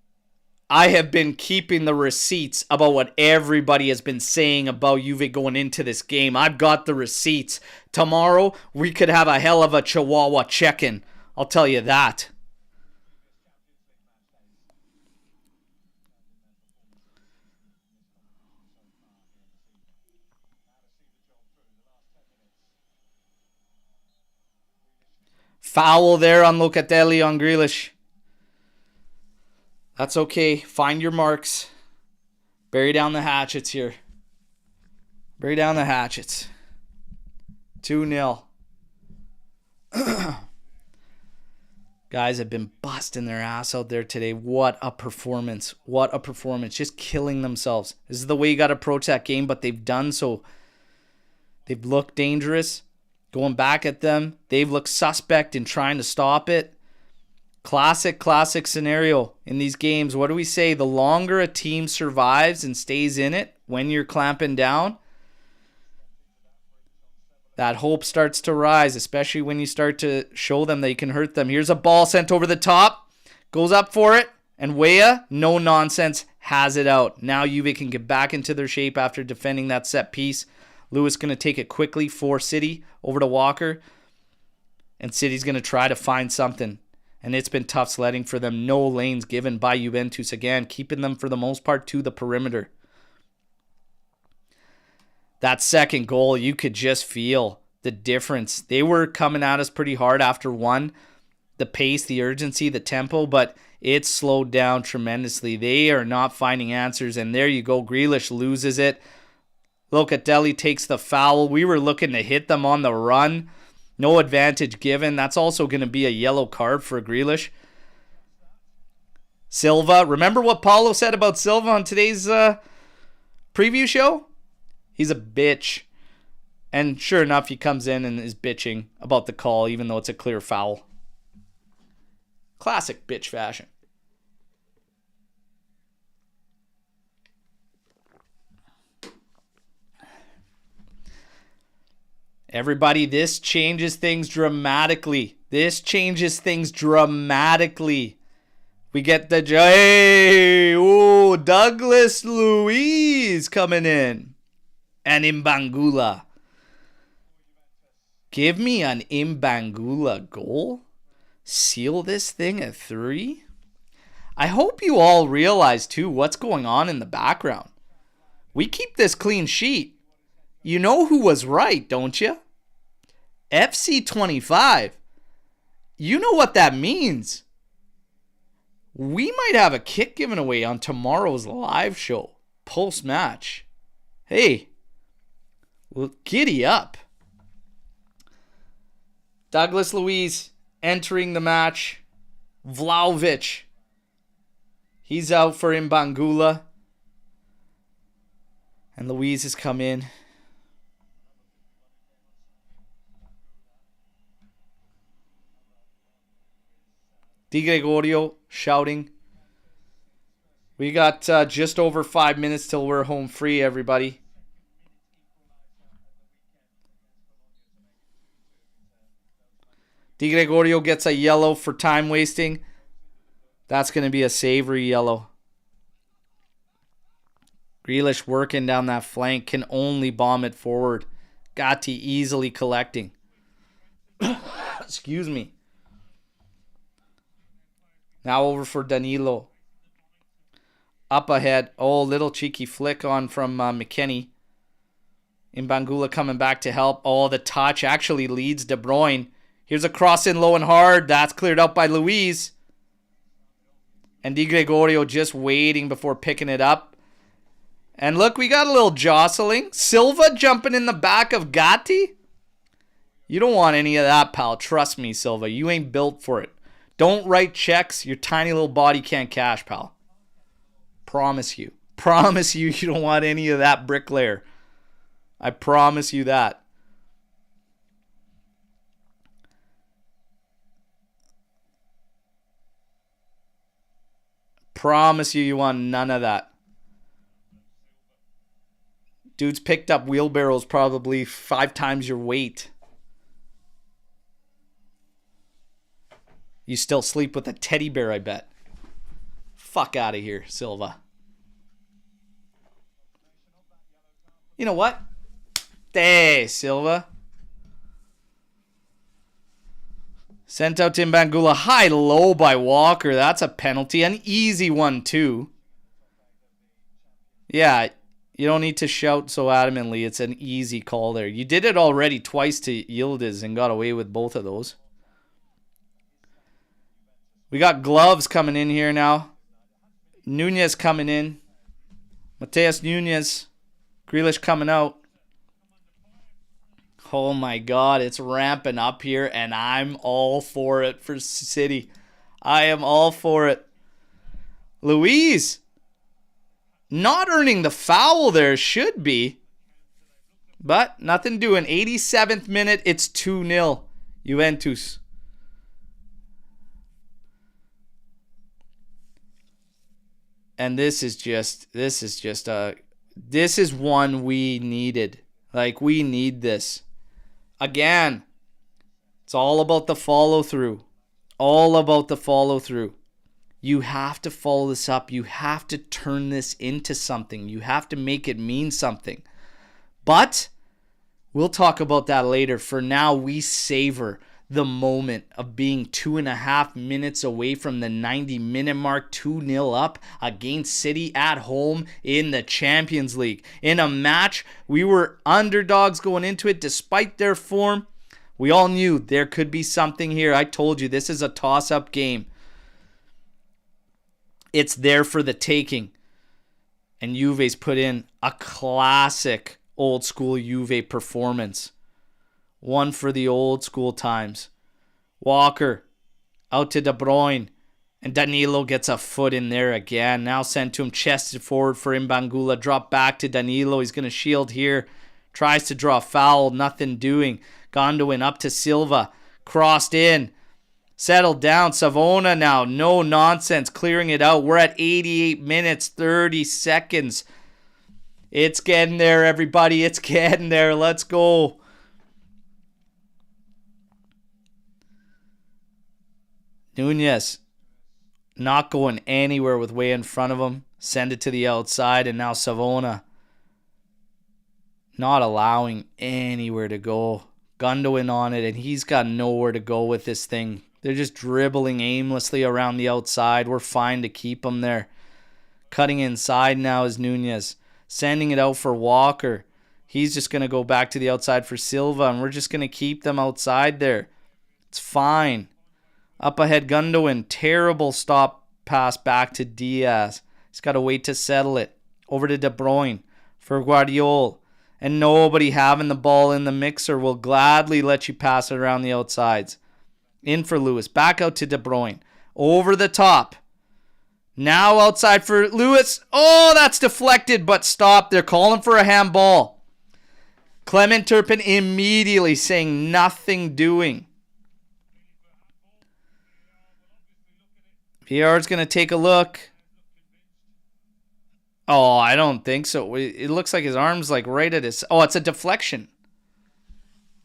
I have been keeping the receipts about what everybody has been saying about Juve going into this game. I've got the receipts. Tomorrow, we could have a hell of a Chihuahua check-in. I'll tell you that. Foul there on Locatelli on Grealish. That's okay. Find your marks. Bury down the hatchets here. Bury down the hatchets. 2-0. Guys have been busting their ass out there today. What a performance. What a performance. Just killing themselves. This is the way you got to approach that game, but they've done so. They've looked dangerous. Going back at them. They've looked suspect in trying to stop it. Classic scenario in these games. What do we say? The longer a team survives and stays in it when you're clamping down, that hope starts to rise, especially when you start to show them that you can hurt them. Here's a ball sent over the top. Goes up for it. And Weah, no nonsense, has it out. Now Juve can get back into their shape after defending that set piece. Lewis going to take it quickly for City over to Walker. And City's going to try to find something. And it's been tough sledding for them. No lanes given by Juventus again, keeping them for the most part to the perimeter. That second goal, you could just feel the difference. They were coming at us pretty hard after one. The pace, the urgency, the tempo, but it slowed down tremendously. They are not finding answers. And there you go. Grealish loses it. Locatelli takes the foul. We were looking to hit them on the run. No advantage given. That's also going to be a yellow card for Grealish. Silva. Remember what Paulo said about Silva on today's preview show? He's a bitch. And sure enough, he comes in and is bitching about the call, even though it's a clear foul. Classic bitch fashion. Everybody, this changes things dramatically. This changes things dramatically. We get the Douglas Luiz coming in. And Imbangula. Give me an Imbangula goal? seal this thing at 3. I hope you all realize, too, what's going on in the background. We keep this clean sheet. You know who was right, don't you? FC 25. You know what that means. We might have a kick given away on tomorrow's live show, post-match. Hey, well, giddy up. Douglas Luiz entering the match. Vlahovic. He's out for Mbangula. And Luiz has come in. Di Gregorio shouting. We got just over 5 minutes till we're home free, everybody. Di Gregorio gets a yellow for time wasting. That's going to be a savory yellow. Grealish working down that flank, can only bomb it forward. Gatti easily collecting. Excuse me. Now over for Danilo. Up ahead. Oh, little cheeky flick on from McKennie. Mbangula coming back to help. Oh, the touch actually leads De Bruyne. Here's a cross in low and hard. That's cleared up by Luiz. And Di Gregorio just waiting before picking it up. And look, we got a little jostling. Silva jumping in the back of Gatti. You don't want any of that, pal. Trust me, Silva. You ain't built for it. Don't write checks. Your tiny little body can't cash, pal. Promise you. Promise you don't want any of that bricklayer. I promise you that. Promise you want none of that. Dude's picked up wheelbarrows probably 5 times your weight. You still sleep with a teddy bear, I bet. Fuck out of here, Silva. You know what? Hey, Silva. Sent out to Mbangula. High-low by Walker. That's a penalty. An easy one, too. Yeah, you don't need to shout so adamantly. It's an easy call there. You did it already twice to Yildiz and got away with both of those. We got gloves coming in here now. Nunez coming in. Mateus Nunez. Grealish coming out. Oh my God, it's ramping up here, and I'm all for it for City. I am all for it. Luiz. Not earning the foul there, should be. But nothing doing. 87th minute, it's 2-0. Juventus. And this is one we needed. Like, we need this. Again, it's all about the follow through. All about the follow through. You have to follow this up. You have to turn this into something. You have to make it mean something. But we'll talk about that later. For now, we savor the moment of being 2.5 minutes away from the 90-minute mark, 2-0 up against City at home in the Champions League. In a match, we were underdogs going into it despite their form. We all knew there could be something here. I told you, this is a toss-up game. It's there for the taking. And Juve's put in a classic old-school Juve performance. One for the old school times. Walker out to De Bruyne. And Danilo gets a foot in there again. Now sent to him, chested forward for Mbangula. Drop back to Danilo. He's going to shield here. Tries to draw a foul. Nothing doing. Gondoin up to Silva. Crossed in. Settled down. Savona now. No nonsense. Clearing it out. We're at 88 minutes, 30 seconds. It's getting there, everybody. It's getting there. Let's go. Nunez not going anywhere with way in front of him. Send it to the outside, and now Savona not allowing anywhere to go. Gundogan on it, and he's got nowhere to go with this thing. They're just dribbling aimlessly around the outside. We're fine to keep them there. Cutting inside now is Nunez. Sending it out for Walker. He's just going to go back to the outside for Silva, and we're just going to keep them outside there. It's fine. Up ahead, Gundogan. Terrible stop pass back to Diaz. He's got to wait to settle it. Over to De Bruyne for Guardiola. And nobody having the ball in the mixer will gladly let you pass it around the outsides. In for Lewis. Back out to De Bruyne. Over the top. Now outside for Lewis. Oh, that's deflected, but stopped. They're calling for a handball. Clement Turpin immediately saying nothing doing. VR's going to take a look. Oh, I don't think so. It looks like his arm's like right at his... Oh, it's a deflection.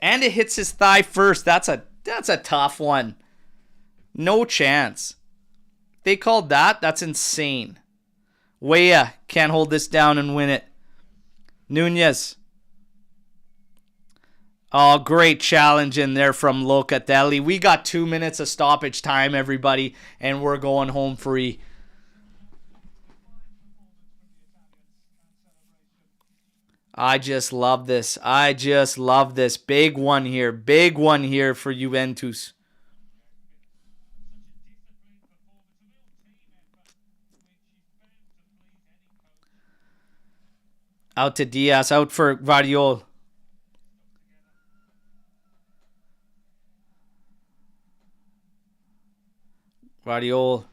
And it hits his thigh first. That's a tough one. No chance. They called that. That's insane. Weah can't hold this down and win it. Nunez. Oh, great challenge in there from Locatelli. We got 2 minutes of stoppage time, everybody, and we're going home free. I just love this. I just love this. Big one here. Big one here for Juventus. Out to Diaz. Out for Guardiola. Guardiola.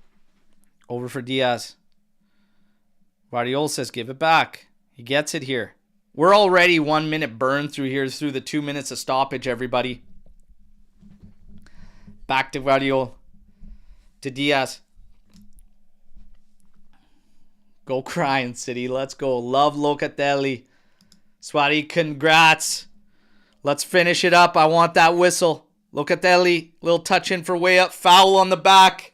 Over for Diaz. Guardiola says give it back. He gets it here. We're already 1 minute burn through here through the 2 minutes of stoppage, everybody. Back to Guardiola. To Diaz. Go crying, City. Let's go. Love Locatelli. Swati, congrats. Let's finish it up. I want that whistle. Locatelli, little touch in for way up. Foul on the back.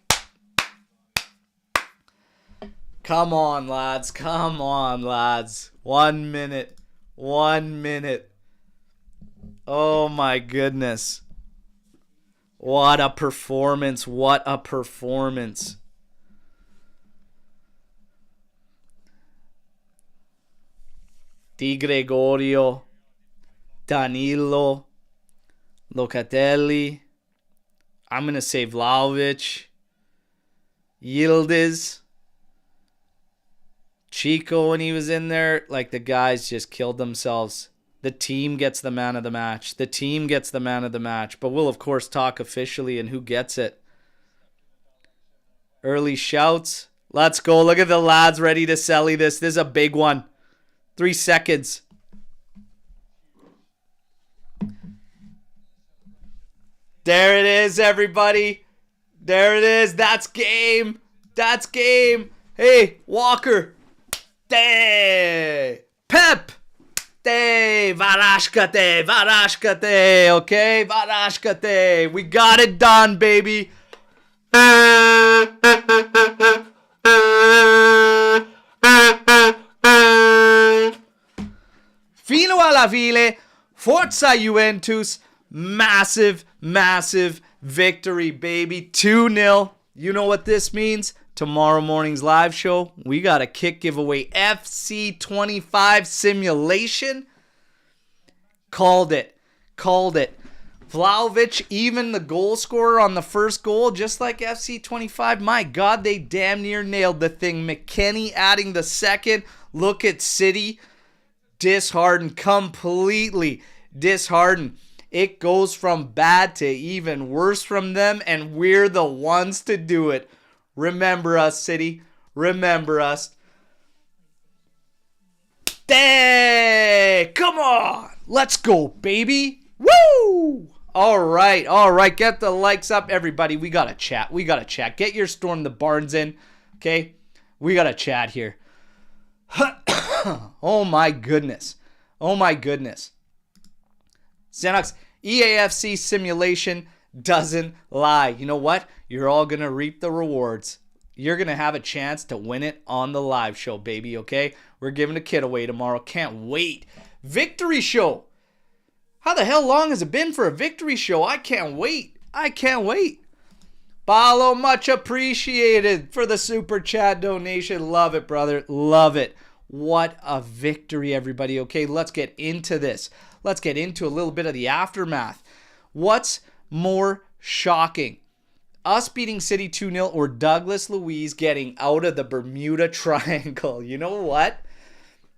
Come on, lads. Come on, lads. 1 minute. 1 minute. Oh, my goodness. What a performance. What a performance. Di Gregorio. Danilo. Locatelli. I'm going to say Vlahovic. Yildiz. Chico, when he was in there, like the guys just killed themselves. The team gets the man of the match. The team gets the man of the match. But we'll, of course, talk officially and who gets it. Early shouts. Let's go. Look at the lads ready to selly this. This is a big one. 3 seconds. There it is, everybody. There it is. That's game. That's game. Hey, Walker. Pep. Varashkate. Varashkate. Okay, Varashkate. We got it done, baby. Fino alla fine. Forza Juventus. Massive, massive victory, baby. 2-0. You know what this means? Tomorrow morning's live show, we got a kick giveaway. FC25 simulation. Called it. Called it. Vlahovic, even the goal scorer on the first goal, just like FC25. My God, they damn near nailed the thing. McKennie adding the second. Look at City. Disheartened. Completely disheartened. It goes from bad to even worse from them, and we're the ones to do it. Remember us, City. Remember us. Hey, come on. Let's go, baby. Woo! All right. All right. Get the likes up, everybody. We got to chat. We got to chat. Get your Storm the Barnes in, okay? We got to chat here. Oh, my goodness. Oh, my goodness. Xenox, EAFC simulation doesn't lie. You know what? You're all going to reap the rewards. You're going to have a chance to win it on the live show, baby, okay? We're giving a kit away tomorrow. Can't wait. Victory show. How the hell long has it been for a victory show? I can't wait. I can't wait. Paolo, much appreciated for the super chat donation. Love it, brother. Love it. What a victory, everybody. Okay, let's get into this. Let's get into a little bit of the aftermath. What's more shocking? Us beating City 2-0 or Douglas Luiz getting out of the Bermuda Triangle? You know what?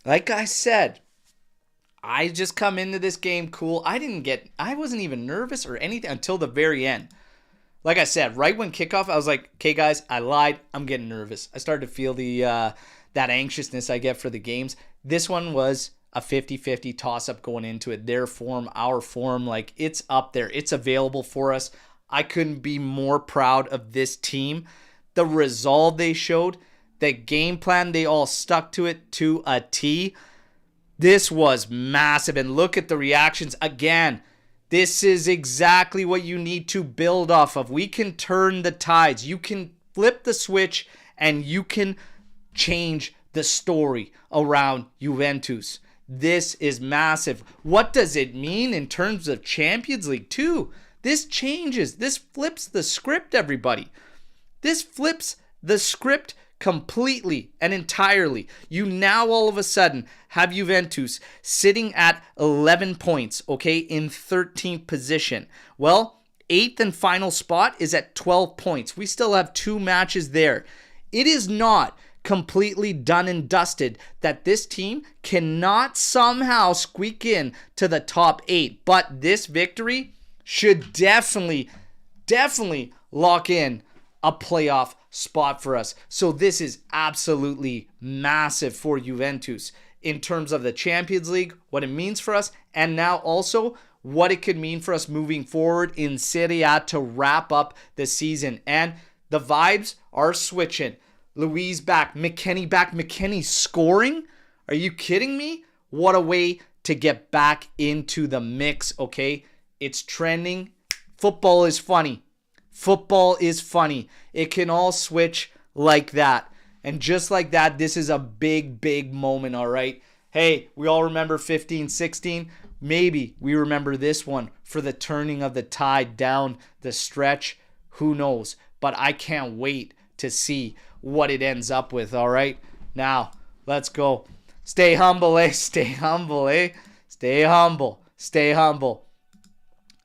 Like I said, I just come into this game cool. I wasn't even nervous or anything until the very end. Like I said, right when kickoff, I was like, okay, guys, I lied. I'm getting nervous. I started to feel that anxiousness I get for the games. This one was a 50-50 toss-up going into it. Their form, our form, like it's up there. It's available for us. I couldn't be more proud of this team. The resolve they showed, the game plan, they all stuck to it to a T. This was massive. And look at the reactions again. This is exactly what you need to build off of. We can turn the tides. You can flip the switch and you can change the story around Juventus. This is massive. What does it mean in terms of Champions League 2? This changes. This flips the script, everybody. This flips the script completely and entirely. You now all of a sudden have Juventus sitting at 11 points, okay, in 13th position. Well, 8th and final spot is at 12 points. We still have 2 matches there. It is not completely done and dusted that this team cannot somehow squeak in to the top 8. But this victory should definitely lock in a playoff spot for us. So this is absolutely massive for Juventus in terms of the Champions League, what it means for us, and now also what it could mean for us moving forward in Serie A to wrap up the season. And the vibes are switching. Luiz back, McKennie scoring? Are you kidding me? What a way to get back into the mix, okay? It's trending. Football is funny. Football is funny. It can all switch like that. And just like that, this is a big moment, all right? Hey, we all remember 15-16. Maybe we remember this one for the turning of the tide down the stretch. Who knows? But I can't wait to see what it ends up with, all right? Now, let's go. Stay humble, eh? Stay humble, eh? Stay humble. Stay humble.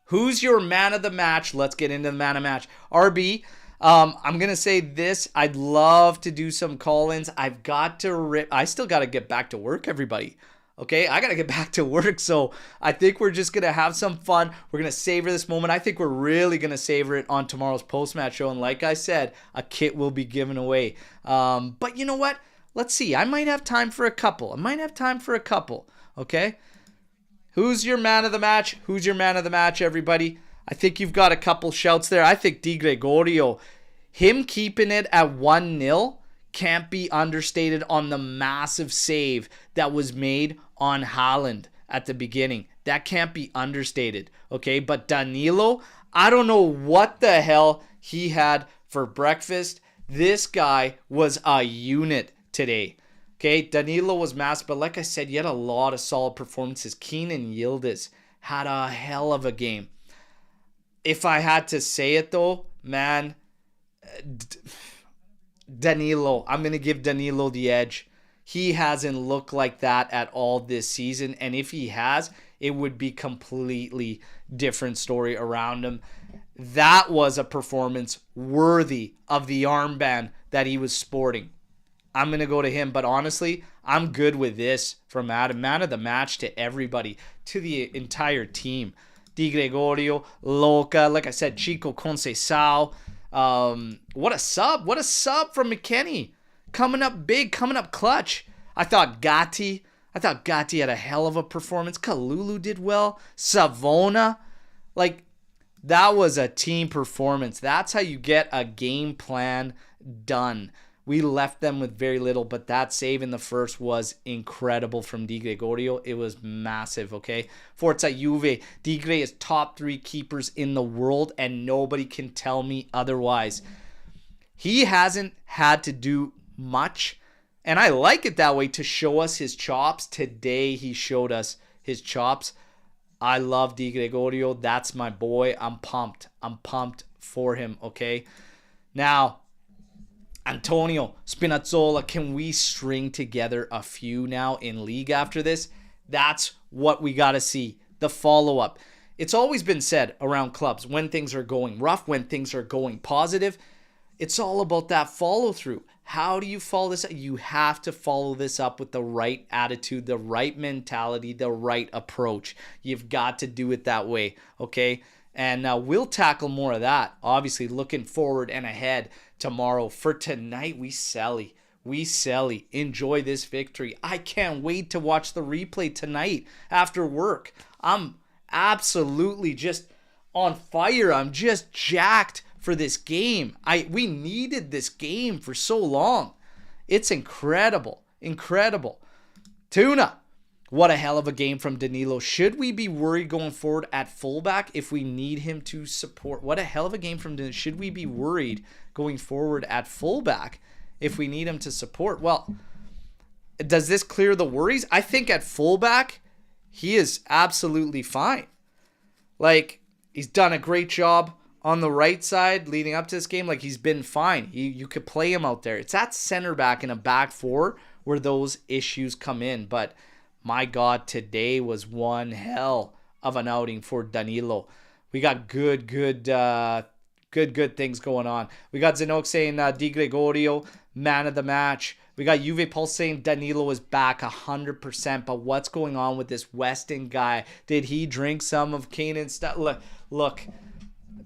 Who's your man of the match? Let's get into the man of match. RB, I'm going to say this. I'd love to do some call-ins. I've got to rip. I still got to get back to work, everybody. Okay, I got to get back to work. So I think we're just going to have some fun. We're going to savor this moment. I think we're really going to savor it on tomorrow's post-match show. And like I said, a kit will be given away. But you know what? Let's see. I might have time for a couple. Okay? Who's your man of the match? Who's your man of the match, everybody? I think you've got a couple shouts there. I think Di Gregorio, him keeping it at 1-0 can't be understated on the massive save that was made on Haaland at the beginning. That can't be understated, okay? But Danilo, I don't know what the hell he had for breakfast. This guy was a unit today. Okay, Danilo was massive, but like I said, you had a lot of solid performances. Kenan Yildiz had a hell of a game. If I had to say it though, man, Danilo, I'm going to give Danilo the edge. He hasn't looked like that at all this season, and if he has, it would be completely different story around him. That was a performance worthy of the armband that he was sporting. I'm going to go to him, but honestly, I'm good with this from Adam. Man of the match to everybody, to the entire team. Di Gregorio, Luca, like I said, Chico Conceição. What a sub from McKennie. Coming up big, coming up clutch. I thought Gatti had a hell of a performance. Kalulu did well. Savona. Like, that was a team performance. That's how you get a game plan done. We left them with very little, but that save in the first was incredible from Di Gregorio. It was massive, okay? Forza Juve. Di Gre is top 3 keepers in the world, and nobody can tell me otherwise. He hasn't had to do much, and I like it that way, to show us his chops. Today, he showed us his chops. I love Di Gregorio. That's my boy. I'm pumped for him, okay? Now, Antonio Spinazzola, can we string together a few now in league after this? That's what we got to see. The follow-up. It's always been said around clubs, when things are going rough, when things are going positive, it's all about that follow-through. How do you follow this up? You have to follow this up with the right attitude, the right mentality, the right approach. You've got to do it that way, okay? And we'll tackle more of that, obviously, looking forward and ahead tomorrow. For tonight, we selly. Enjoy this victory. I can't wait to watch the replay tonight after work. I'm absolutely just on fire. I'm just jacked for this game. We needed this game for so long. It's incredible. Tuna. What a hell of a game from Danilo. Should we be worried going forward at fullback if we need him to support? What a hell of a game from Danilo. Should we be worried going forward at fullback if we need him to support? Well, does this clear the worries? I think at fullback, he is absolutely fine. Like, he's done a great job on the right side leading up to this game. Like, he's been fine. You could play him out there. It's at center back in a back four where those issues come in. But my God, today was one hell of an outing for Danilo. We got good things going on. We got Zenok saying Di Gregorio, man of the match. We got Juve Pulse saying Danilo is back 100%. But what's going on with this Weston guy? Did he drink some of Kanan's stuff? Look,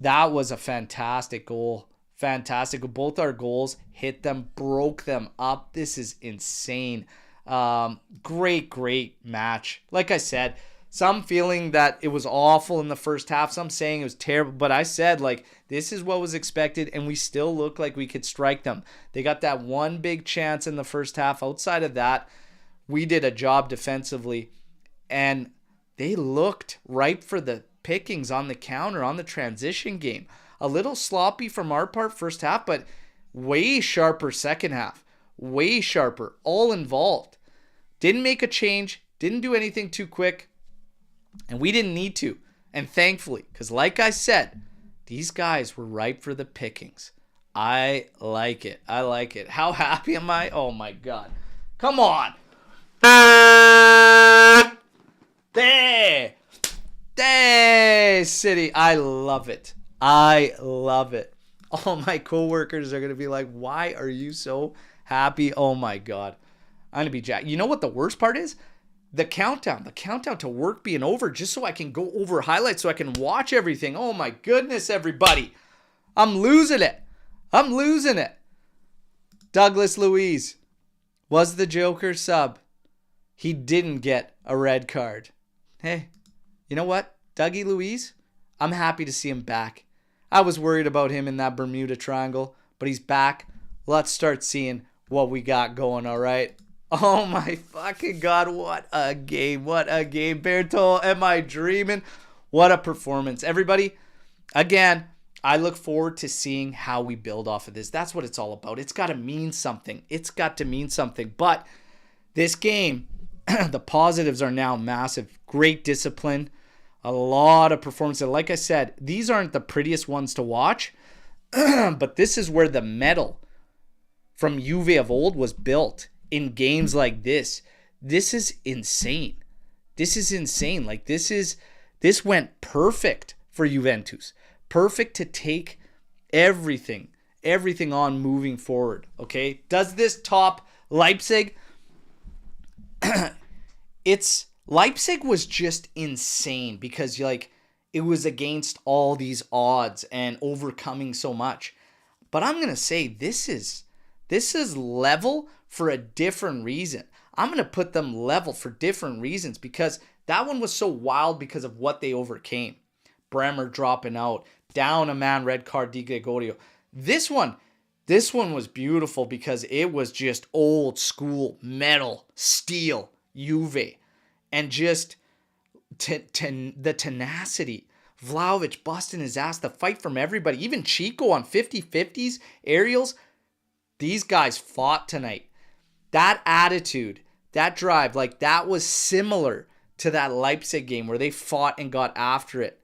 that was a fantastic goal. Fantastic. Both our goals hit them, broke them up. This is insane. Great match. Like I said, some feeling that it was awful in the first half, some saying it was terrible, but I said, like, this is what was expected, and we still look like we could strike them. They got that one big chance in the first half. Outside of that, we did a job defensively, and they looked ripe for the pickings on the counter, on the transition game. A little sloppy from our part first half, but way sharper second half. Way sharper. All involved. Didn't make a change. Didn't do anything too quick. And we didn't need to. And thankfully, because like I said, these guys were ripe for the pickings. I like it. How happy am I? Oh my God. Come on. There, City. I love it. All my coworkers are going to be like, why are you so happy? Oh my God. I'm going to be jacked. You know what the worst part is? The countdown to work being over, just so I can go over highlights, so I can watch everything. Oh my goodness, everybody. I'm losing it. Douglas Luiz was the Joker sub. He didn't get a red card. Hey, you know what? Dougie Luiz, I'm happy to see him back. I was worried about him in that Bermuda Triangle, but he's back. Let's start seeing what we got going, all right? Oh my fucking God, what a game. Berto, am I dreaming? What a performance. Everybody, again, I look forward to seeing how we build off of this. That's what it's all about. It's got to mean something. But this game, the positives are now massive. Great discipline. A lot of performance. And like I said, these aren't the prettiest ones to watch, but this is where the metal from Juve of old was built in games like this. This is insane. Like this went perfect for Juventus. Perfect to take everything on moving forward. Okay. Does this top Leipzig? Leipzig was just insane because it was against all these odds and overcoming so much. But I'm going to say this is level for a different reason. I'm going to put them level for different reasons because that one was so wild because of what they overcame. Bremer dropping out, down a man, red card, Di Gregorio. This one was beautiful because it was just old school metal, steel, Juve. And just the tenacity. Vlahovic busting his ass, the fight from everybody. Even Chico on 50-50s, aerials. These guys fought tonight. That attitude, that drive, that was similar to that Leipzig game where they fought and got after it.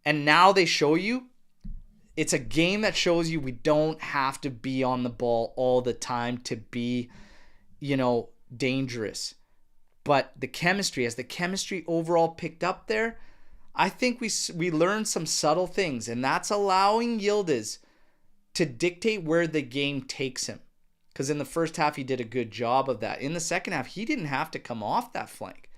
And now they show you it's a game that shows you we don't have to be on the ball all the time to be, dangerous. But the chemistry, as the chemistry overall picked up there, I think we learned some subtle things, and that's allowing Yildiz to dictate where the game takes him. Because in the first half, he did a good job of that. In the second half, he didn't have to come off that flank.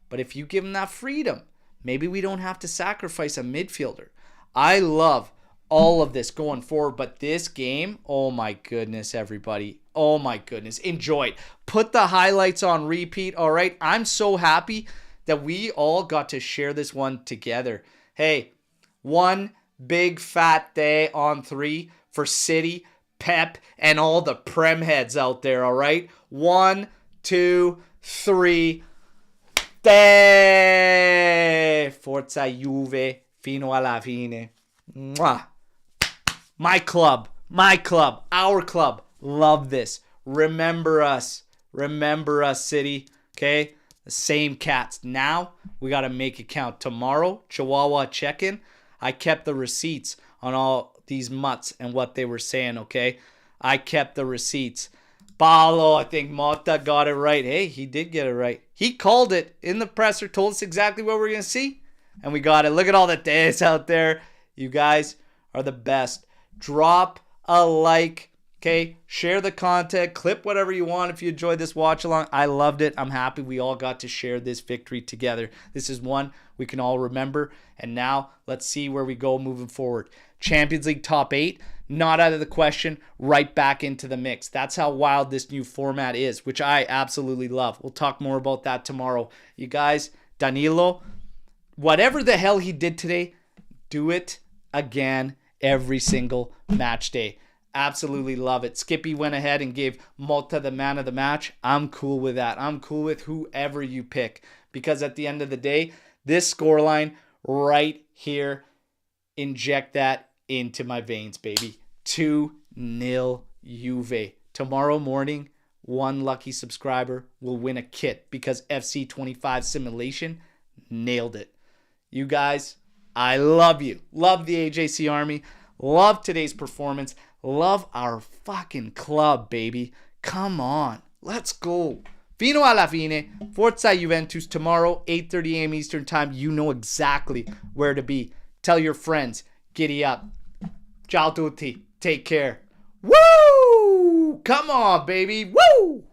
But if you give him that freedom, maybe we don't have to sacrifice a midfielder. I love all of this going forward, but this game, oh my goodness, everybody. Oh my goodness. Enjoy it. Put the highlights on repeat, all right? I'm so happy that we all got to share this one together. Hey, one big fat day on 3 for City, Pep, and all the Prem heads out there, all right? 1, 2, 3. Te! Forza Juve, fino alla fine. Mwah. My club, our club. Love this. Remember us, City. Okay? The same cats. Now, we got to make it count. Tomorrow, Chihuahua check-in. I kept the receipts on all these mutts and what they were saying, okay? I kept the receipts. Paulo, I think Mota got it right. Hey, he did get it right. He called it in the presser, told us exactly what we're going to see, and we got it. Look at all the days out there. You guys are the best. Drop a like, okay? Share the content. Clip whatever you want if you enjoyed this watch along. I loved it. I'm happy we all got to share this victory together. This is one we can all remember. And now let's see where we go moving forward. Champions League top 8, not out of the question, right back into the mix. That's how wild this new format is, which I absolutely love. We'll talk more about that tomorrow. You guys, Danilo, whatever the hell he did today, do it again every single match day. Absolutely love it. Skippy went ahead and gave Mota the man of the match. I'm cool with that. I'm cool with whoever you pick, because at the end of the day, this scoreline right here, inject that into my veins, baby. 2-0 Juve. Tomorrow morning, one lucky subscriber will win a kit because FC25 Simulation nailed it. You guys, I love you. Love the AJC Army. Love today's performance. Love our fucking club, baby. Come on. Let's go. Fino alla fine. Forza Juventus tomorrow, 8:30 a.m. Eastern Time. You know exactly where to be. Tell your friends. Giddy up. Ciao tutti. Take care. Woo! Come on, baby. Woo!